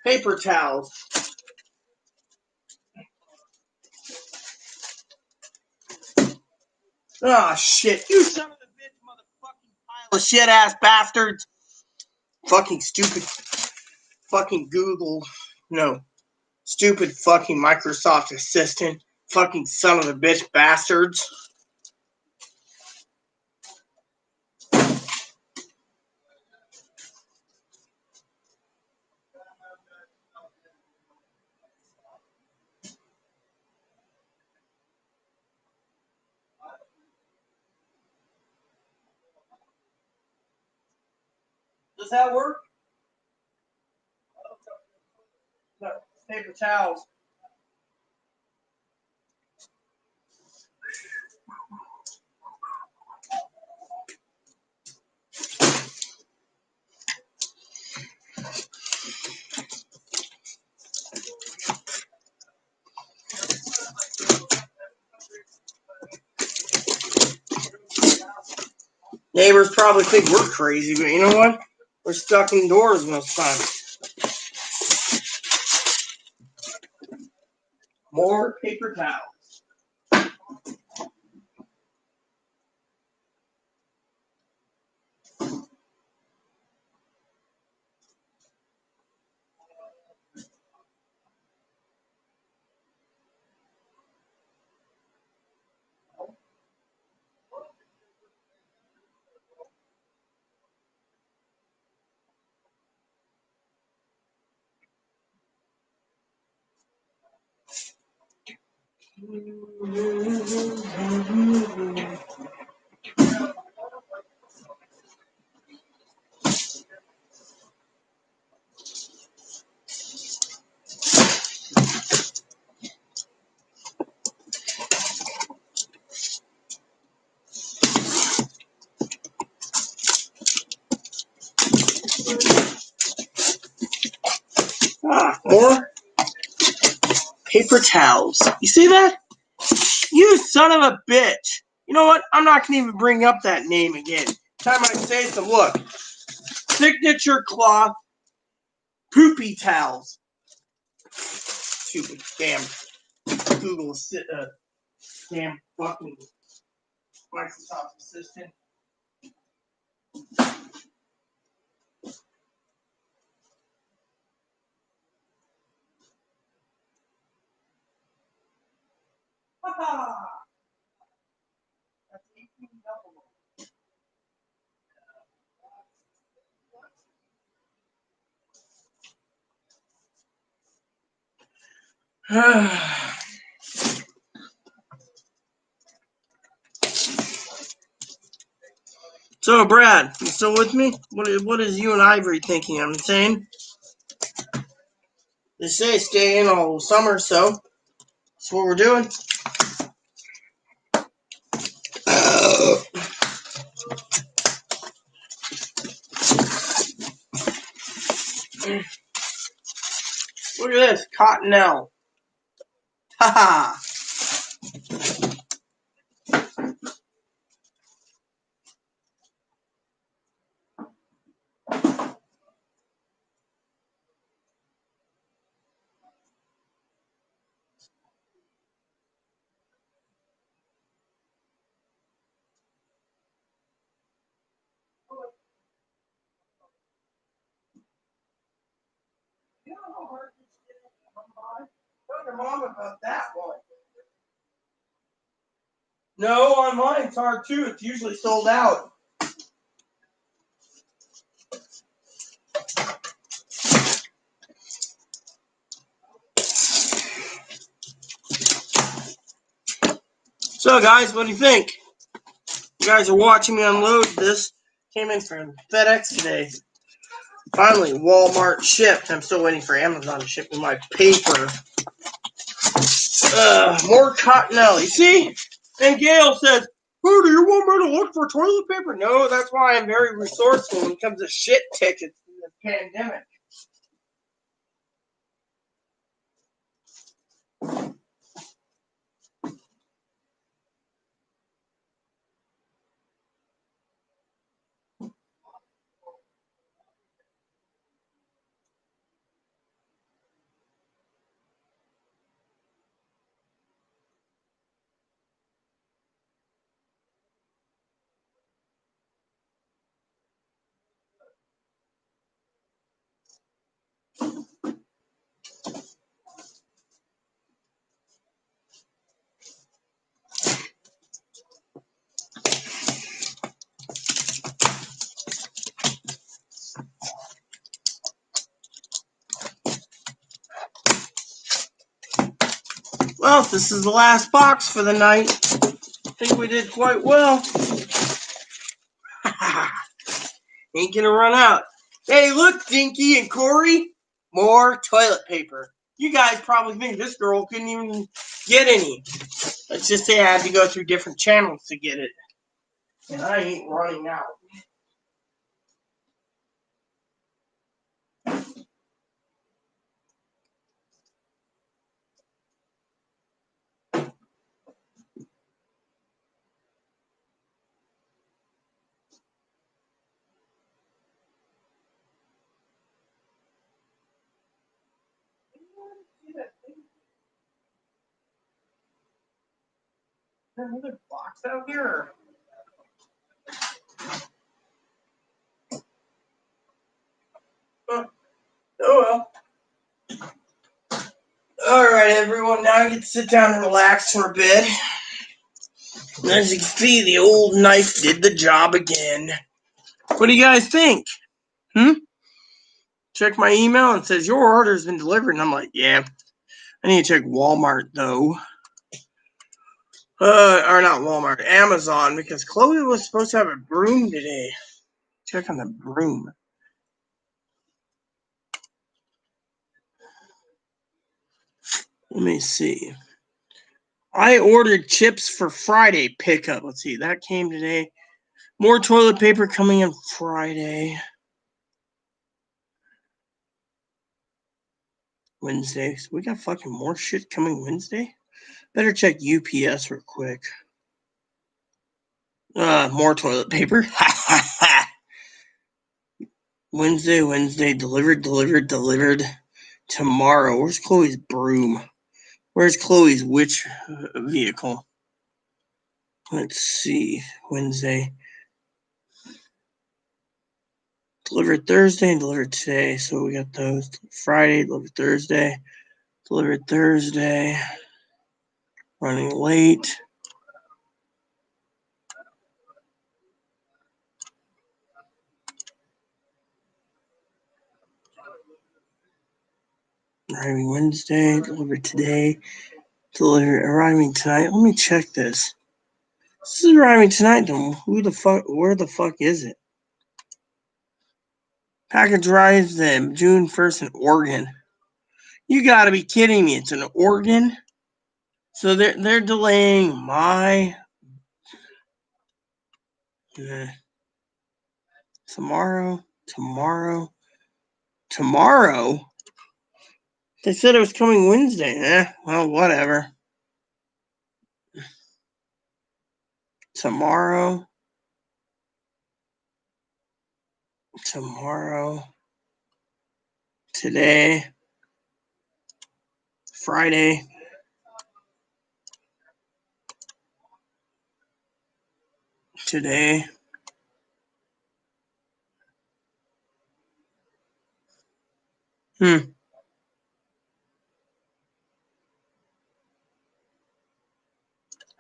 paper towels. Ah, shit. You son of a bitch, motherfucking pile of shit ass bastards. Fucking stupid. Fucking Google. No. Stupid fucking Microsoft Assistant. Fucking son of a bitch bastards. Does that work? No. Paper towels. Neighbors probably think we're crazy, but you know what? We're stuck indoors most times. More paper towels. More paper towels. You see that? You son of a bitch. You know what? I'm not going to even bring up that name again. Time I say some, look. Signature cloth poopy towels. Stupid damn Google damn fucking Microsoft Assistant. That's 18 double. So, Brad, you still with me? What is you and Ivory thinking? I'm saying they say stay in all summer, so that's what we're doing. Look at this, Cottonelle. Haha. You know how hard this is to come by? Tell your mom about that one. No, on mine it's hard too. It's usually sold out. So, guys, what do you think? You guys are watching me unload this. Came in from FedEx today. Finally, Walmart shipped. I'm still waiting for Amazon to ship me my paper. More Cottonelle. You see? And Gail says, "Oh, do you want me to look for toilet paper?" No, that's why I'm very resourceful when it comes to shit tickets in the pandemic. Well, this is the last box for the night. I think we did quite well. Ain't gonna run out. Hey, look, Dinky and Corey. More toilet paper. You guys probably think this girl couldn't even get any. Let's just say I had to go through different channels to get it. And I ain't running out. Another box out here. Oh well. Alright, everyone, now I get to sit down and relax for a bit. And as you can see, the old knife did the job again. What do you guys think? Check my email and it says your order's been delivered. And I'm like, yeah. I need to check Walmart, though. Or not Walmart, Amazon, because Chloe was supposed to have a broom today. Check on the broom. Let me see. I ordered chips for Friday pickup. Let's see, that came today. More toilet paper coming in Friday. Wednesday. So we got fucking more shit coming Wednesday? Better check UPS real quick. More toilet paper. Wednesday, delivered. Tomorrow. Where's Chloe's broom? Where's Chloe's witch vehicle? Let's see. Wednesday. Delivered Thursday and delivered today. So we got those. Friday, delivered Thursday. Delivered Thursday. Running late. Arriving Wednesday. Delivered today. Arriving tonight. Let me check this. This is arriving tonight, then where the fuck is it? Package arrives then June 1st in Oregon. You gotta be kidding me. It's in Oregon? So they're delaying my tomorrow. They said it was coming Wednesday. Well, whatever. Tomorrow. Today. Friday. Today.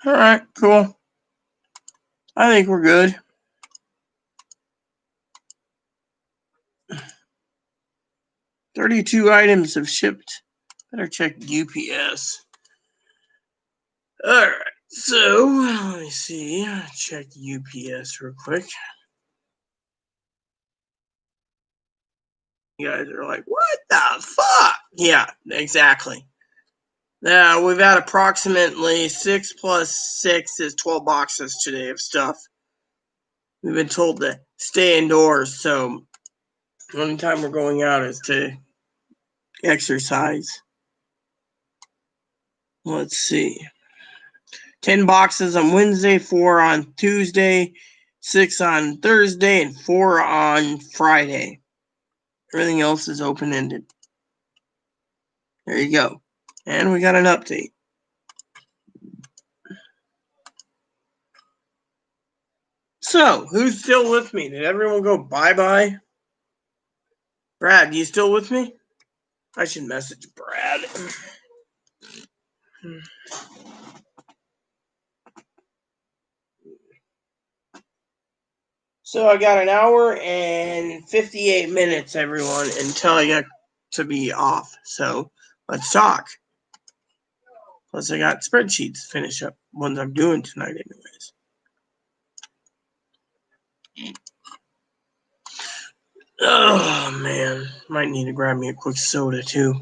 Alright, cool. I think we're good. $32 items have shipped. Better check UPS. Alright, so let me see. Check UPS real quick. You guys are like, what the fuck? Yeah, exactly. Now, we've had approximately 6 plus 6 is 12 boxes today of stuff. We've been told to stay indoors, so the only time we're going out is to exercise. Let's see. 10 boxes on Wednesday, 4 on Tuesday, 6 on Thursday, and 4 on Friday. Everything else is open-ended. There you go. And we got an update. So, who's still with me? Did everyone go bye-bye? Brad, you still with me? I should message Brad. So I got an hour and 58 minutes, everyone, until I get to be off. So let's talk. Plus I got spreadsheets to finish up, ones I'm doing tonight anyways. Oh, man. Might need to grab me a quick soda, too.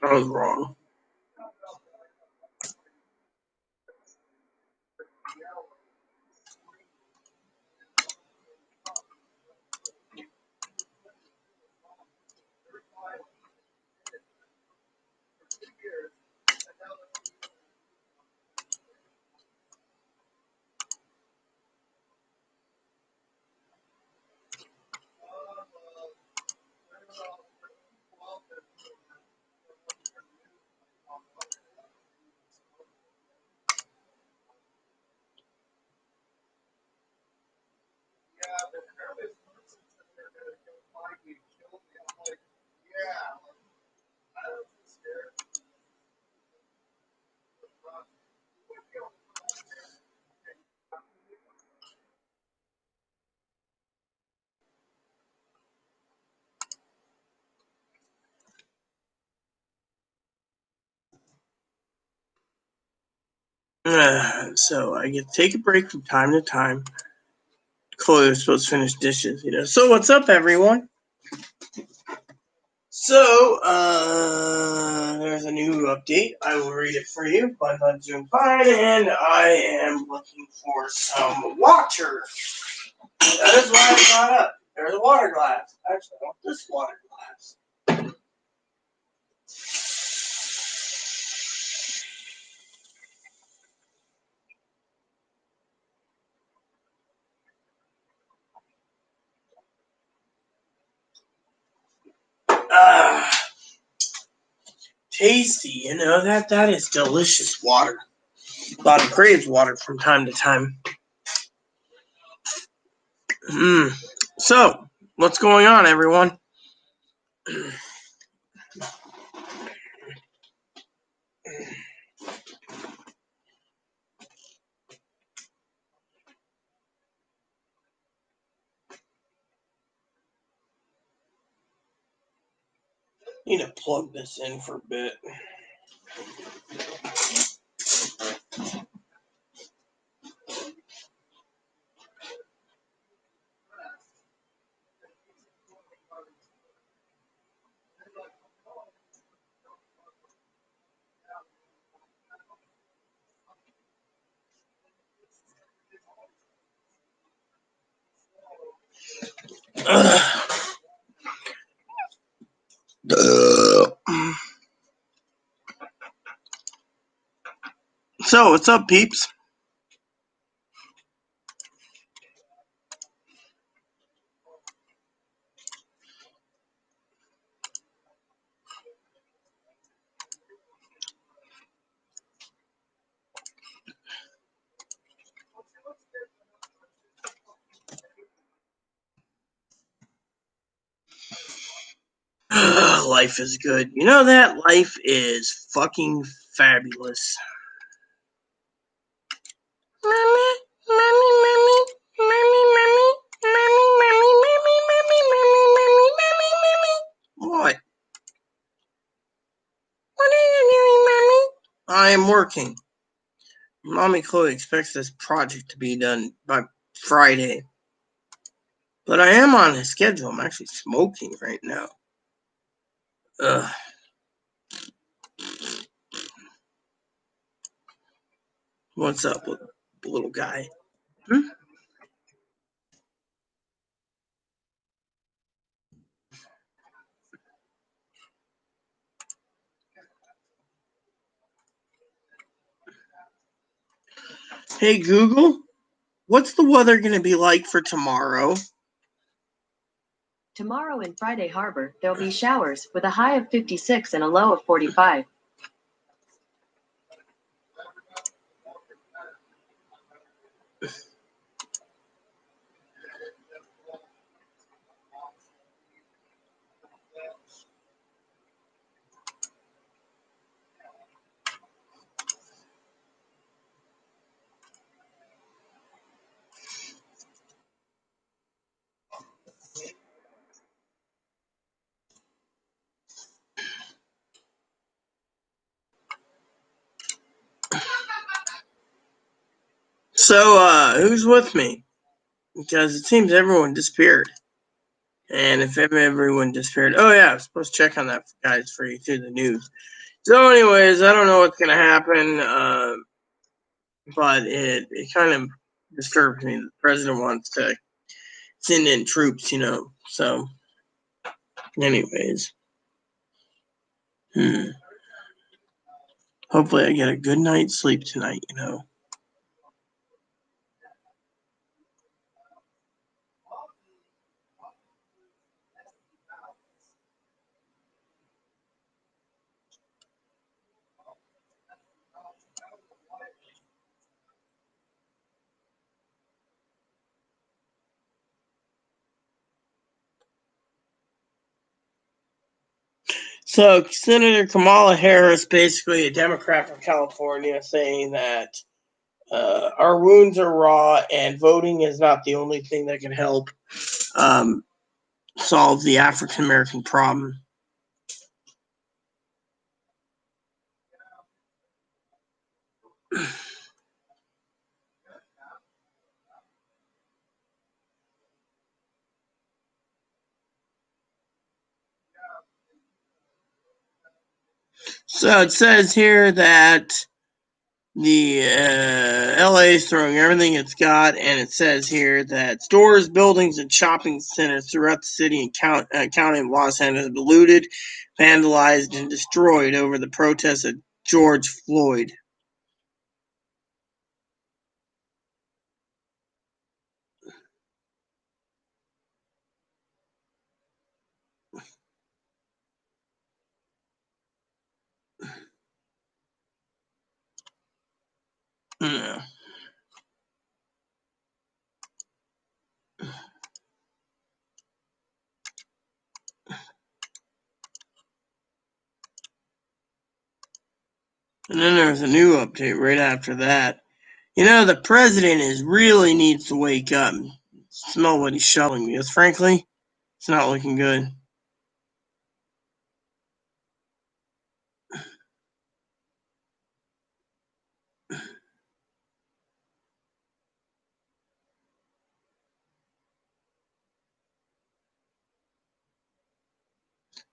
I was wrong. So I get to take a break from time to time. Chloe's supposed to finish dishes, So what's up, everyone? So, there's a new update. I will read it for you. Bud doing fine, and I am looking for some water. That is why I got up. There's a water glass. Actually, I want this water glass. Tasty, that is delicious water. Body craves water from time to time. So, what's going on, everyone? Need to plug this in for a bit. So, what's up, peeps? Life is good. You know that? Life is fucking fabulous. What? What are you doing, Mommy? I am working. Mommy Chloe expects this project to be done by Friday. But I am on a schedule. I'm actually smoking right now. Ugh. What's up, little guy? Hey, Google, what's the weather going to be like for tomorrow? Tomorrow in Friday Harbor, there'll be showers with a high of 56 and a low of 45. So, who's with me? Because it seems everyone disappeared. And if everyone disappeared, oh yeah, I was supposed to check on that guys for you through the news. So, anyways, I don't know what's gonna happen, but it kind of disturbs me that the president wants to send in troops, So, anyways, hopefully I get a good night's sleep tonight. So, Senator Kamala Harris, basically a Democrat from California, saying that our wounds are raw and voting is not the only thing that can help solve the African American problem. So it says here that the LA is throwing everything it's got, and it says here that stores, buildings, and shopping centers throughout the city and county of Los Angeles have been looted, vandalized, and destroyed over the protests of George Floyd. Yeah. And then there's a new update right after that. The president really needs to wake up and smell what he's shoveling, because frankly, it's not looking good.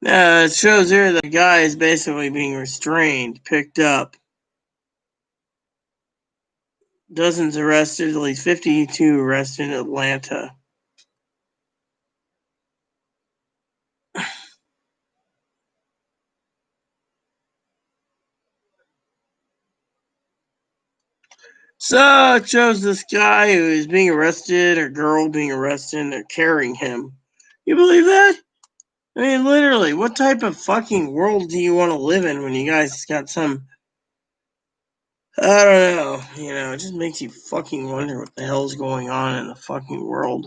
It shows here that the guy is basically being restrained, picked up. Dozens arrested, at least 52 arrested in Atlanta. So it shows this guy who is being arrested, or girl being arrested, and they're carrying him. You believe that? I mean, literally, what type of fucking world do you want to live in when you guys got some... I don't know. It just makes you fucking wonder what the hell's going on in the fucking world.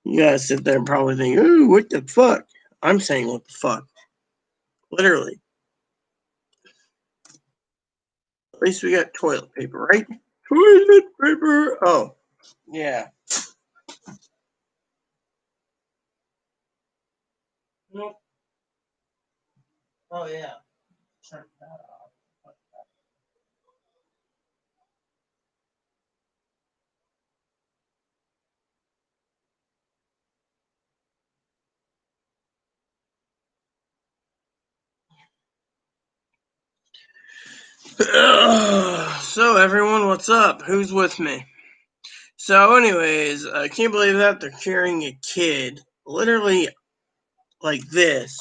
You guys sit there and probably think, ooh, what the fuck? I'm saying what the fuck. Literally. At least we got toilet paper, right? Toilet paper! Oh, yeah. Nope. Oh, yeah. Turn that off. So, everyone, what's up? Who's with me? So, anyways, I can't believe that they're carrying a kid literally like this.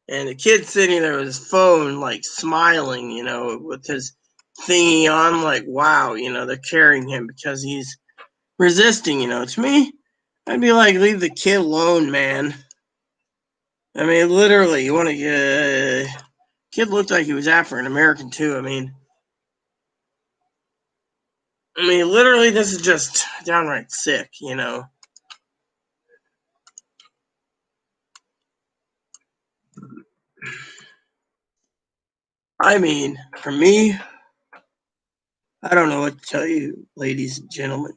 And the kid sitting there with his phone, like smiling, with his thingy on, like, wow, they're carrying him because he's resisting, To me, I'd be like, leave the kid alone, man. I mean, literally, you want to. Kid looked like he was African American too. I mean, literally, this is just downright sick, I mean, for me, I don't know what to tell you, ladies and gentlemen.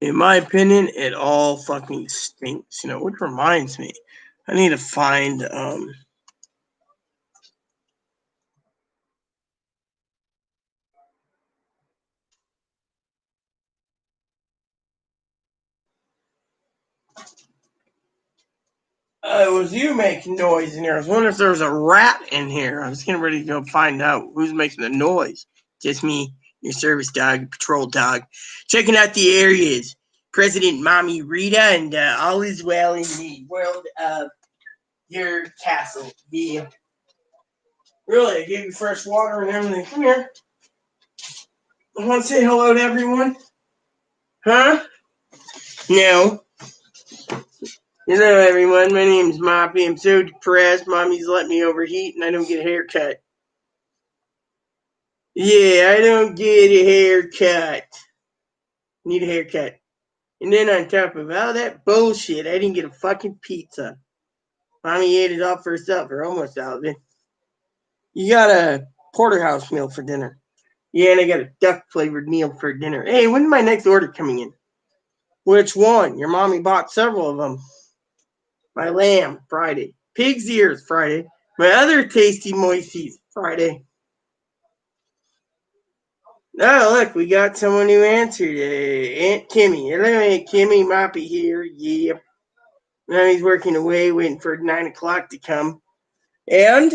In my opinion, it all fucking stinks, which reminds me, I need to find, It was you making noise in here. I was wondering if there was a rat in here. I was getting ready to go find out who's making the noise. Just me, your service dog, patrol dog, checking out the areas. President Mommy Rita, and all is well in the world of your castle. Yeah. Really, I gave you fresh water and everything. Come here. I want to say hello to everyone. Huh? No. Hello, everyone. My name's Moppy. I'm so depressed. Mommy's let me overheat, and I don't get a haircut. Yeah, I don't get a haircut. Need a haircut. And then on top of all that bullshit, I didn't get a fucking pizza. Mommy ate it all for herself, or almost all of it. You got a porterhouse meal for dinner. Yeah, and I got a duck-flavored meal for dinner. Hey, when's my next order coming in? Which one? Your mommy bought several of them. My lamb, Friday. Pig's ears, Friday. My other tasty moisties, Friday. Oh, look, we got someone who answered. Aunt Kimmy. Hello, Aunt Kimmy. Moppy here. Yep. Now he's working away, waiting for 9 o'clock to come. And?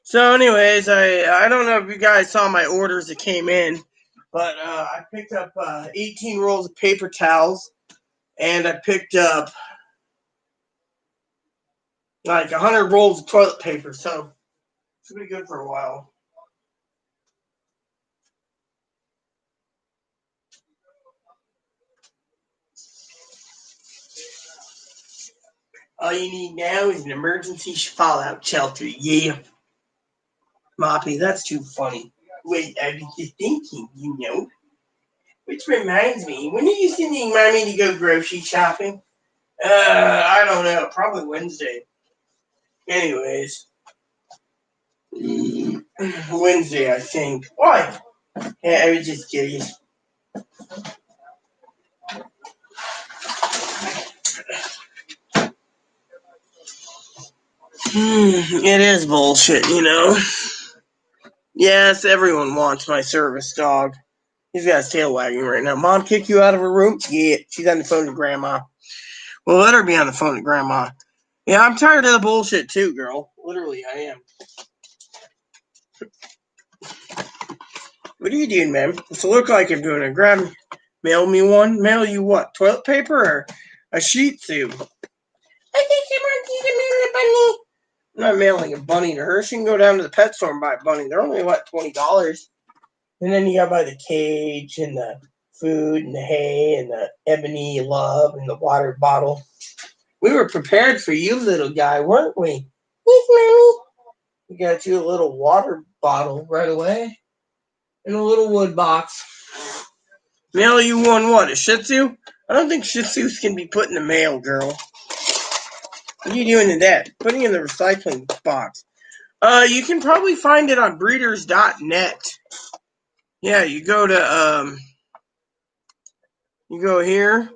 So, anyways, I don't know if you guys saw my orders that came in, but I picked up 18 rolls of paper towels, and I picked up like 100 rolls of toilet paper, so it's going to be good for a while. All you need now is an emergency fallout shelter. Yeah. Moppy, that's too funny. Wait, I was just thinking, Which reminds me, when are you sending Mommy to go grocery shopping? I don't know. Probably Wednesday. Anyways. Wednesday, I think. Why? Yeah, I was just curious. It is bullshit, Yes, everyone wants my service dog. He's got his tail wagging right now. Mom kick you out of her room? Yeah, she's on the phone to Grandma. Well, let her be on the phone to Grandma. Yeah, I'm tired of the bullshit too, girl. Literally, I am. What are you doing, ma'am? What's it look like I'm doing? Mail me one? Mail you what? Toilet paper or a Shih Tzu? I think you want you to mail a bunny. I'm not mailing a bunny to her. She can go down to the pet store and buy a bunny. They're only, $20? And then you gotta buy the cage and the food and the hay and the ebony love and the water bottle. We were prepared for you, little guy, weren't we? Yes, Mommy. We got you a little water bottle right away and a little wood box. Mail you one what? A Shih Tzu? I don't think Shih Tzus can be put in the mail, girl. What are you doing to that? Putting it in the recycling box. You can probably find it on breeders.net. Yeah, you go to you go here.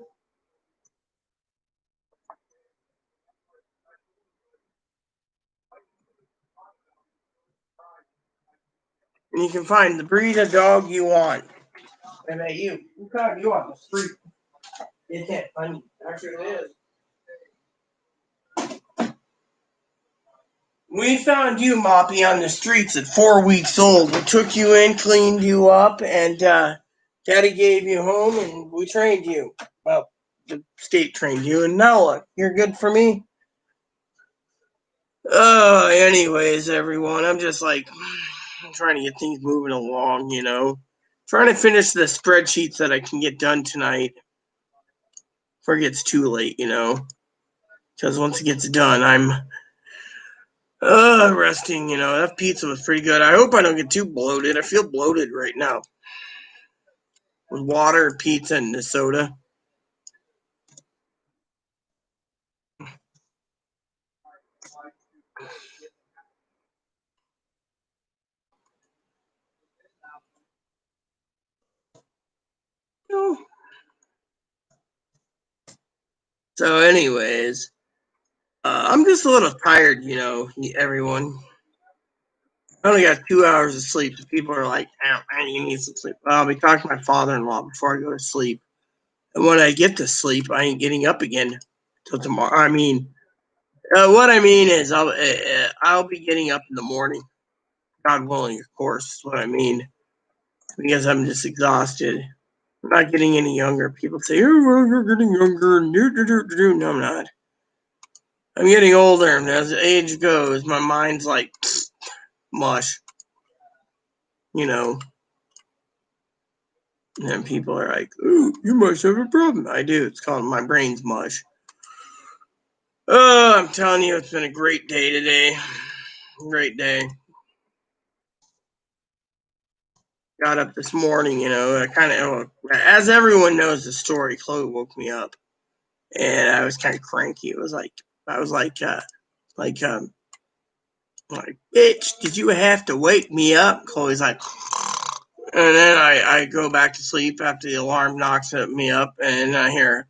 And you can find the breed of dog you want. And at you. What kind you on the street? You can't find it. Actually, it is. We found you, Moppy, on the streets at 4 weeks old. We took you in, cleaned you up, and Daddy gave you home, and we trained you. Well, the state trained you, and now look, you're good for me. Anyways, everyone, I'm just like, I'm trying to get things moving along, Trying to finish the spreadsheets that I can get done tonight before it gets too late, Because once it gets done, I'm resting, That pizza was pretty good. I hope I don't get too bloated. I feel bloated right now. With water, pizza, and the soda. So, anyways, I'm just a little tired, everyone. I only got 2 hours of sleep. So people are like, "Oh, man, you need some sleep." Well, I'll be talking to my father-in-law before I go to sleep. And when I get to sleep, I ain't getting up again till tomorrow. I mean, what I mean is I'll be getting up in the morning, God willing, of course. Is what I mean, because I'm just exhausted. I'm not getting any younger. People say, "Oh, well, you're getting younger." No, I'm not. I'm getting older, and as age goes, my mind's like mush. You know, and people are like, "Ooh, you must have a problem." I do. It's called my brain's mush. Oh, I'm telling you, it's been a great day today. Great day. Got up this morning, I kind of, as everyone knows the story, Chloe woke me up, and I was kind of cranky. It was like, I was like, like, "Bitch, did you have to wake me up?" Chloe's like, and then I go back to sleep after the alarm knocks me up, and I hear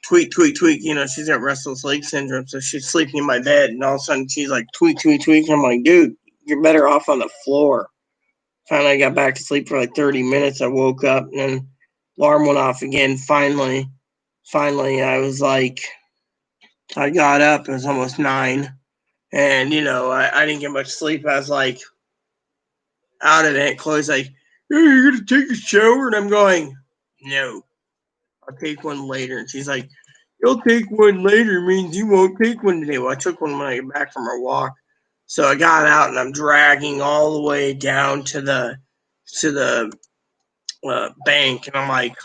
tweak, tweak, tweak. She's got restless leg syndrome, so she's sleeping in my bed, and all of a sudden she's like, tweak, tweak, tweak. I'm like, dude, you're better off on the floor. Finally, I got back to sleep for like 30 minutes. I woke up, and then alarm went off again. Finally, I was like, I got up. It was almost 9, and I didn't get much sleep. I was like, out of it. Chloe's like, "Hey, you're gonna take a shower?" And I'm going, "No, I'll take one later." And she's like, "You'll take one later means you won't take one today." Well, I took one when I get back from our walk. So I got out, and I'm dragging all the way down to the bank, and I'm like,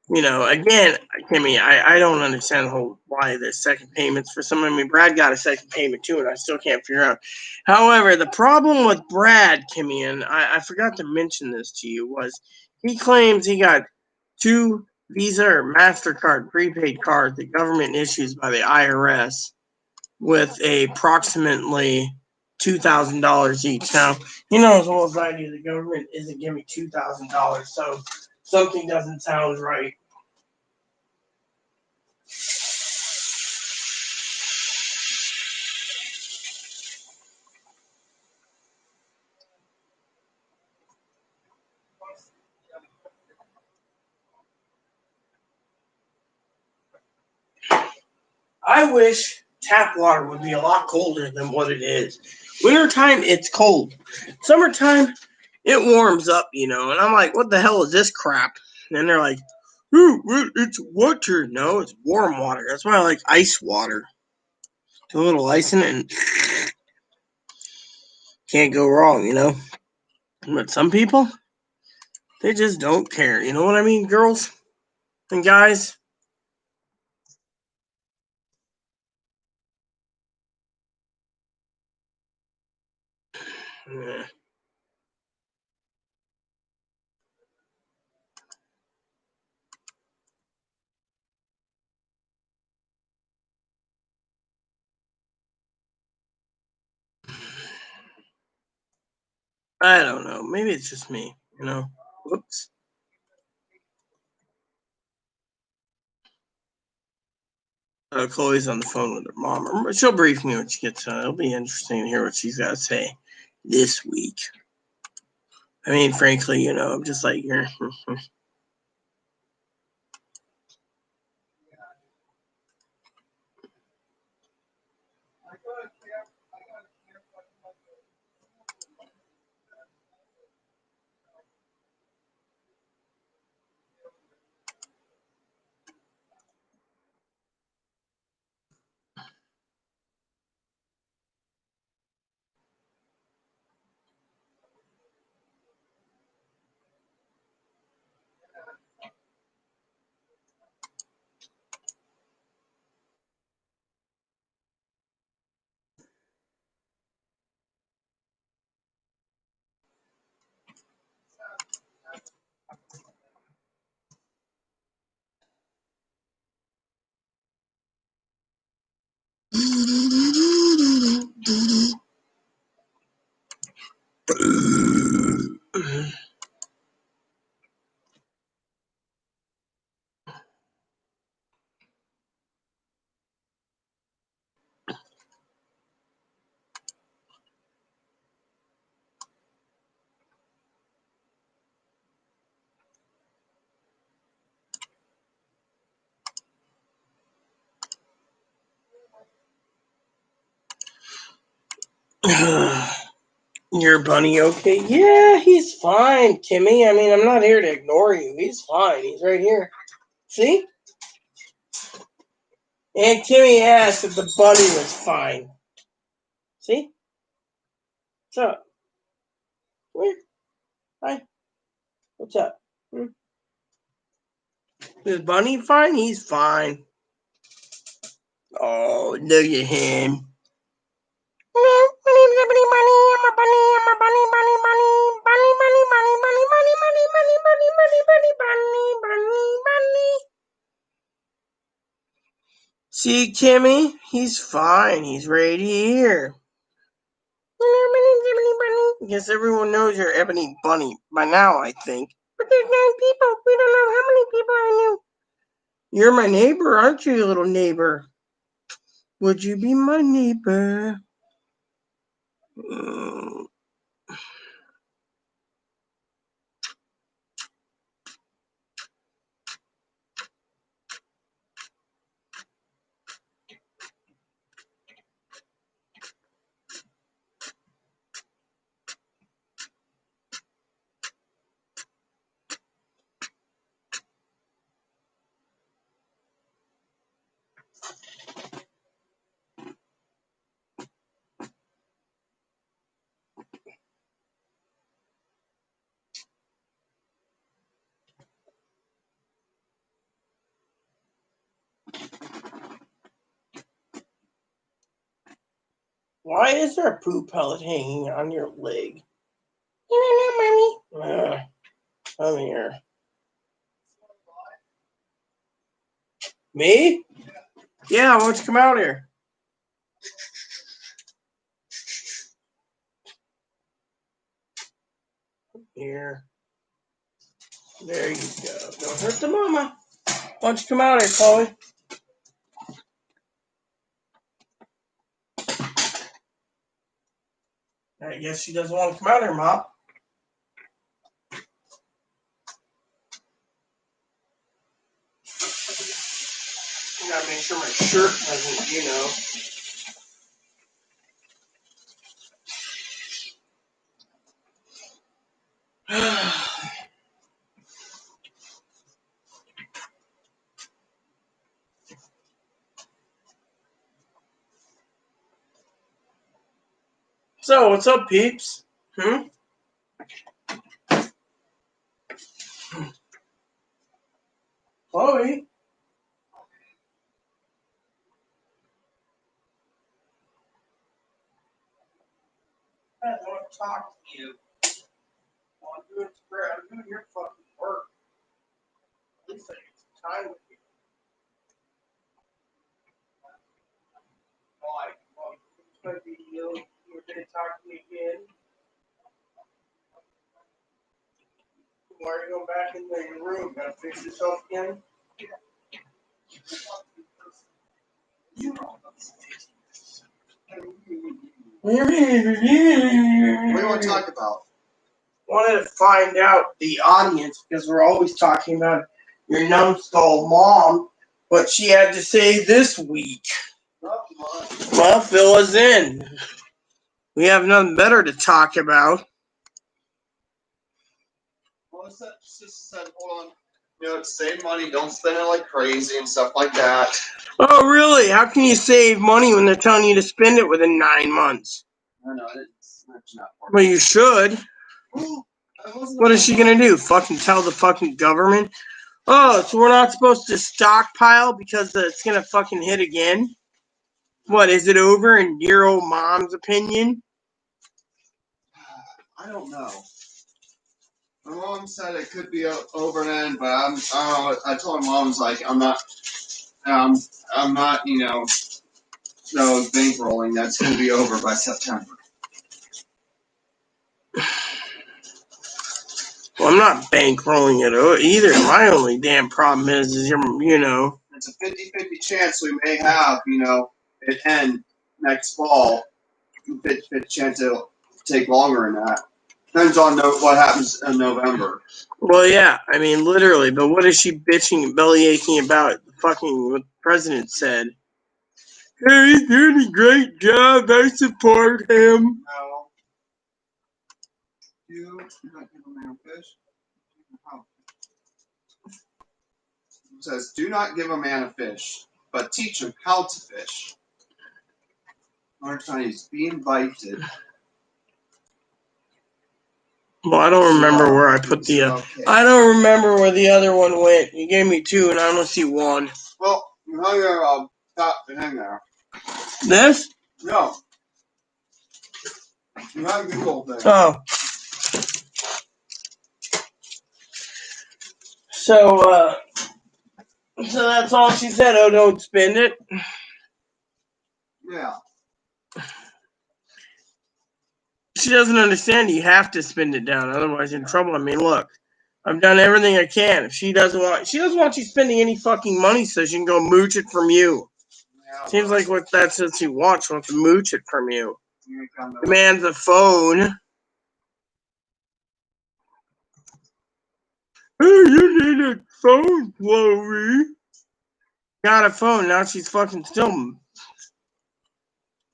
again, Kimmy, I don't understand the whole why there's second payments for some. I mean, Brad got a second payment too, and I still can't figure out. However, the problem with Brad, Kimmy, and I forgot to mention this to you, was he claims he got 2 Visa or MasterCard prepaid cards the government issues by the IRS with approximately $2,000 each. Now, as well as I do, the government isn't giving me $2,000, so something doesn't sound right. I wish tap water would be a lot colder than what it is. Wintertime, it's cold. Summertime, it warms up, and I'm like, what the hell is this crap? And then they're like, "Ooh, it's water." No, it's warm water. That's why I like ice water. Put a little ice in it, and can't go wrong. But some people, they just don't care. You know what I mean, girls and guys? Yeah. I don't know. Maybe it's just me. Whoops. Chloe's on the phone with her mom. She'll brief me when she gets on. It'll be interesting to hear what she's got to say this week. I mean, frankly, I'm just like, Your bunny okay? Yeah, he's fine, Kimmy. I mean, I'm not here to ignore you. He's fine. He's right here. See? And Kimmy asked if the bunny was fine. See? What's up? Come here. Hi. What's up? Is Bunny fine? He's fine. Oh, look at him. Hello, my name's Ebony Bunny. I'm a bunny. I'm a bunny, bunny, bunny. Bunny, bunny, bunny, bunny, bunny, bunny, bunny, bunny, bunny, bunny, bunny, bunny, bunny. See, Kimmy? He's fine. He's right here. Hello, my name's Ebony Bunny. Yes, everyone knows you're Ebony Bunny by now, I think. But there's 9 people. We don't know how many people are new. You're my neighbor, aren't you, little neighbor? Would you be my neighbor? Why is there a poo pellet hanging on your leg? You don't know, Mommy. Come here. Me? Yeah, why don't you come out here? Here. There you go. Don't hurt the mama. Why don't you come out here, Chloe? I guess she doesn't want to come out here, Mom. I gotta make sure my shirt doesn't, So, what's up, peeps? Chloe? I don't want to talk to you. I'm doing your fucking work. At least I get some time with you. Why? Well, it's going to be you. You're going to talk to me again. Why are you going back in your room? Gotta fix yourself again? What do you want to talk about? Wanted to find out the audience because we're always talking about your numbskull mom, what she had to say this week. Well, fill us in. We have nothing better to talk about. Well, she said, hold on. Save money, don't spend it like crazy and stuff like that. Oh, really? How can you save money when they're telling you to spend it within 9 months? I know, it's not Well, you should. What is she going to do? Fucking tell the fucking government? Oh, so we're not supposed to stockpile because it's going to fucking hit again? What, is it over in dear old mom's opinion? I don't know. My mom said it could be over then, but I don't know. I told my mom, I'm not, bankrolling. That's going to be over by September. Well, I'm not bankrolling it either. My only damn problem is It's a 50-50 chance we may have, it end next fall. 50-50 chance it'll take longer than that. Depends on what happens in November. Well, yeah, I mean, literally, but what is she bitching and belly aching about fucking what the president said? Hey, he's doing a great job. I support him. No. Do not give a man a fish. Oh. It says, do not give a man a fish, but teach him how to fish. Our Chinese, be invited. Well, I don't remember where I put the. Okay. I don't remember where the other one went. You gave me two, and I only see one. Well, you hung there, top and hang there. This? No. You hung the whole thing. Oh. So that's all she said. Oh, don't spend it. Yeah. She doesn't understand. You have to spend it down, otherwise you're in trouble. I mean, look, I've done everything I can. If she doesn't want you spending any fucking money, so she can go mooch it from you. Yeah, Seems like what that says she wants to mooch it from you. you Demands a phone. Hey, you need a phone, Chloe. Got a phone, now she's fucking still.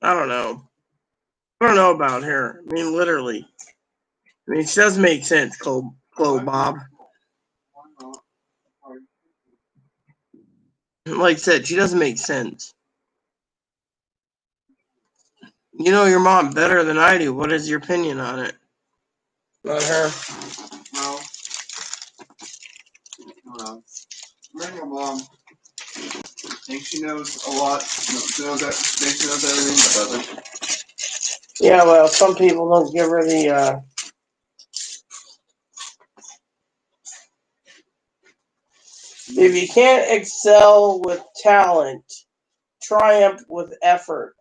I don't know. I don't know about her. I mean, literally. I mean, she does make sense, Chloe Bob. Like I said, she doesn't make sense. You know your mom better than I do. What is your opinion on it? On her? No. No. Bring my mom. I think she knows a lot. She knows that. Thinks she knows everything, but doesn't. Yeah, well, some people don't give her the. If you can't excel with talent, triumph with effort.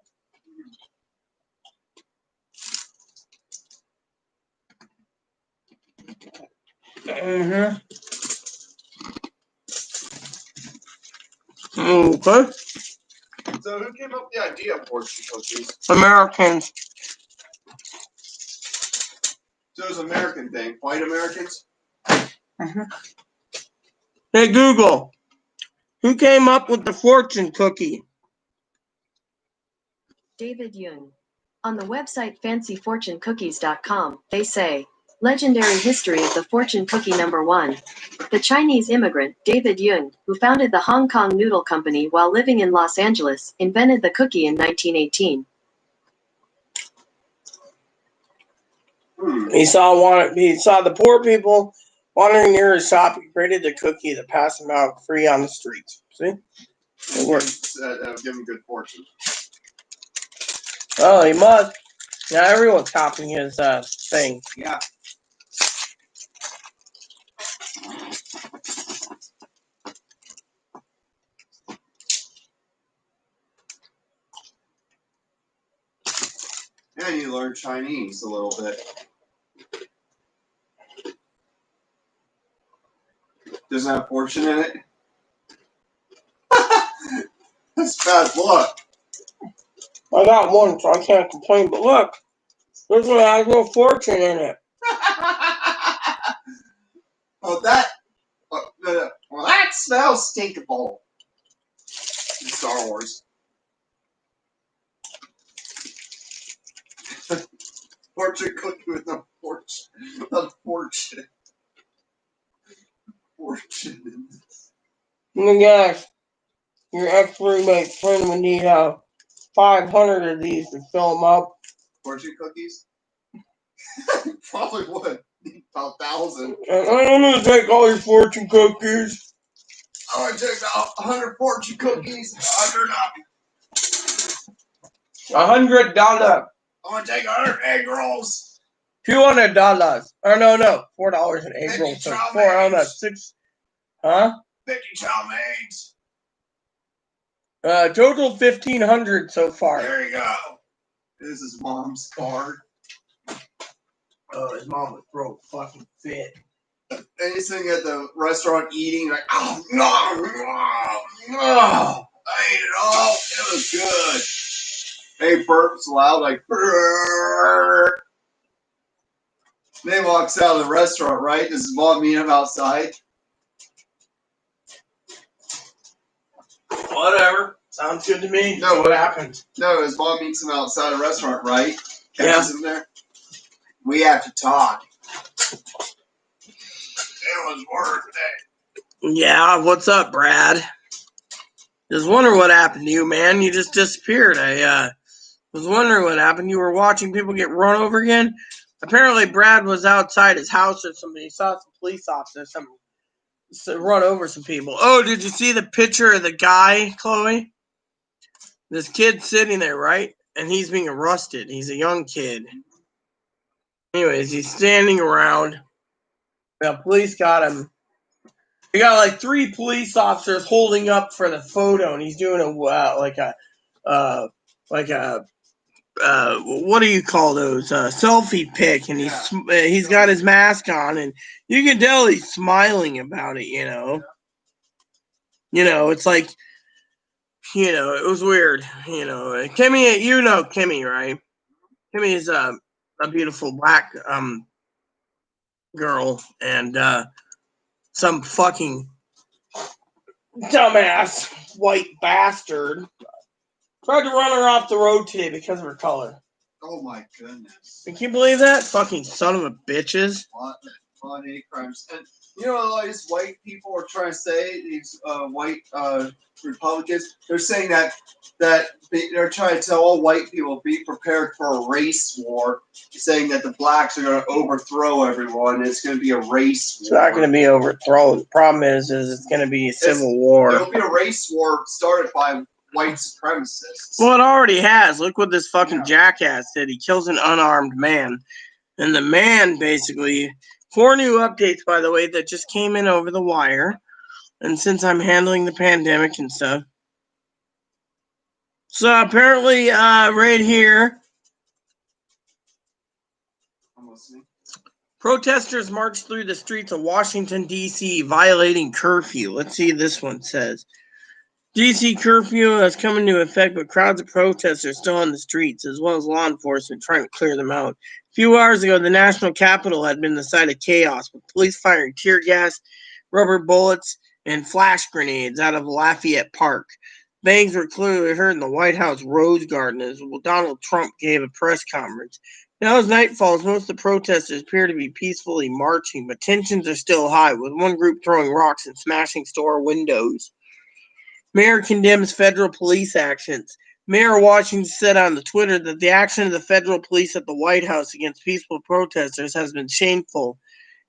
Mm-hmm. Okay. So who came up with the idea of fortune cookies? Americans. So it was an American thing. White Americans? Mm-hmm. Hey, Google. Who came up with the fortune cookie? David Yoon. On the website fancyfortunecookies.com, they say, legendary history of the fortune cookie number 1. The Chinese immigrant, David Yoon, who founded the Hong Kong Noodle Company while living in Los Angeles, invented the cookie in 1918. He saw the poor people wandering near his shop. He created the cookie that passed them out free on the streets. See? It worked. Give him good fortune. Oh, he must. Now everyone's copying his thing. Yeah. And you learn Chinese a little bit. Doesn't have fortune in it? That's bad luck. I got one, so I can't complain. But look, this one has no fortune in it. Well, that smells stinkable. Star Wars. Fortune cookie with a fortune. A fortune. Fortune. Oh my gosh, your ex-roommate friend would need 500 of these to fill them up. Fortune cookies? Probably would. About 1,000. I'm gonna take all your fortune cookies. I would take 100 fortune cookies. $100. I'm gonna take 100 egg rolls. $200. Or no, $4 in egg rolls. So 6. Huh? 50 chow mains. Total 1,500 so far. There you go. This is mom's card. Oh, his mom would throw a fucking fit. Anything at the restaurant eating, like, oh, no. I ate it all. It was good. They burps loud, like, brrr. Then he walks out of the restaurant, right? Does his mom meet him outside? Whatever. Sounds good to me. No, what happened? No, his mom meets him outside a restaurant, right? Yeah. Him there. We have to talk. It was worth it. Yeah, what's up, Brad? Just wondering what happened to you, man. You just disappeared. I was wondering what happened. You were watching people get run over again? Apparently, Brad was outside his house or something. He saw some police officers run over some people. Oh, did you see the picture of the guy, Chloe? This kid sitting there, right? And he's being arrested. He's a young kid. Anyways, he's standing around. The police got him. We got like 3 police officers holding up for the photo, and he's doing a what do you call those, selfie pic, and he's got his mask on, and you can tell he's smiling about it. It's like, it was weird. Kimmy, Kimmy, right? Kimmy is a beautiful black girl, and some fucking dumbass white bastard tried to run her off the road today because of her color. Oh my goodness. Can you believe that? Fucking son of a bitches. On hate crimes. And all these white people are trying to say, these white Republicans, they're saying that they're trying to tell all white people, be prepared for a race war, saying that the blacks are going to overthrow everyone. It's going to be a race war. It's not going to be overthrown. The problem is it's going to be a civil war. It'll be a race war started by white supremacists. Well, it already has. Look what this fucking jackass did. He kills an unarmed man. And the man, basically, 4 new updates, by the way, that just came in over the wire. And since I'm handling the pandemic and stuff. So apparently, right here, protesters marched through the streets of Washington, D.C., violating curfew. Let's see what this one says. D.C. curfew has come into effect, but crowds of protesters still on the streets, as well as law enforcement trying to clear them out. A few hours ago, the National Capitol had been the site of chaos, with police firing tear gas, rubber bullets, and flash grenades out of Lafayette Park. Bangs were clearly heard in the White House Rose Garden as Donald Trump gave a press conference. Now, as night falls, most of the protesters appear to be peacefully marching, but tensions are still high, with one group throwing rocks and smashing store windows. Mayor condemns federal police actions. Mayor Washington said on the Twitter that the action of the federal police at the White House against peaceful protesters has been shameful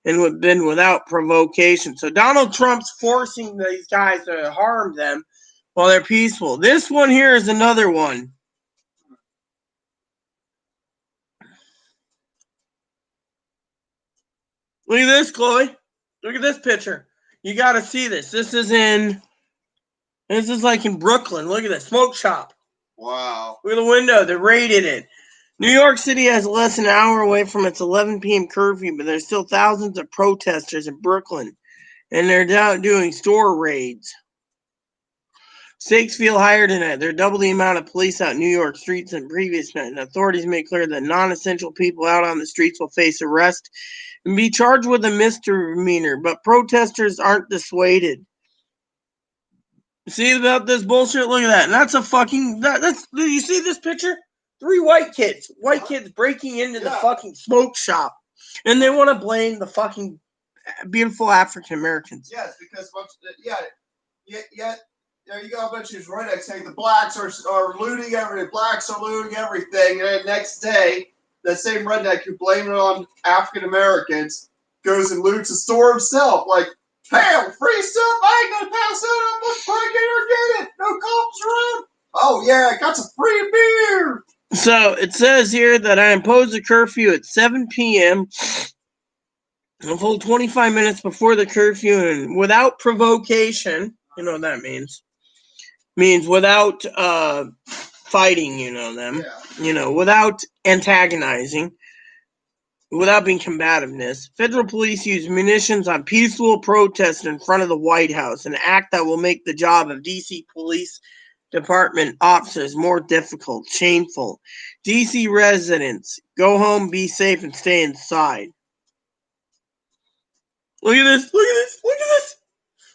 and have been without provocation. So Donald Trump's forcing these guys to harm them while they're peaceful. This one here is another one. Look at this, Chloe. Look at this picture. You got to see this. This is like in Brooklyn. Look at this smoke shop. Wow. Look at the window. They raided it. New York City is less than an hour away from its 11 p.m. curfew, but there's still thousands of protesters in Brooklyn, and they're down doing store raids. Stakes feel higher tonight. They're double the amount of police out in New York streets than previous night, and authorities made clear that non-essential people out on the streets will face arrest and be charged with a misdemeanor, but protesters aren't dissuaded. See about this bullshit? Look at that. And that's a fucking... That's. Do you see this picture? 3 white kids. White kids breaking into the fucking smoke shop. And they want to blame the fucking beautiful African Americans. Yes, because there you go, a bunch of these rednecks saying the blacks are looting everything. Blacks are looting everything. And then the next day, that same redneck who blamed it on African Americans goes and loots a store himself. Like, hey, free stuff. I ain't gonna pass it. I'm just trying to get it. No cops around. Oh yeah, I got some free beer. So it says here that I imposed a curfew at 7 p.m. a full 25 minutes before the curfew and without provocation. You know what that means? Means without fighting, without antagonizing, without being combativeness. Federal police use munitions on peaceful protests in front of the White House, an act that will make the job of D.C. Police Department officers more difficult, shameful. D.C. residents, go home, be safe, and stay inside. Look at this, look at this, look at this,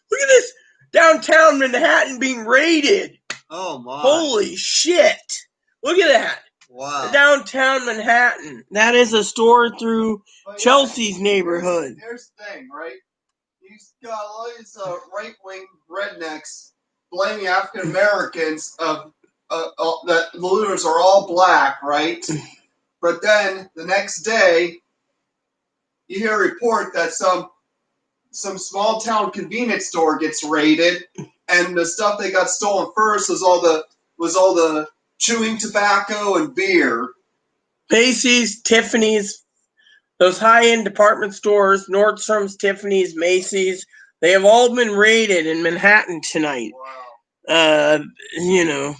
look at this. Downtown Manhattan being raided. Oh my. Holy shit. Look at that. Wow. Downtown Manhattan. That is a store through Chelsea's neighborhood. Here's the thing, right? You got all these right-wing rednecks blaming African Americans that the looters are all black, right? But then the next day, you hear a report that some small town convenience store gets raided, and the stuff they got stolen first was all the chewing tobacco and beer. Macy's, Tiffany's, those high-end department stores, Nordstrom's, Tiffany's, Macy's, they have all been raided in Manhattan tonight. Wow. You know.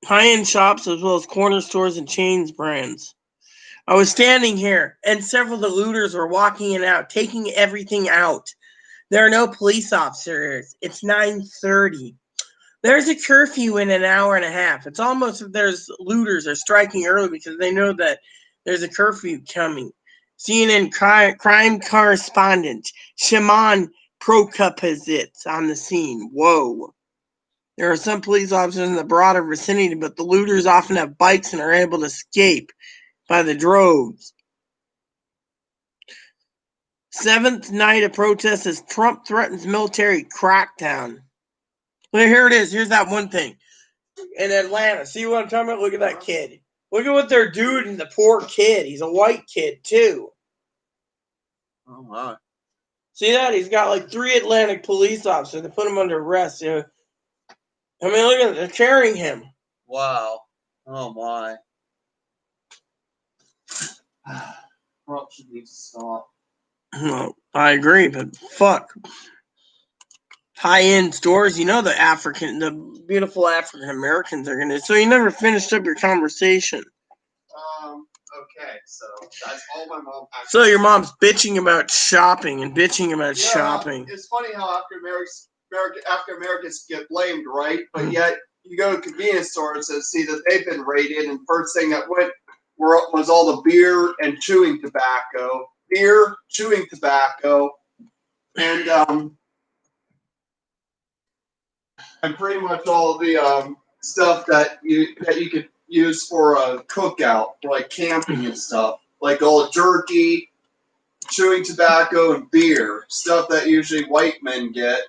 High-end shops as well as corner stores and chains brands. I was standing here and several of the looters were walking in and out, taking everything out. There are no police officers. It's 9:30. There's a curfew in an hour and a half. It's almost if there's looters are striking early because they know that there's a curfew coming. CNN crime correspondent Shimon Prokopizits on the scene. Whoa. There are some police officers in the broader vicinity, but the looters often have bikes and are able to escape by the droves. Seventh night of protests as Trump threatens military crackdown. Well, here it is. Here's that one thing. In Atlanta. See what I'm talking about? Look at that kid. Look at what they're doing to the poor kid. He's a white kid, too. Oh my. See that? He's got like 3 Atlantic police officers. They put him under arrest. You know? I mean, look at it. They're carrying him. Wow. Oh my. Corruption needs to stop. No, I agree, but fuck. High-end stores, you know the beautiful African Americans are gonna. So you never finished up your conversation. Okay, so that's all my mom. So your mom's bitching about shopping and bitching about shopping. It's funny how African Americans get blamed, right? But yet you go to convenience stores and see that they've been raided, and first thing that went was all the beer and chewing tobacco. Beer, chewing tobacco, and pretty much all of the stuff that you could use for a cookout, for like camping and stuff, like all the jerky, chewing tobacco, and beer, stuff that usually white men get.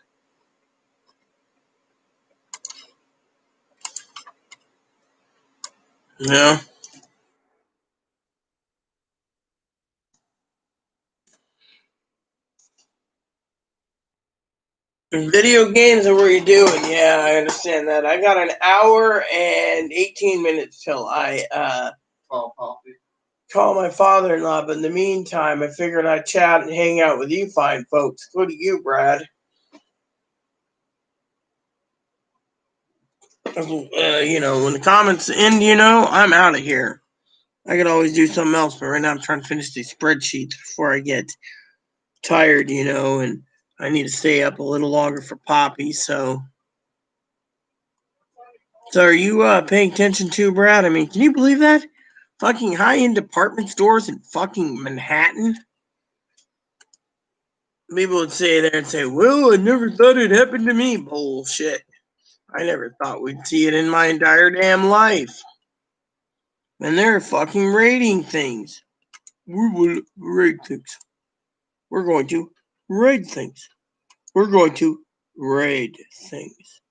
Yeah. Video games are what you're doing. Yeah, I understand that. I got an hour and 18 minutes till I call my father-in-law, but in the meantime, I figured I'd chat and hang out with you fine folks. What do you, Brad? When the comments end, I'm out of here. I could always do something else, but right now I'm trying to finish these spreadsheets before I get tired, and I need to stay up a little longer for Poppy, so are you paying attention to, Brad? I mean, can you believe that? Fucking high-end department stores in fucking Manhattan? People would say there and say, well, I never thought it happened to me. Bullshit. I never thought we'd see it in my entire damn life. And they're fucking raiding things. We will raid things. We're going to raid things. We're going to raid things.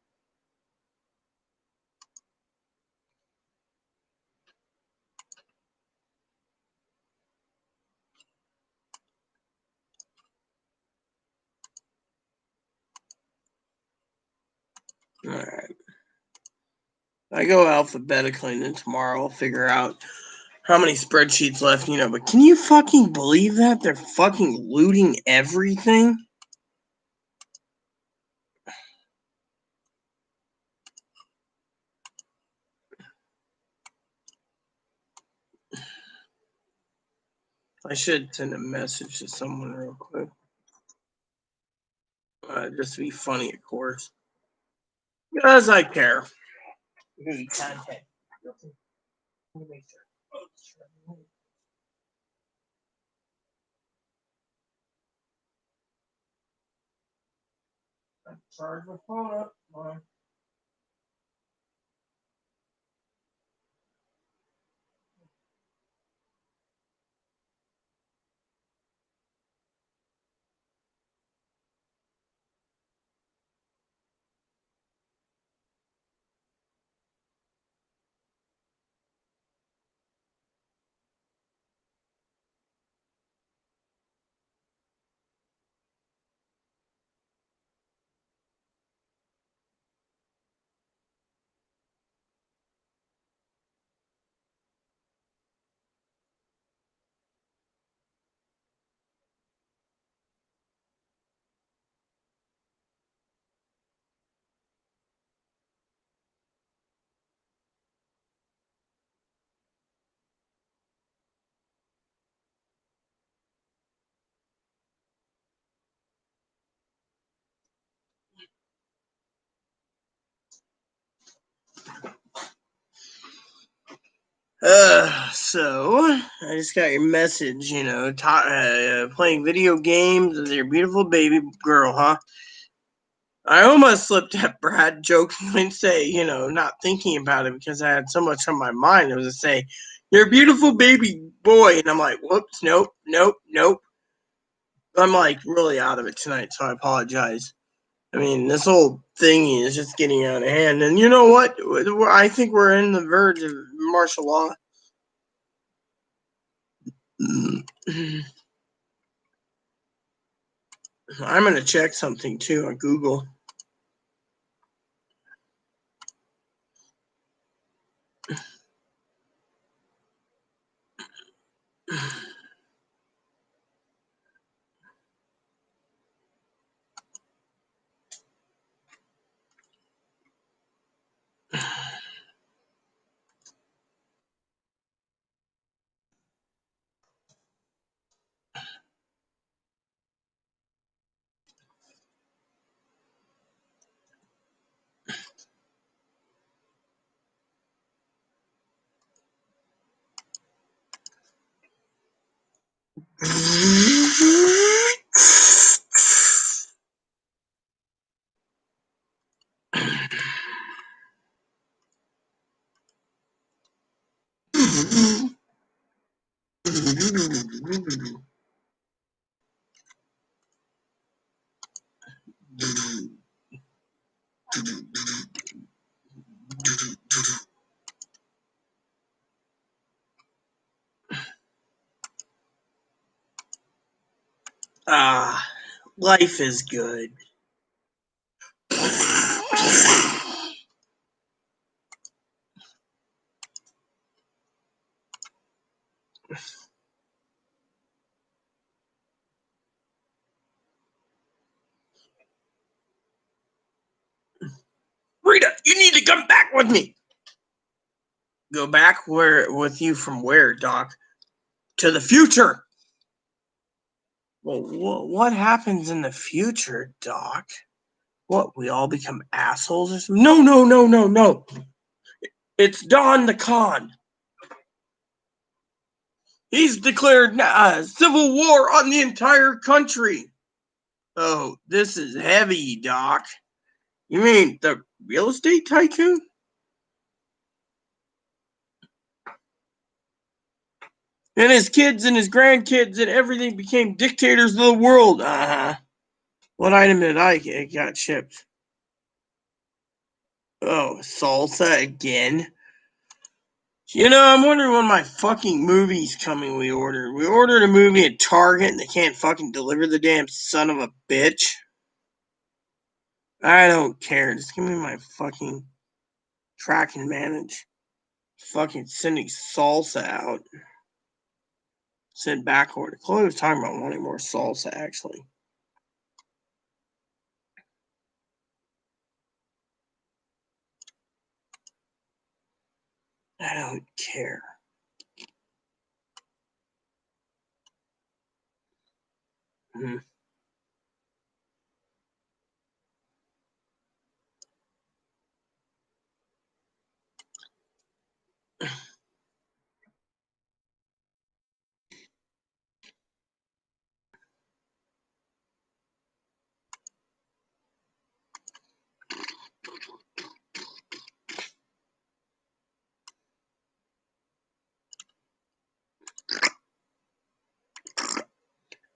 All right. I go alphabetically, and then tomorrow I'll figure out how many spreadsheets left, but can you fucking believe that? They're fucking looting everything? I should send a message to someone real quick. Just to be funny, of course. Because I care. Contact. Make sure. charge my phone up. Come So I just got your message, playing video games with your beautiful baby girl, huh? I almost slipped at Brad jokingly and say, not thinking about it because I had so much on my mind. It was to say, you're a beautiful baby boy. And I'm like, whoops, nope, nope, nope. I'm like really out of it tonight, so I apologize. I mean, this whole thing is just getting out of hand. And you know what? I think we're in the verge of martial law. I'm going to check something too on Google. Life is good. Rita, you need to come back with me. Go back with you from where, Doc? To the future. Well, what happens in the future, Doc? What, we all become assholes or something? No, no, no, no, no. It's Don the Con. He's declared civil war on the entire country. Oh, this is heavy, Doc. You mean the real estate tycoon? And his kids and his grandkids and everything became dictators of the world. What item did I get? Got shipped? Oh, salsa again? I'm wondering when my fucking movie's coming. We ordered a movie at Target and they can't fucking deliver the damn son of a bitch. I don't care. Just give me my fucking track and manage. Fucking sending salsa out. Send back order. Chloe was talking about wanting more salsa, actually. I don't care. Mm.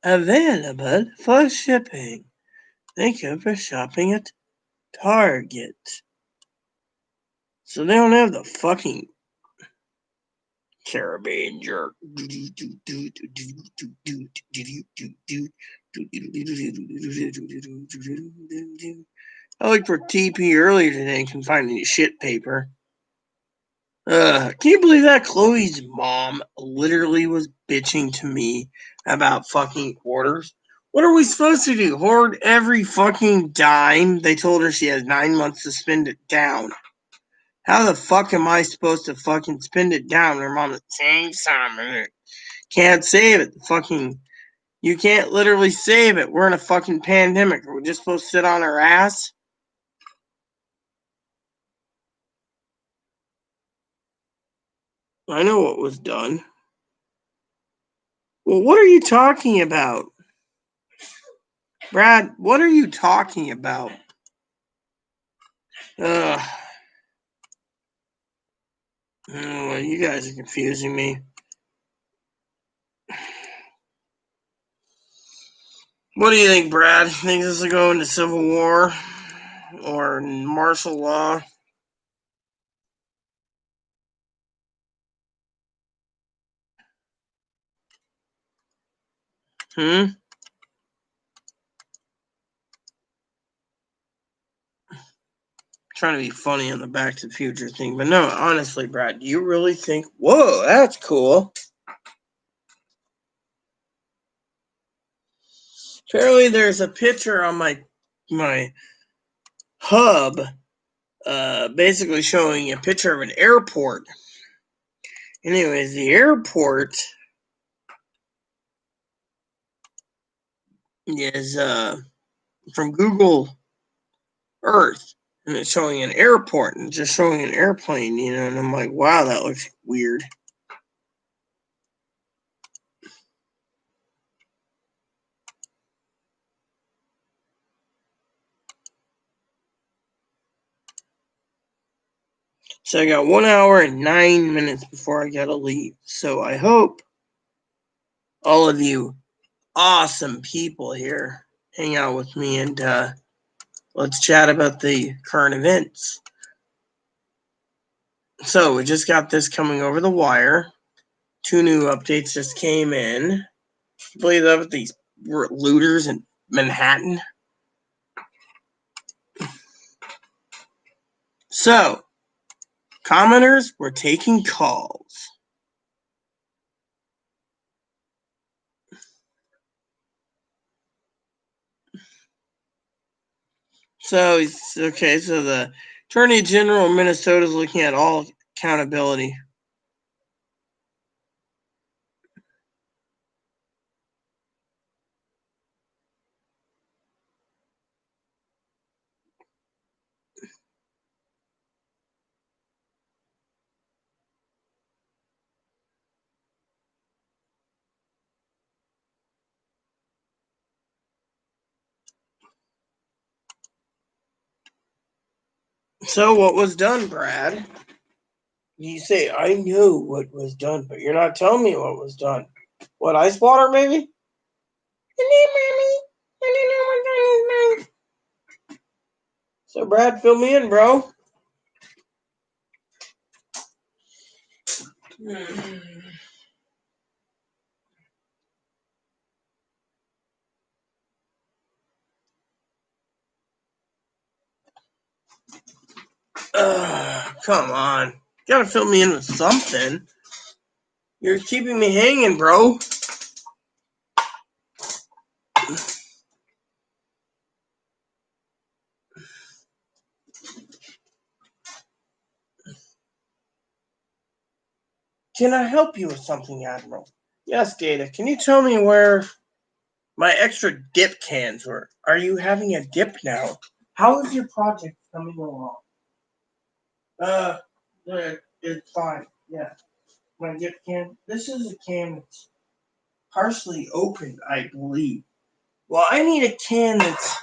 available for shipping. Thank you for shopping at Target. So they don't have the fucking Caribbean jerk. I looked for TP earlier today and couldn't find any shit paper. Can you believe that? Chloe's mom literally was bitching to me about fucking quarters. What are we supposed to do? Hoard every fucking dime? They told her she has 9 months to spend it down. How the fuck am I supposed to fucking spend it down? Her mom save some of it. Can't save it. You can't literally save it. We're in a fucking pandemic. Are we just supposed to sit on our ass? I know what was done. Well, what are you talking about? Brad, what are you talking about? Ugh. Oh, you guys are confusing me. What do you think, Brad? Think this will go into civil war or martial law? Trying to be funny on the Back to the Future thing, but no, honestly, Brad, do you really think? Whoa, that's cool. Apparently, there's a picture on my hub, basically showing a picture of an airport. Anyways, the airport is from Google Earth, and it's showing an airport and just showing an airplane, and I'm like, wow, that looks weird. So I got 1 hour and 9 minutes before I gotta leave. So I hope all of you awesome people here hang out with me and let's chat about the current events. So we just got this coming over the wire. 2 new updates just came in. Can you believe that with these looters in Manhattan? So, commoners were taking calls. So the Attorney General of Minnesota is looking at all accountability. So what was done, Brad? You say, I know what was done, but you're not telling me what was done. What, ice water, maybe? So, Brad, fill me in, bro. Come on. You gotta fill me in with something. You're keeping me hanging, bro. Can I help you with something, Admiral? Yes, Data. Can you tell me where my extra dip cans were? Are you having a dip now? How is your project coming along? It's fine. Yeah. My dip can. This is a can that's partially open, I believe. Well, I need a can that's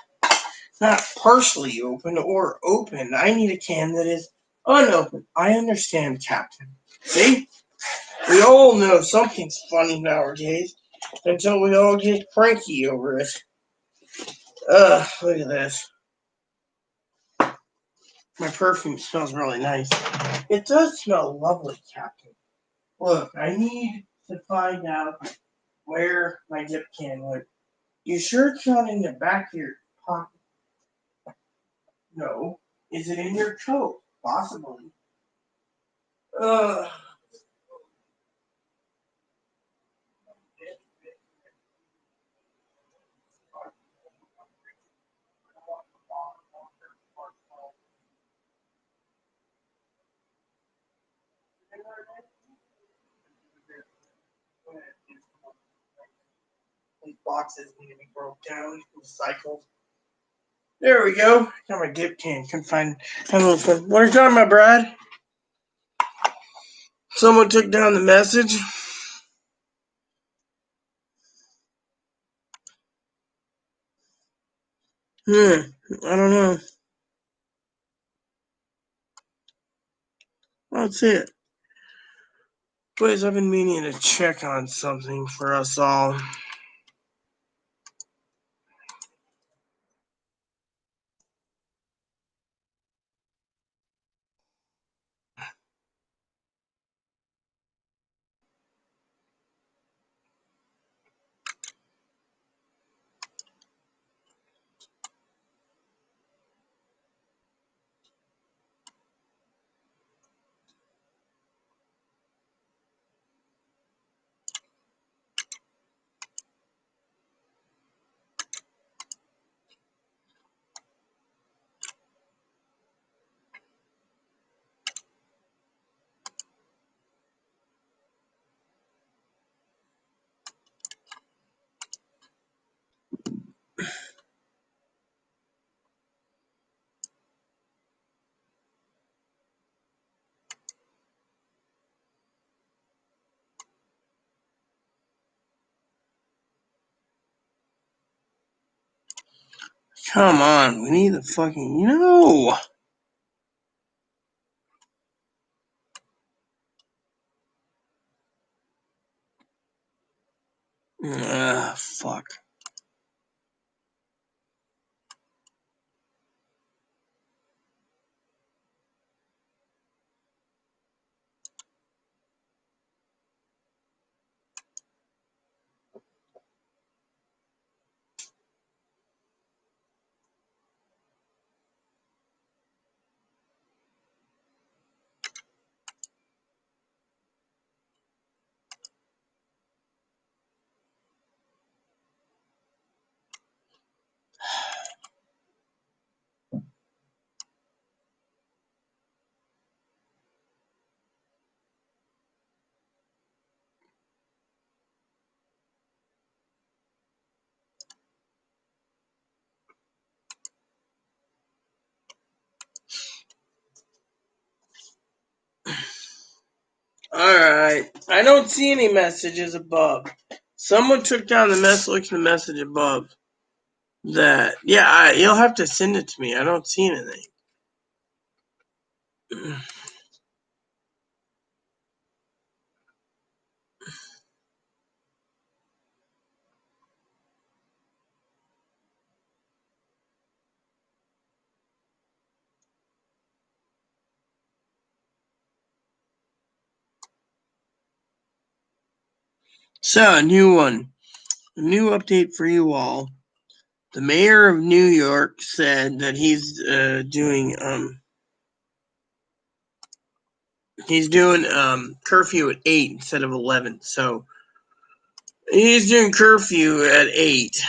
not partially open or open. I need a can that is unopened. I understand, Captain. See? We all know something's funny nowadays. until we all get cranky over it. Look at this. My perfume smells really nice. It does smell lovely, Captain. Look, I need to find out where my dip can went. You sure it's not in the back of your pocket? No. Is it in your coat? Possibly. Ugh. These boxes need to be broke down, recycled. There we go. Got my dip can. Couldn't find. What are you talking about, Brad? Someone took down the message. I don't know. That's it. Boys, I've been meaning to check on something for us all. Come on, we need the fucking. No! Fuck. Alright. I don't see any messages above. Someone took down the message. Look at the message above. That. Yeah, you'll have to send it to me. I don't see anything. So, a new one. A new update for you all. The mayor of New York said that he's doing curfew at 8 instead of 11. So he's doing curfew at 8.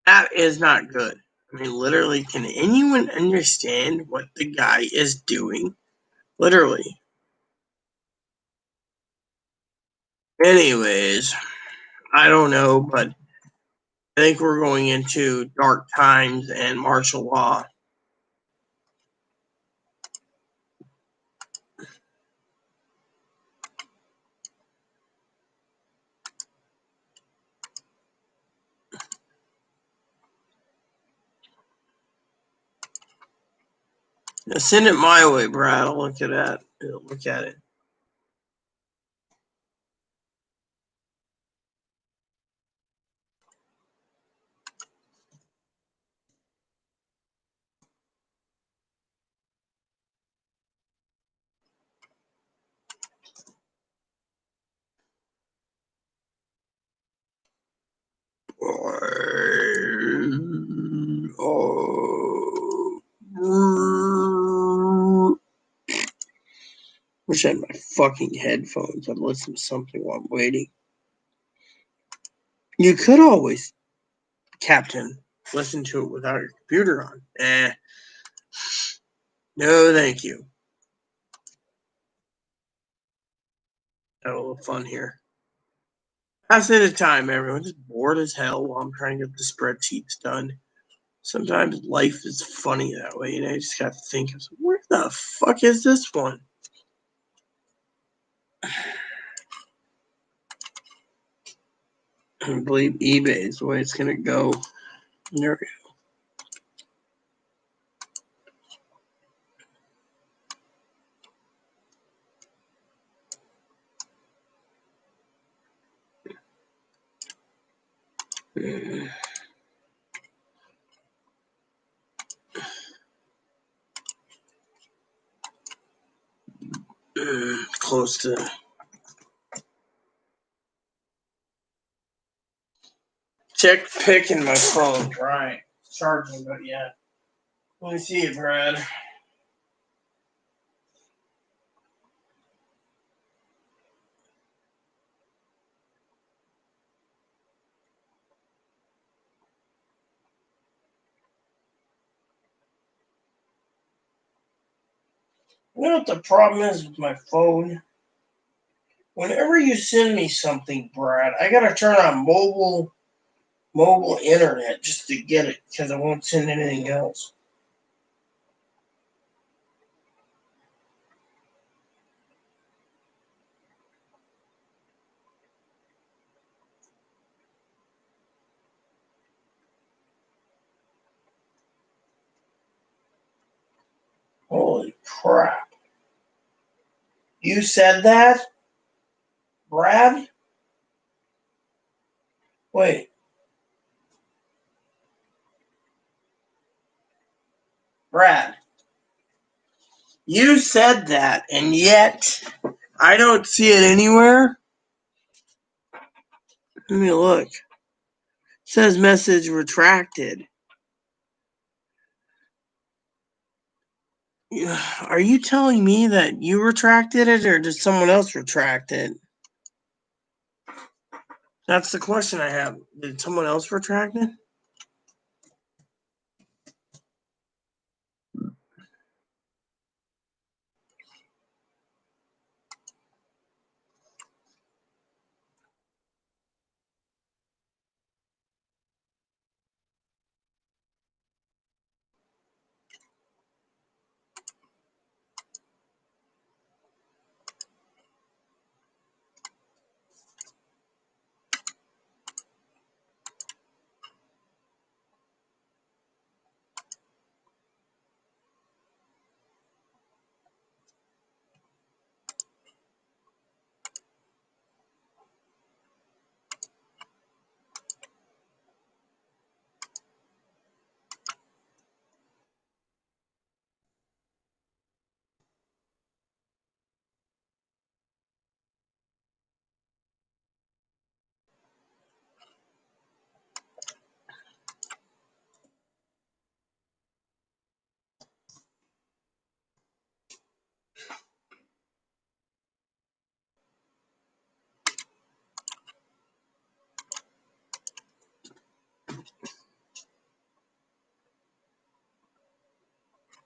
That is not good. I mean, literally, can anyone understand what the guy is doing? Literally. Anyways, I don't know, but I think we're going into dark times and martial law. Now send it my way, Brad. I'll look at it. Look at it. Wish I had my fucking headphones. I'd listen to something while I'm waiting. You could always, Captain, listen to it without your computer on. No, thank you. Have a little fun here. Passing the time, everyone's just bored as hell while I'm trying to get the spreadsheets done. Sometimes life is funny that way, and I just got to think, where the fuck is this one? I believe eBay is the way it's going to go. There we go. Close to check picking my phone. Right. Charging, but yeah. Let me see it, Brad. You know what the problem is with my phone? Whenever you send me something, Brad, I gotta turn on mobile internet just to get it because I won't send anything else. Holy crap. You said that? Brad? Wait. Brad. You said that, and yet I don't see it anywhere. Let me look. It says message retracted. Are you telling me that you retracted it, or did someone else retract it? That's the question I have. Did someone else retract it?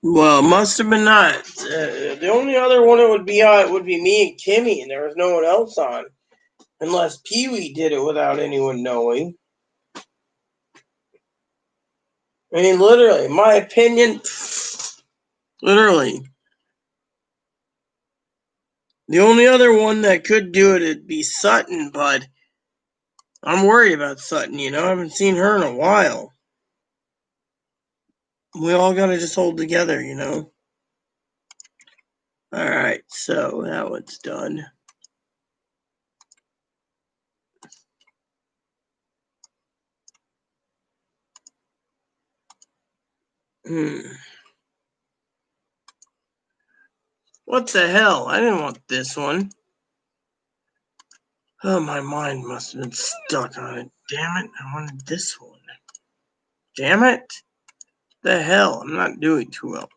Well, it must have been not. The only other one it would be on would be me and Kimmy, and there was no one else on. Unless Pee Wee did it without anyone knowing. I mean, literally, my opinion, literally. The only other one that could do it would be Sutton, but I'm worried about Sutton, I haven't seen her in a while. We all gotta just hold together, Alright, so that one's done. What the hell? I didn't want this one. Oh, my mind must have been stuck on it. Damn it, I wanted this one. Damn it. The hell, I'm not doing too well.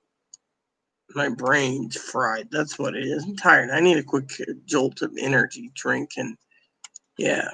My brain's fried. That's what it is. I'm tired. I need a quick jolt of energy drink, and yeah.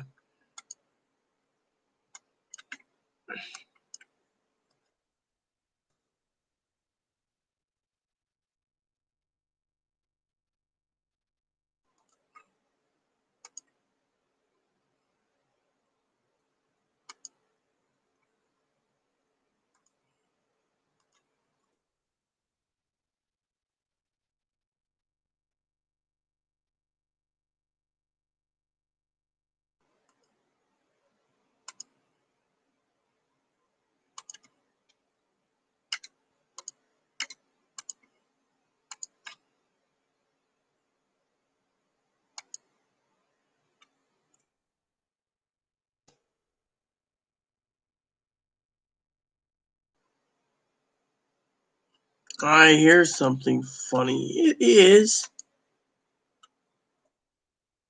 I hear something funny. It is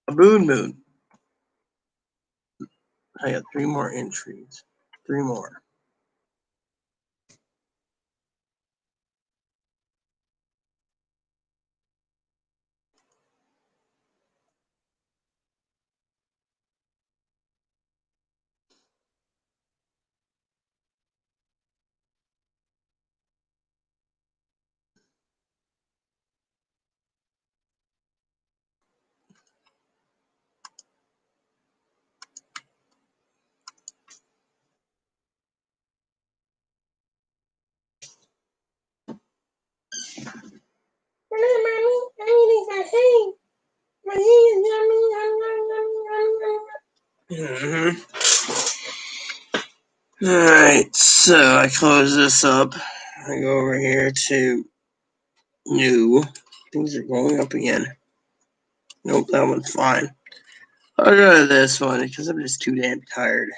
a boon moon. I got 3 more entries. 3 more. Alright, so I close this up. I go over here to new. Things are going up again. Nope, that one's fine. I'll go to this one because I'm just too damn tired.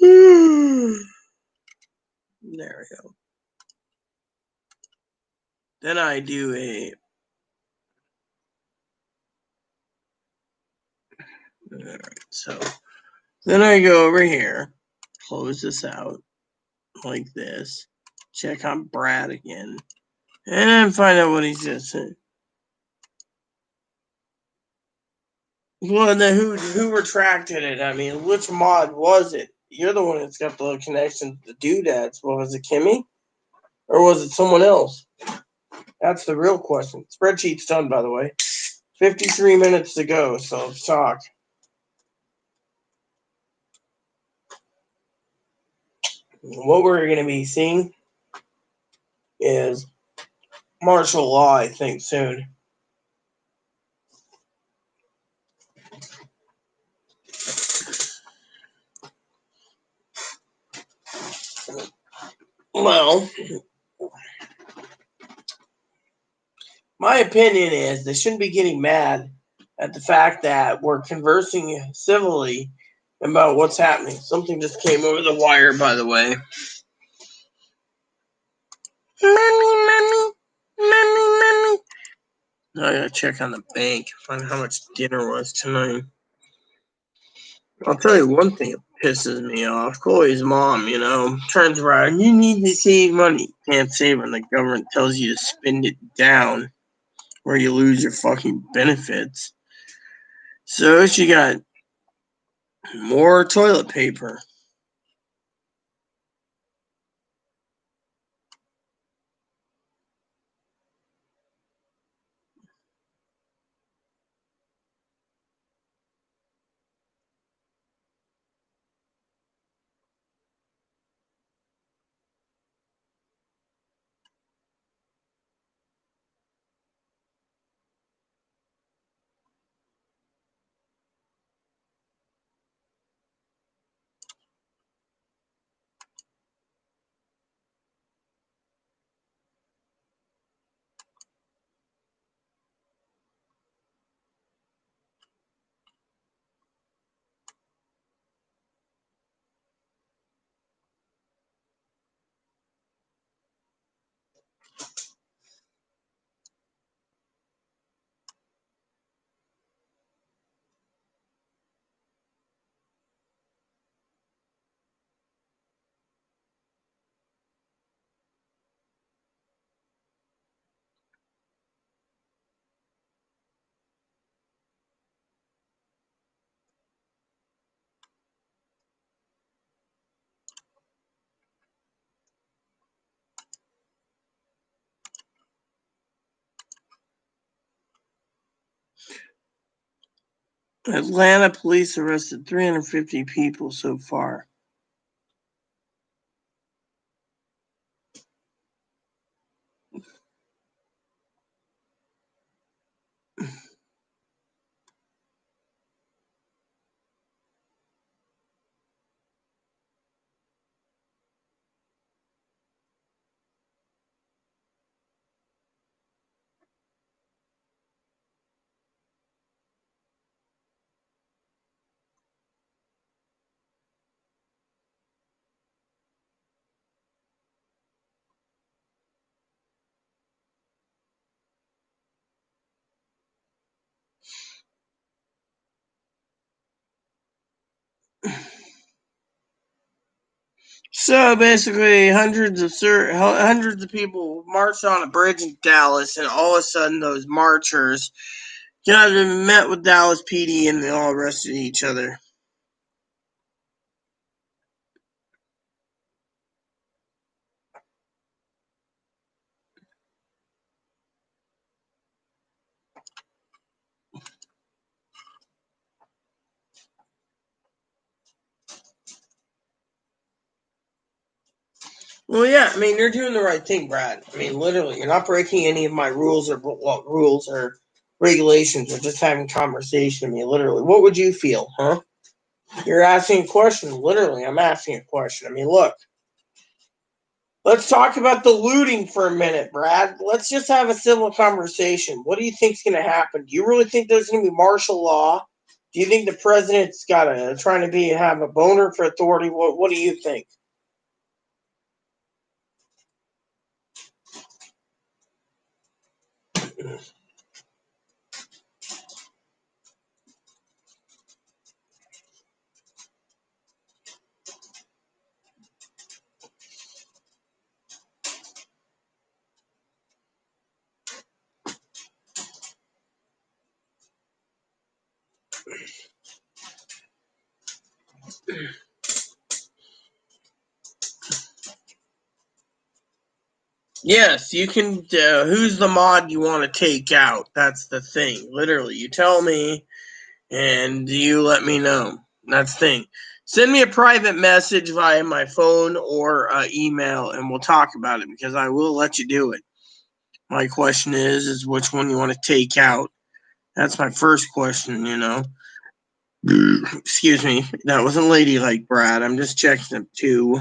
There we go. Then I do a. Alright, so then I go over here, close this out like this, check on Brad again, and find out what he's just saying. Well, then who retracted it? I mean, which mod was it? You're the one that's got the connection to the doodads. Well, was it Kimmy? Or was it someone else? That's the real question. Spreadsheet's done, by the way. 53 minutes to go, so let's talk. What we're going to be seeing is martial law, I think, soon. Well, my opinion is they shouldn't be getting mad at the fact that we're conversing civilly about what's happening. Something just came over the wire, by the way. Mommy. Now I gotta check on the bank, find how much dinner was tonight. I'll tell you one thing that pisses me off. Chloe's mom, turns around. You need to save money. Can't save when the government tells you to spend it down, where you lose your fucking benefits. So she got more toilet paper. Atlanta police arrested 350 people so far. So basically, hundreds of people marched on a bridge in Dallas, and all of a sudden, those marchers got met with Dallas PD, and they all arrested each other. Well, yeah, I mean, you're doing the right thing, Brad. I mean, literally, you're not breaking any of my rules or regulations. We're just having conversation. I mean, literally, what would you feel, huh? You're asking a question. Literally, I'm asking a question. I mean, look, let's talk about the looting for a minute, Brad. Let's just have a civil conversation. What do you think's going to happen? Do you really think there's going to be martial law? Do you think the president's got trying to have a boner for authority? What do you think? Yes, you can. Who's the mod you want to take out? That's the thing. Literally, you tell me, and you let me know. That's the thing. Send me a private message via my phone or email, and we'll talk about it because I will let you do it. My question is which one you want to take out? That's my first question. Excuse me. That wasn't ladylike, Brad. I'm just checking them. 2,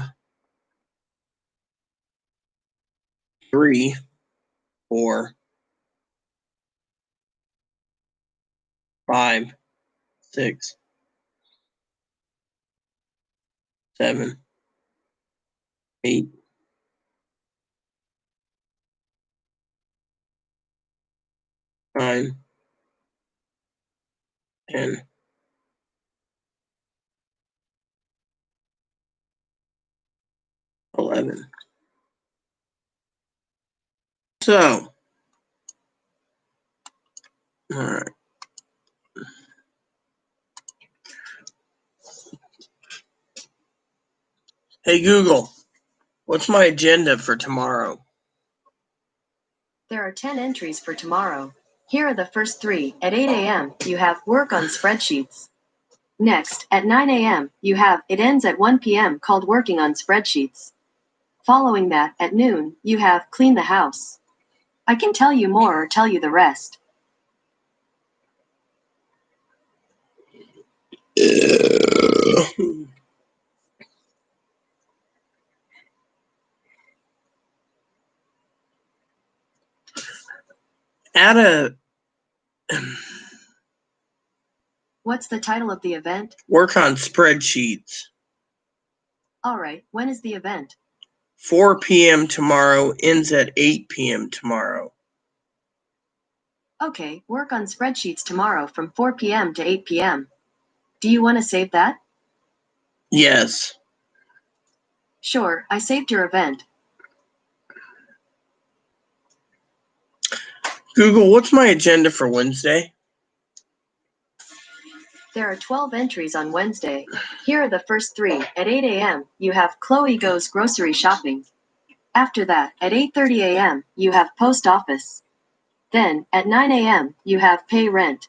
3, 4, 5, 6, 7, 8, 9, 10, 11. So, all right. Hey Google, what's my agenda for tomorrow? There are 10 entries for tomorrow. Here are the first 3. At 8 a.m., you have work on spreadsheets. Next, at 9 a.m., you have it ends at 1 p.m. called working on spreadsheets. Following that, at noon, you have clean the house. I can tell you more or tell you the rest. Add a What's the title of the event? work on spreadsheets. Alright, when is the event? 4 p.m. tomorrow, ends at 8 p.m. tomorrow. Okay, work on spreadsheets tomorrow from 4 p.m. to 8 p.m. Do you want to save that? Yes. Sure, I saved your event. Google, what's my agenda for Wednesday? There are 12 entries on Wednesday. Here are the first 3. At 8 a.m., you have Chloe goes grocery shopping. After that, at 8:30 a.m., you have post office. Then, at 9 a.m., you have pay rent.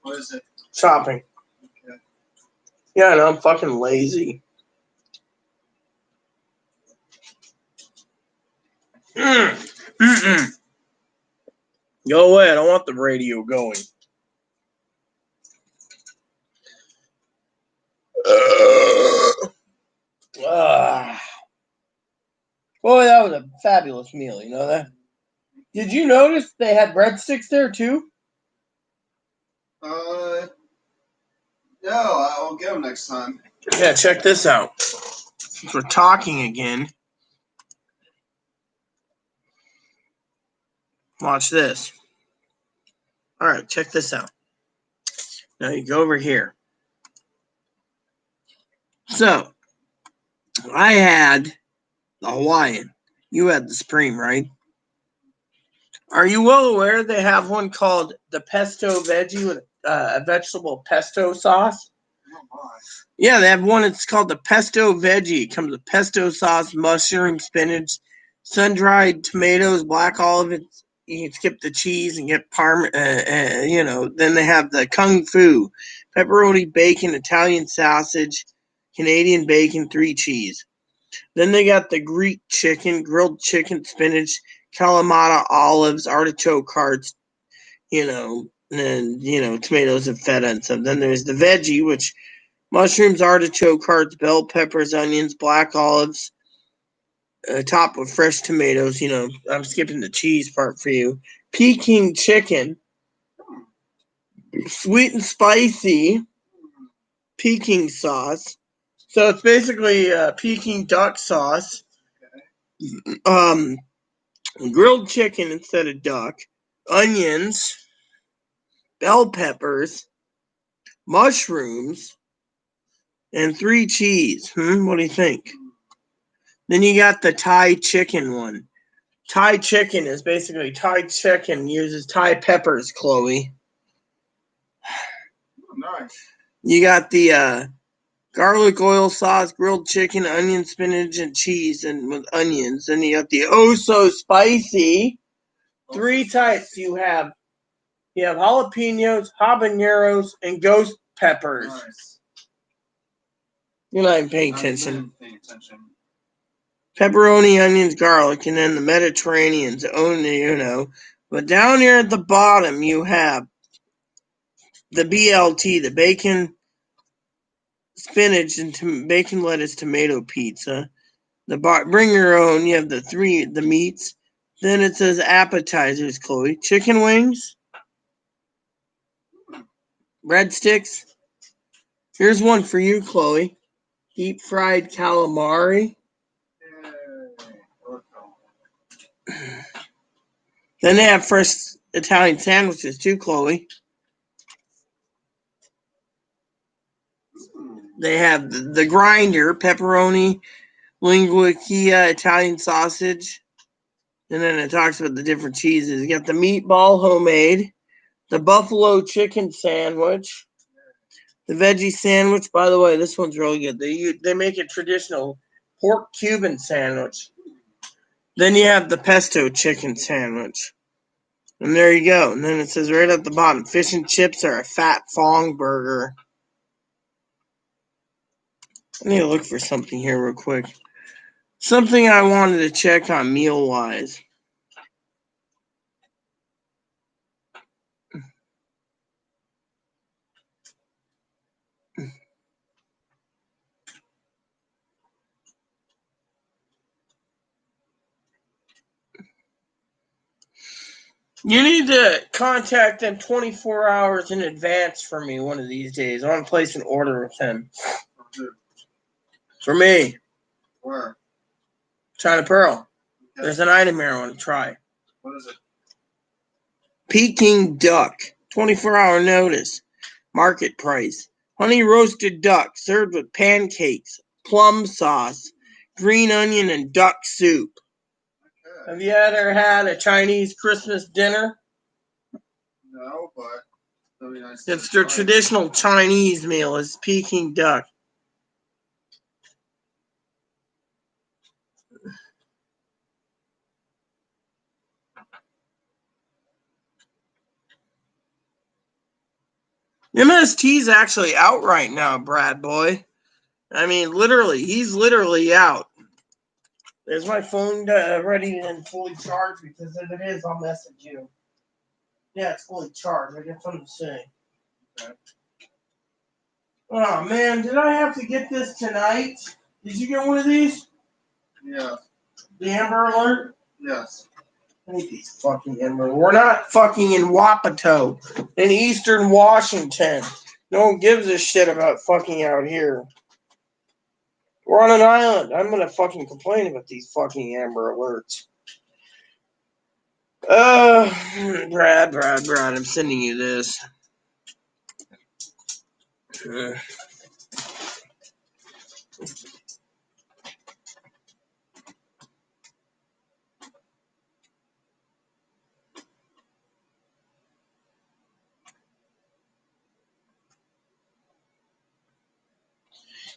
What is it? Shopping. Okay. Yeah, no, I'm fucking lazy. Mm-mm. Go away. I don't want the radio going. Boy, that was a fabulous meal. You know that? Did you notice they had breadsticks there too? No, I'll get them next time. Yeah, check this out. Since we're talking again, watch this. All right, check this out. Now you go over here. So, I had the Hawaiian. You had the Supreme, right? Are you well aware they have one called the pesto veggie with a vegetable pesto sauce? Oh my. Yeah, they have one. It's called the pesto veggie. It comes with pesto sauce, mushroom, spinach, sun-dried tomatoes, black olives. You can skip the cheese and get Then they have the kung fu, pepperoni, bacon, Italian sausage, Canadian bacon, 3 cheese. Then they got the Greek chicken, grilled chicken, spinach, Kalamata olives, artichoke hearts, and tomatoes and feta and stuff. Then there's the veggie, which mushrooms, artichoke hearts, bell peppers, onions, black olives, topped with fresh tomatoes. I'm skipping the cheese part for you. Peking chicken, sweet and spicy Peking sauce. So it's basically Peking duck sauce. Grilled chicken instead of duck, onions, bell peppers, mushrooms, and 3 cheese. What do you think? Then you got the Thai chicken one. Thai chicken is basically Thai chicken uses Thai peppers, Chloe. Oh, nice. You got the garlic oil sauce, grilled chicken, onion, spinach, and cheese, and with onions. Then you got the oh so spicy. 3 types you have. You have jalapenos, habaneros, and ghost peppers. Nice. You're not even paying I'm attention. paying attention. Pepperoni, onions, garlic, and then the Mediterranean's own. But down here at the bottom, you have the BLT, the bacon, spinach, and bacon, lettuce, tomato pizza. Bring your own. You have the meats. Then it says appetizers, Chloe. Chicken wings, breadsticks. Here's one for you, Chloe. Deep fried calamari. Then they have fresh Italian sandwiches too, Chloe. They have the grinder, pepperoni, lingua Kia, Italian sausage. And then it talks about the different cheeses. You got the meatball homemade, the buffalo chicken sandwich, the veggie sandwich. By the way, this one's really good. They make a traditional pork Cuban sandwich. Then you have the pesto chicken sandwich. And there you go. And then it says right at the bottom, fish and chips are a fat fong burger. I need to look for something here real quick. Something I wanted to check on meal-wise. You need to contact them 24 hours in advance for me one of these days. I want to place an order with them. For me. Where? China Pearl. Okay. There's an item here I want to try. What is it? Peking duck. 24-hour notice. Market price. Honey roasted duck served with pancakes, plum sauce, green onion, and duck soup. Okay. Have you ever had a Chinese Christmas dinner? No, but that'd be nice. It's their traditional Chinese meal is Peking duck. MST's actually out right now, Brad boy. I mean, literally, he's literally out. Is my phone ready and fully charged? Because if it is, I'll message you. Yeah, it's fully charged. I got something to say. Okay. Oh man, did I have to get this tonight? Did you get one of these? Yeah. The Amber Alert? Yes. I hate these fucking Amber. We're not fucking in Wapato, in Eastern Washington. No one gives a shit about fucking out here. We're on an island. I'm gonna fucking complain about these fucking Amber Alerts. Brad, I'm sending you this.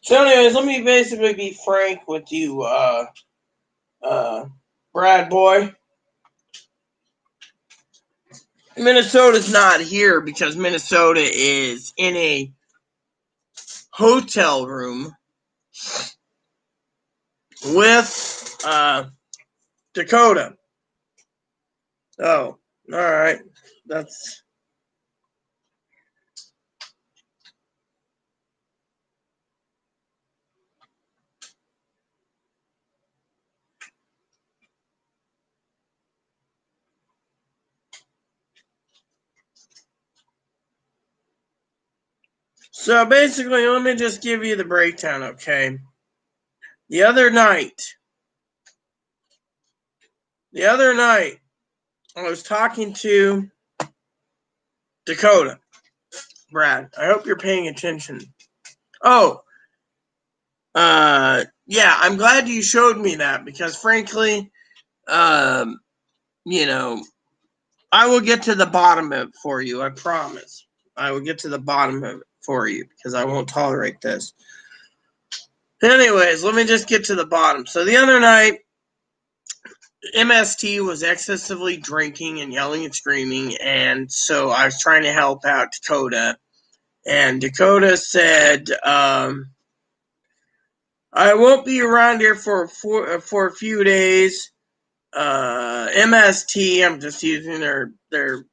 So anyways, let me basically be frank with you, Brad boy. Minnesota's not here because Minnesota is in a hotel room with Dakota. Oh, alright. That's so basically let me just give you the breakdown, okay? The other night I was talking to Dakota. Brad, I hope you're paying attention. Oh, yeah, I'm glad you showed me that because frankly, you know, I will get to the bottom of it for you. I promise. I will get to the bottom of it for you because I won't tolerate this. Anyways, let me just get to the bottom. So the other night, MST was excessively drinking and yelling and screaming, and so I was trying to help out Dakota. And Dakota said, I won't be around here for a few days. MST, I'm just using their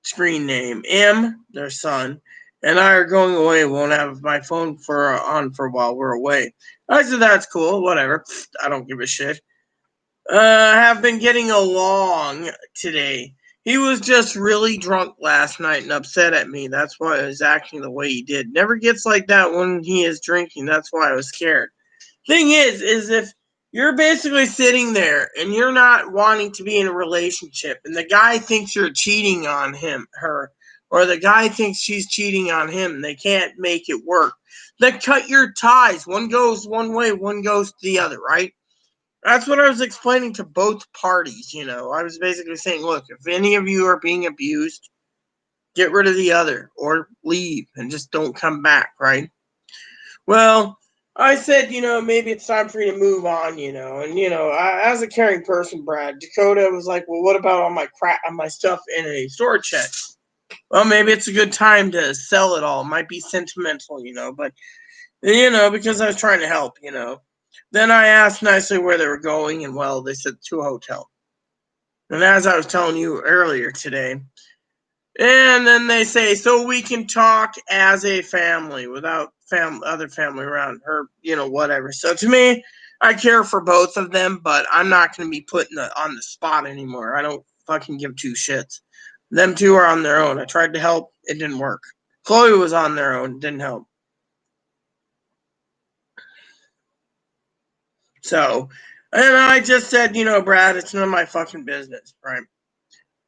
screen name. M, their son, and I are going away. Won't have my phone on for a while. We're away. I said that's cool. Whatever. I don't give a shit. Have been getting along today. He was just really drunk last night and upset at me. That's why he was acting the way he did. Never gets like that when he is drinking. That's why I was scared. Thing is if you're basically sitting there and you're not wanting to be in a relationship and the guy thinks you're cheating on her, or the guy thinks she's cheating on him, they can't make it work. Then cut your ties. One goes one way, one goes the other, right? That's what I was explaining to both parties, I was basically saying, look, if any of you are being abused, get rid of the other or leave and just don't come back, right? Well, I said, maybe it's time for you to move on, as a caring person, Brad, Dakota was like, well, what about all my crap, my stuff in a storage shed? Well, maybe it's a good time to sell it all. It might be sentimental, but, because I was trying to help, Then I asked nicely where they were going, and well, they said to a hotel. And as I was telling you earlier today, and then they say, so we can talk as a family without other family around her, whatever. So to me, I care for both of them, but I'm not going to be put on the spot anymore. I don't fucking give two shits. Them two are on their own. I tried to help. It didn't work. Chloe was on their own. Didn't help. So, and I just said, Brad, it's none of my fucking business, right?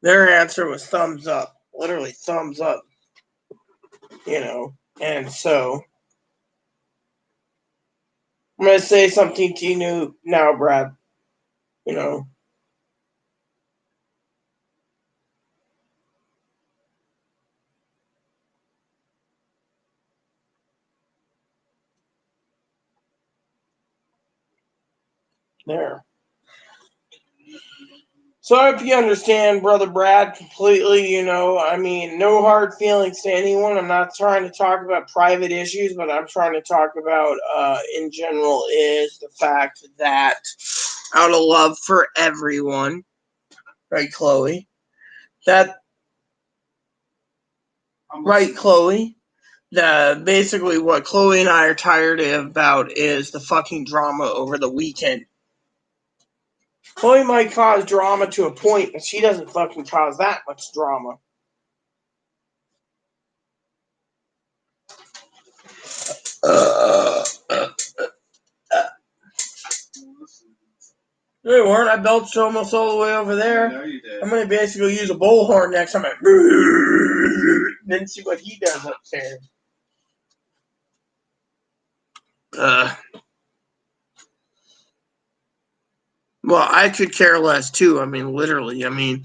Their answer was thumbs up. Literally thumbs up. And so I'm going to say something to you now, Brad. There. So I hope you understand, Brother Brad, completely, you know, I mean, no hard feelings to anyone. I'm not trying to talk about private issues, but I'm trying to talk about, in general, is the fact that out of love for everyone, right, Chloe? Right, Chloe? Basically what Chloe and I are tired about is the fucking drama over the weekend. Chloe might cause drama to a point, but she doesn't fucking cause that much drama. They weren't. I belched almost all the way over there. No, you did. I'm going to basically use a bullhorn next time. Then see what he does upstairs. Well, I could care less too. I mean, literally. I mean,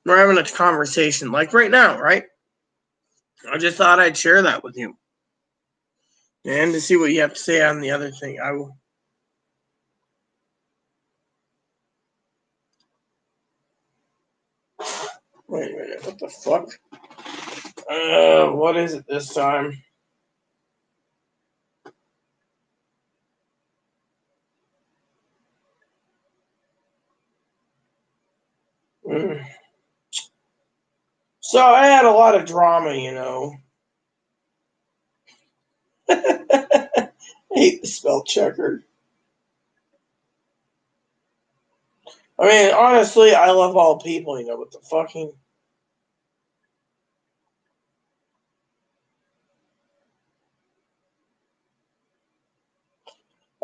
we're having a conversation like right now, right? I just thought I'd share that with you. And to see what you have to say on the other thing. I will. Wait a minute. What the fuck? What is it this time? So I had a lot of drama, you know. I hate the spell checker. I mean, honestly, I love all people, you know, but the fucking.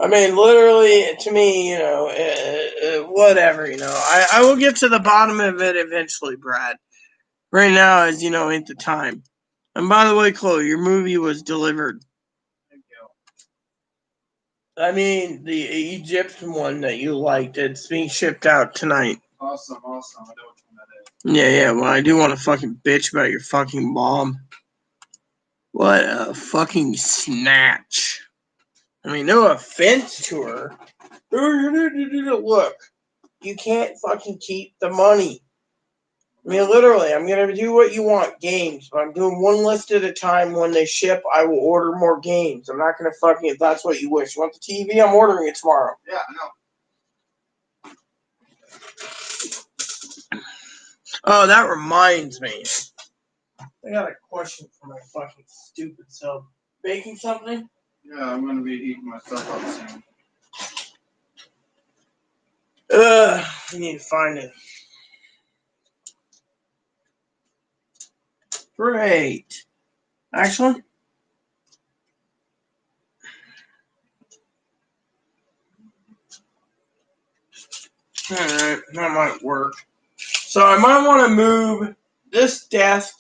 I mean, literally, to me, you know, whatever, you know. I will get to the bottom of it eventually, Brad. Right now, as you know, ain't the time. And by the way, Chloe, your movie was delivered. Thank you. I mean, the Egyptian one that you liked, it's being shipped out tonight. Awesome. I know which one that is. Yeah, well, I do want to fucking bitch about your fucking mom. What a fucking snatch. I mean, no offense to her. Look, you can't fucking keep the money. I mean, literally, I'm going to do what you want, games. But I'm doing one list at a time. When they ship, I will order more games. I'm not going to fucking, if that's what you wish. You want the TV? I'm ordering it tomorrow. Yeah, I know. Oh, that reminds me. I got a question for my fucking stupid self. Baking something? Yeah, I'm gonna be eating myself up soon. I need to find it. Great. Actually, alright, that might work. So I might want to move this desk,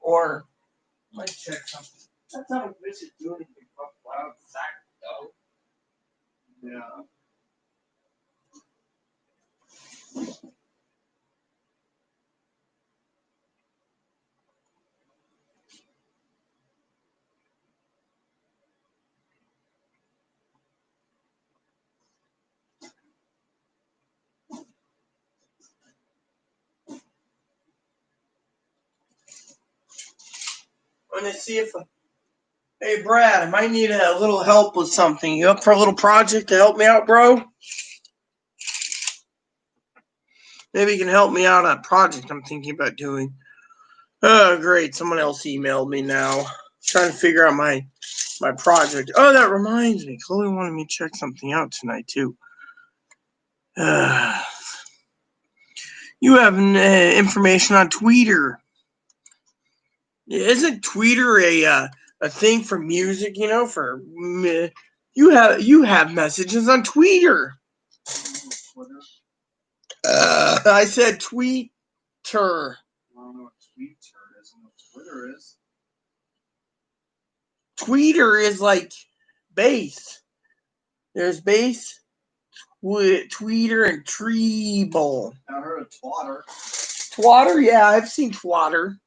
or let's check something. That's not a bitch is doing anything fucking loud. Yeah. I'm gonna see if. Hey Brad, I might need a little help with something. You up for a little project to help me out, bro? Maybe you can help me out on a project I'm thinking about doing. Oh, great. Someone else emailed me now. Trying to figure out my project. Oh, that reminds me. Chloe wanted me to check something out tonight, too. You have information on Tweeter. Isn't Tweeter a thing for music, you know, for you have messages on Tweeter. Twitter? I said Tweeter. I don't know what Twitter is and what Twitter is. Tweeter is like bass. There's bass, Tweeter, and Treble. I heard of Twatter. Twatter? Yeah, I've seen Twatter.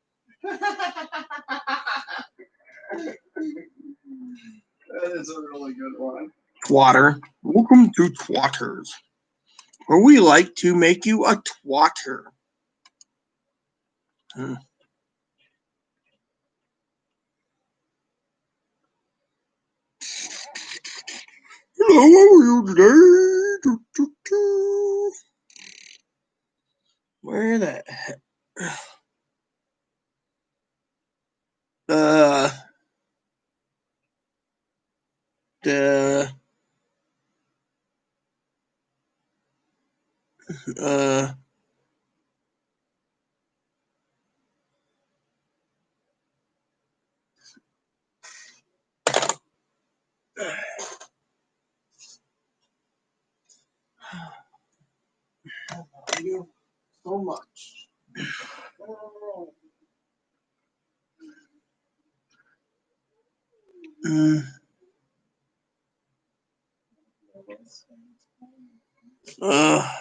That is a really good one. Twatter. Welcome to Twatters. or we like to make you a twatter. Hello, how are you today? Where the heck? The Thank you so much. Uh,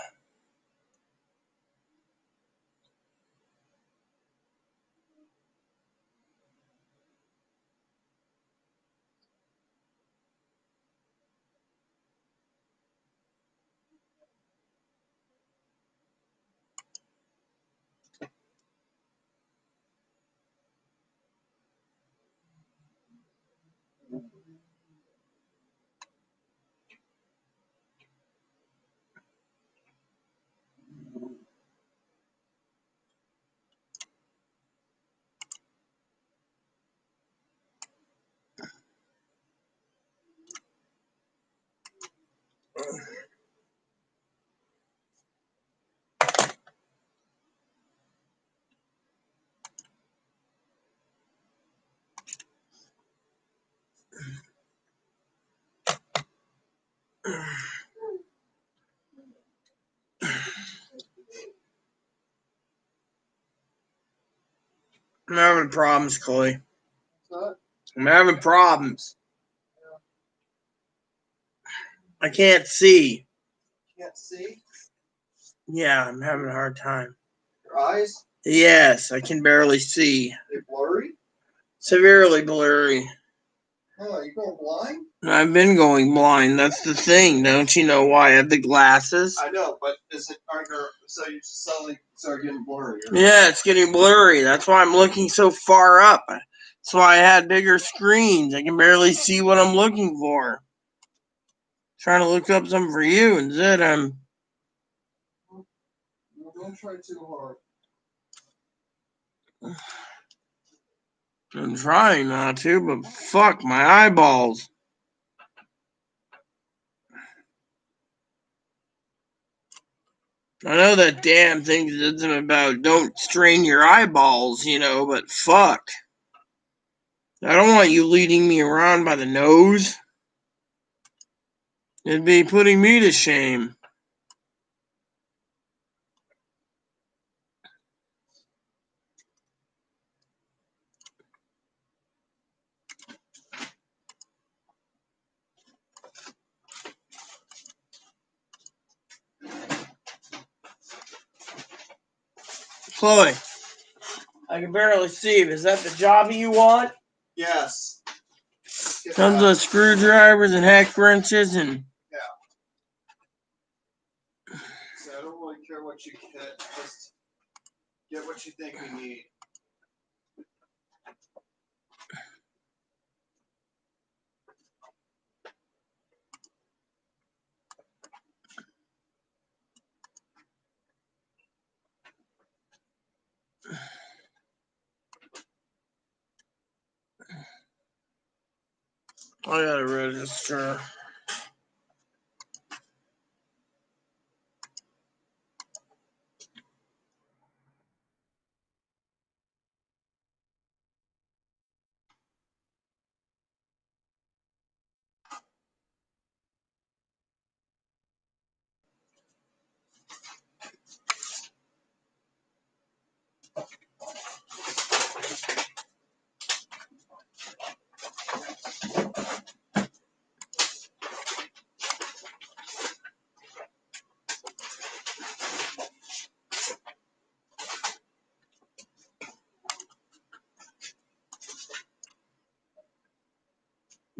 I'm having problems, Chloe. What? I'm having problems. I can't see. Can't see? Yeah, I'm having a hard time. Your eyes? Yes, I can barely see. They're blurry? Severely blurry. Oh, you going blind? I've been going blind. That's the thing. Don't you know why I have the glasses? I know, but so you just suddenly start getting blurry? Yeah, it's getting blurry. That's why I'm looking so far up. That's why I had bigger screens. I can barely see what I'm looking for. Trying to look up something for you. Instead, I'm Don't try too hard. trying not to, but fuck my eyeballs. I know that damn thing isn't about don't strain your eyeballs, but fuck. I don't want you leading me around by the nose. It'd be putting me to shame. Chloe, I can barely see. Is that the job you want? Yes. Tons of screwdrivers and heck wrenches and... Yeah. So I don't really care what you get. Just get what you think we need. I gotta register.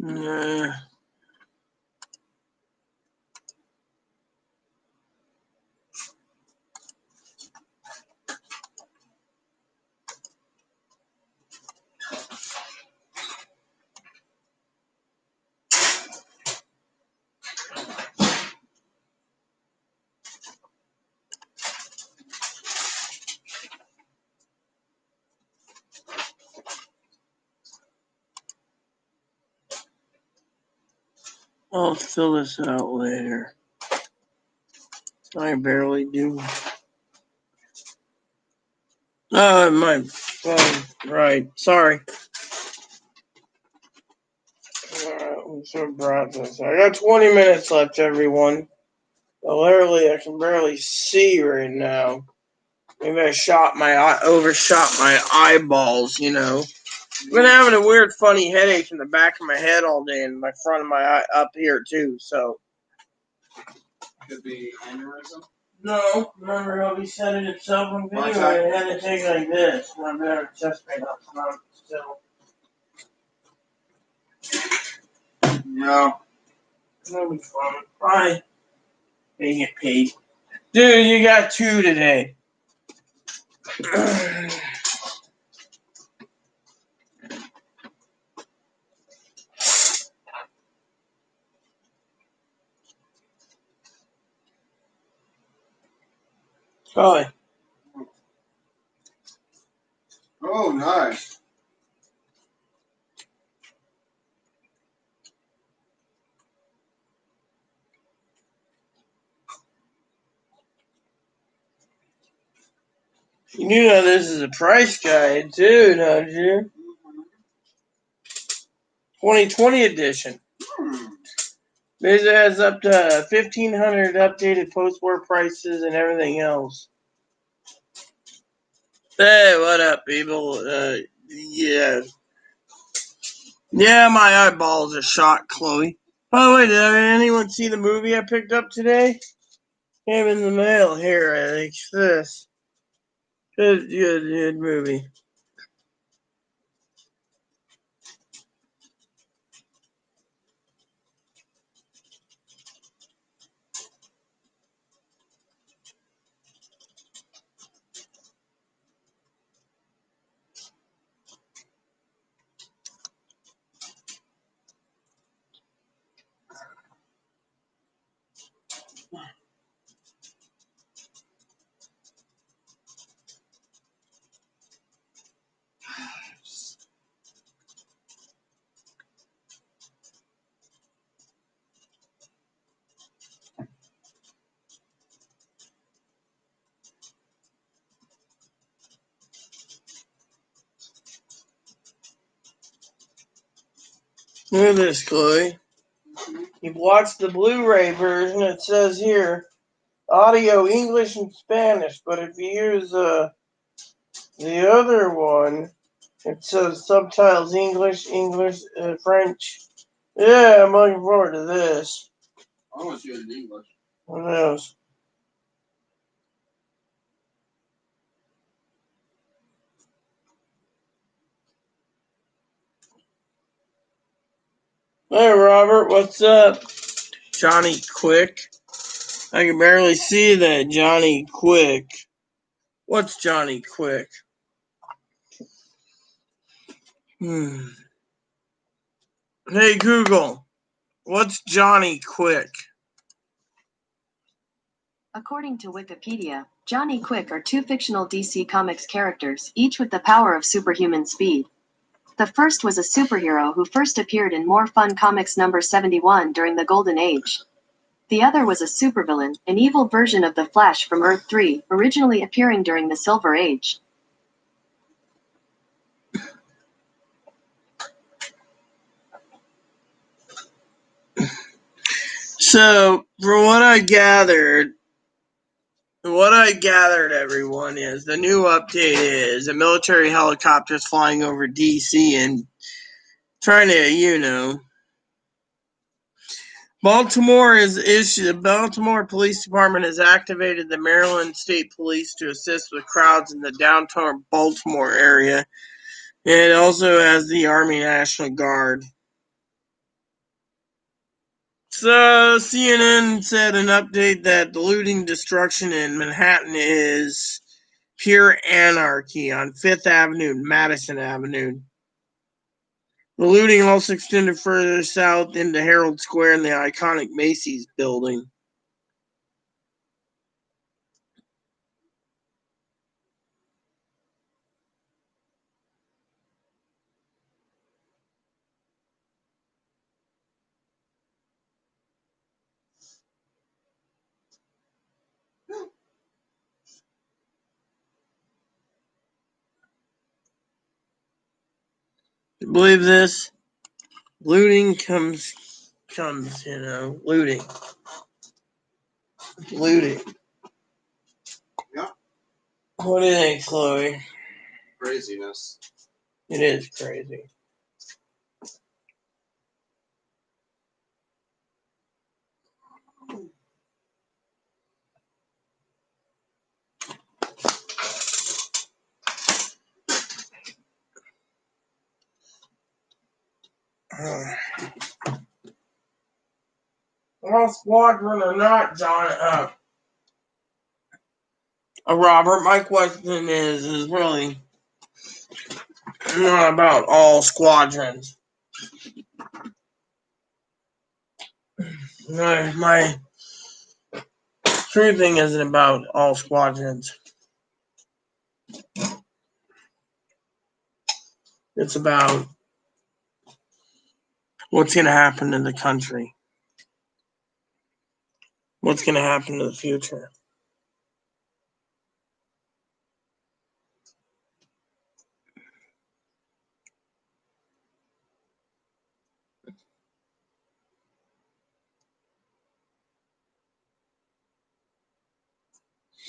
Yeah. I'll fill this out later. I barely do. Oh, my phone. Right. Sorry. I'm so brought this. I got 20 minutes left, everyone. Literally, I can barely see right now. Maybe I overshot my eyeballs, you know. I've been having a weird, funny headache in the back of my head all day and my front of my eye up here, too, so. Could be aneurysm. No, remember how we said it itself on video? I had to take it like this. My better chest pain up, not still. No. That'll be fun. Bye. They get paid. Dude, you got 2 today. Bye. Oh, nice. You do know this is a price guide, too, don't you? 2020 edition. This has up to 1,500 updated post-war prices and everything else. Hey, what up, people? Yeah. Yeah, my eyeballs are shot, Chloe. By the way, did anyone see the movie I picked up today? Came in the mail here, I think. This. Good movie. Look at this, Chloe. You've watched the Blu-ray version. It says here, audio English and Spanish. But if you use the other one, it says subtitles English, French. Yeah, I'm looking forward to this. I want to see it in English. Who knows? Hey, Robert, what's up? Johnny Quick. I can barely see that. Johnny Quick. What's Johnny Quick? Hey, Google. What's Johnny Quick? According to Wikipedia, Johnny Quick are 2 fictional DC Comics characters, each with the power of superhuman speed. The first was a superhero who first appeared in More Fun Comics number 71 during the Golden Age. The other was a supervillain, an evil version of the Flash from Earth 3, originally appearing during the Silver Age. So, from what I gathered, everyone, is the new update is a military helicopters flying over DC and trying to, the Baltimore Police Department has activated the Maryland State Police to assist with crowds in the downtown Baltimore area. And it also has the Army National Guard. So CNN said an update that the looting destruction in Manhattan is pure anarchy on 5th Avenue and Madison Avenue. The looting also extended further south into Herald Square and the iconic Macy's building. Believe this? Looting comes, looting. Looting. Yeah. What do you think, Chloe? Craziness. It is crazy. Well, squadron or not, John, Robert, my question is really not about all squadrons. My true thing isn't about all squadrons. It's about what's going to happen to the country. What's going to happen to the future.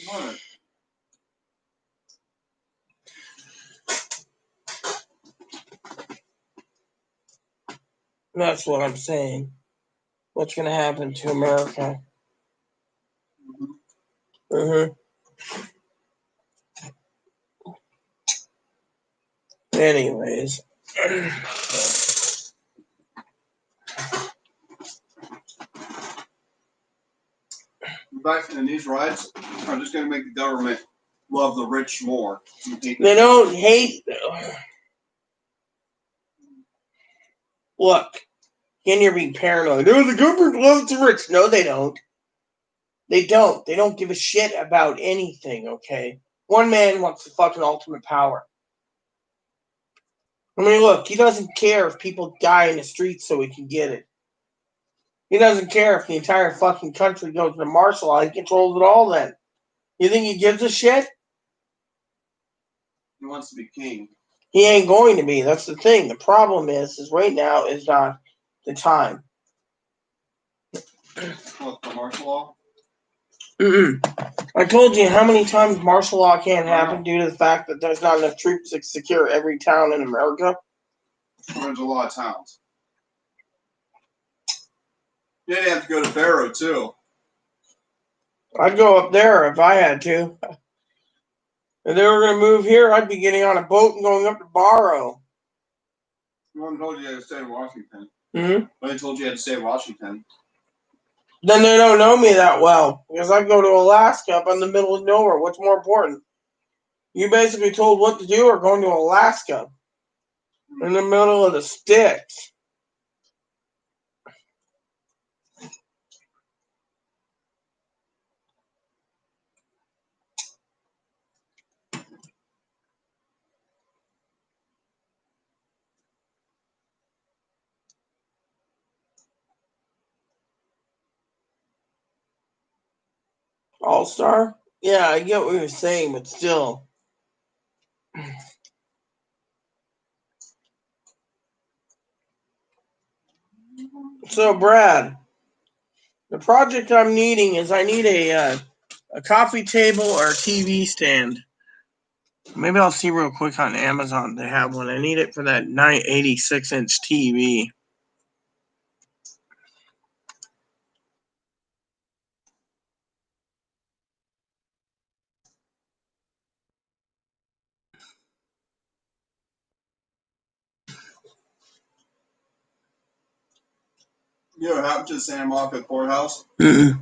What? That's what I'm saying. What's going to happen to America? Anyways. And these riots are just going to make the government love the rich more. They don't hate. Look, can you be paranoid? Oh, the government loves the rich. No, they don't. They don't. They don't give a shit about anything, okay? One man wants the fucking ultimate power. I mean, look, he doesn't care if people die in the streets so he can get it. He doesn't care if the entire fucking country goes to martial law. He controls it all then. You think he gives a shit? He wants to be king. He ain't going to be. That's the thing. The problem is right now is not the time. What, the martial law? I told you how many times martial law can't happen due to the fact that there's not enough troops to secure every town in America. There's a lot of towns. Yeah, you have to go to Barrow, too. I'd go up there if I had to. If they were going to move here, I'd be getting on a boat and going up to Barrow. No one told you you had to stay in Washington. Mm-hmm. Nobody told you had to stay in Washington. Then they don't know me that well. Because I go to Alaska up in the middle of nowhere. What's more important? You basically told what to do or going to Alaska. In the middle of the sticks. All-Star? Yeah, I get what you're saying, but still. So, Brad, the project I'm needing is I need a coffee table or a TV stand. Maybe I'll see real quick on Amazon. They have one. I need it for that 986-inch TV. You know what happened to the Santa Monica courthouse? Mm-mm.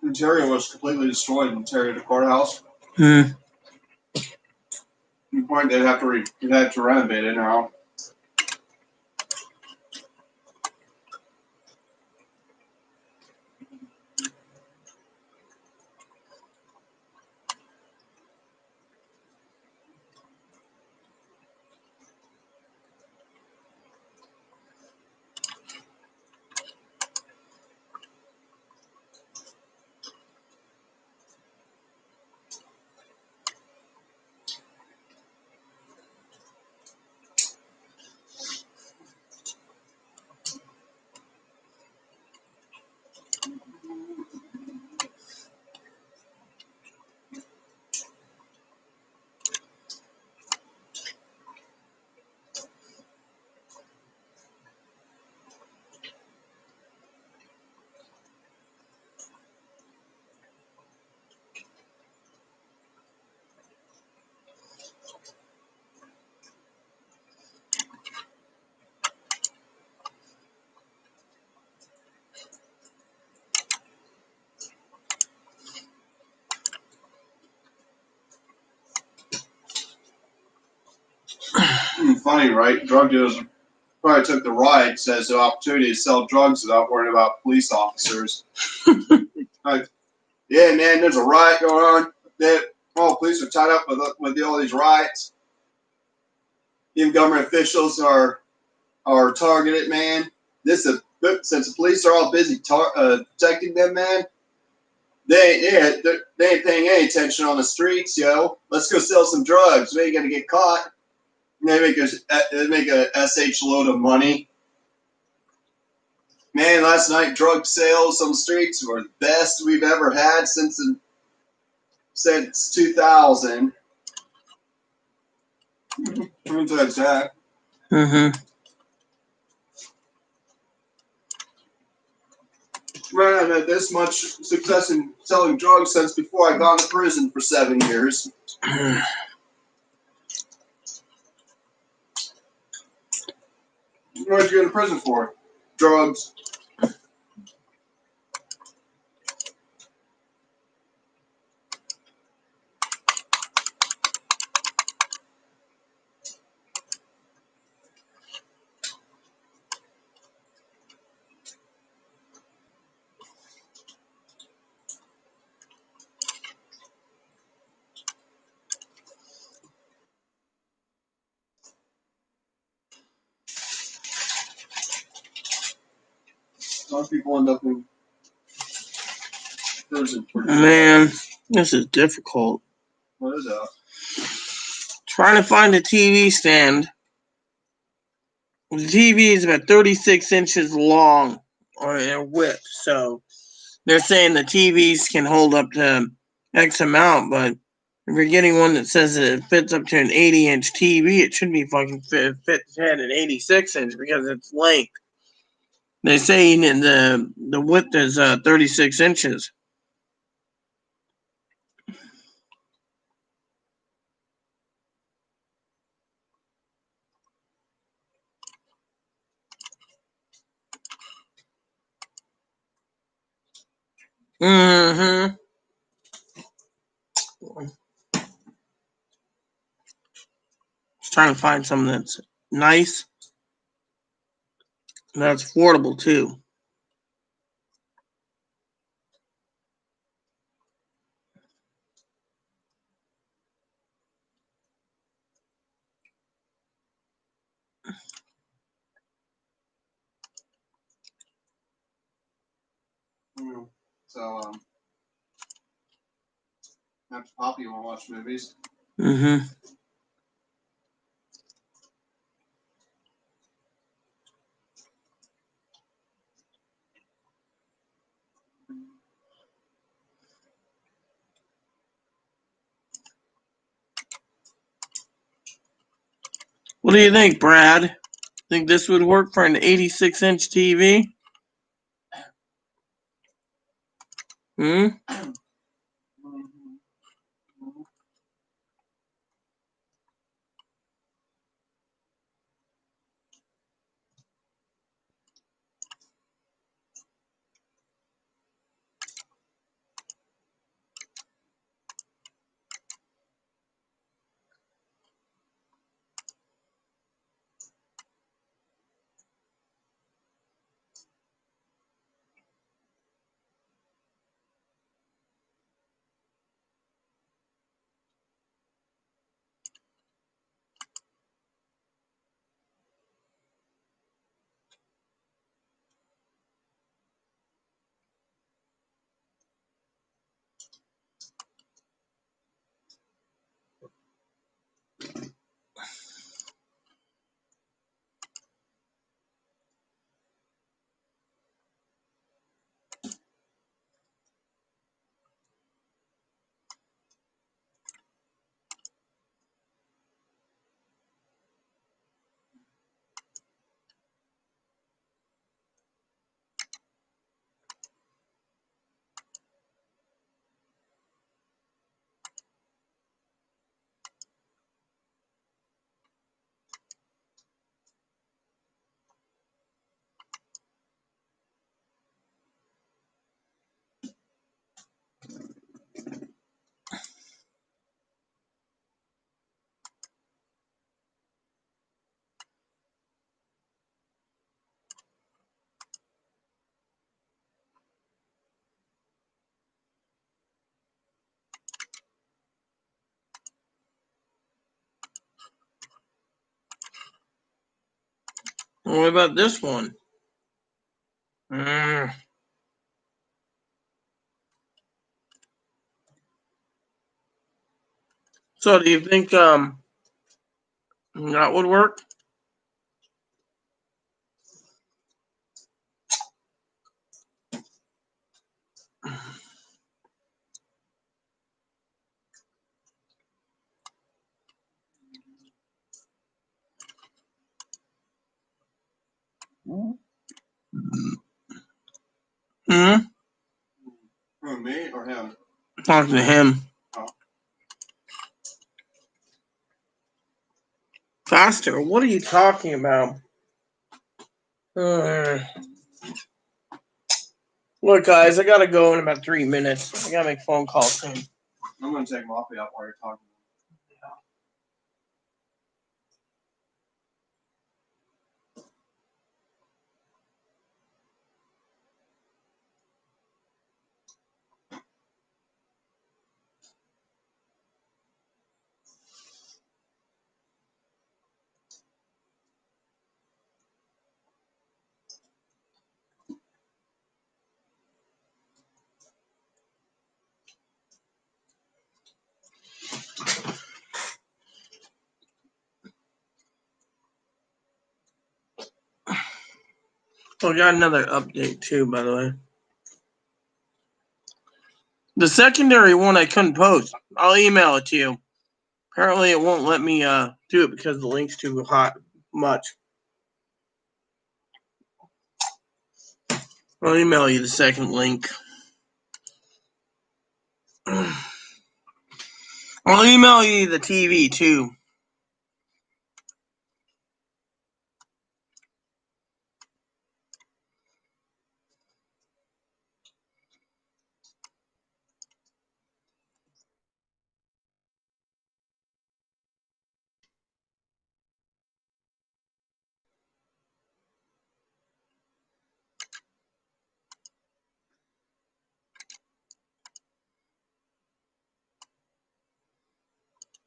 The interior was completely destroyed. The interior of the courthouse. Mm. At the point they'd have to renovate it now. funny, right? Drug dealers probably took the riots as an opportunity to sell drugs without worrying about police officers. Like, yeah, man, there's a riot going on. Police are tied up with all these riots. Even government officials are targeted, man. Since the police are all busy protecting them, man, they ain't paying any attention on the streets, yo. Let's go sell some drugs. We ain't gonna get caught. They make a sh load of money. Man, last night drug sales on the streets were the best we've ever had since 2000. That's that. Mm-hmm. Man, I've had this much success in selling drugs since before I got into prison for 7 years. What did you go to prison for? Drugs. Some people end up in prison for Man, this is difficult. What is that? Trying to find a TV stand. The TV is about 36 inches long or in width, so they're saying the TVs can hold up to X amount, but if you're getting one that says it fits up to an 80-inch TV, it should be fucking fit at an 86-inch because it's length. They say the width is 36 inches. Mm-hmm. Just trying to find something that's nice, and that's affordable too. So, after Poppy, you want to watch movies? Mm-hmm. What do you think, Brad? Think this would work for an 86-inch TV? Hmm? What about this one? So do you think that would work? Hmm? Who, me or him? Talk to him. Oh. Faster? What are you talking about? Look, guys, I gotta go in about 3 minutes. I gotta make a phone call soon. I'm gonna take Moppy out while you're talking. Oh, I got another update too, by the way. The secondary one I couldn't post. I'll email it to you. Apparently, it won't let me do it because the link's too much. I'll email you the second link. I'll email you the TV too.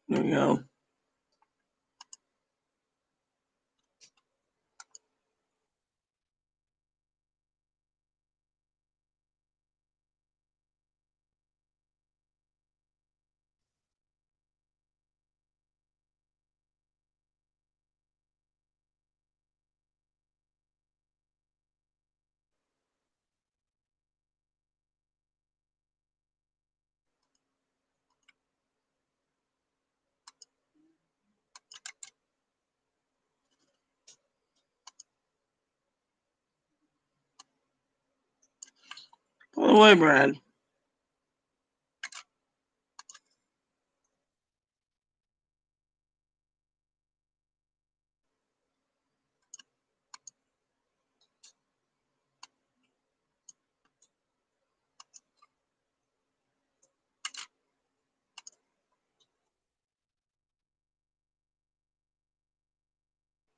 There you go. By the way, Brad.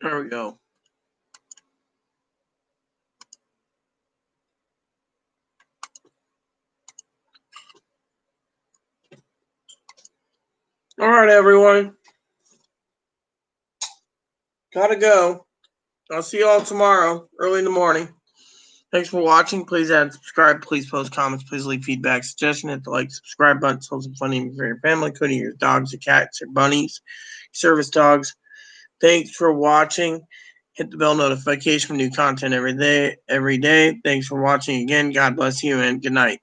There we go. All right, everyone. Gotta go. I'll see you all tomorrow, early in the morning. Thanks for watching. Please add, subscribe. Please post comments. Please leave feedback, suggestion. Hit the like, subscribe button. Tell some funny for your family, including your dogs, your cats, your bunnies, service dogs. Thanks for watching. Hit the bell notification for new content every day. Thanks for watching again. God bless you and good night.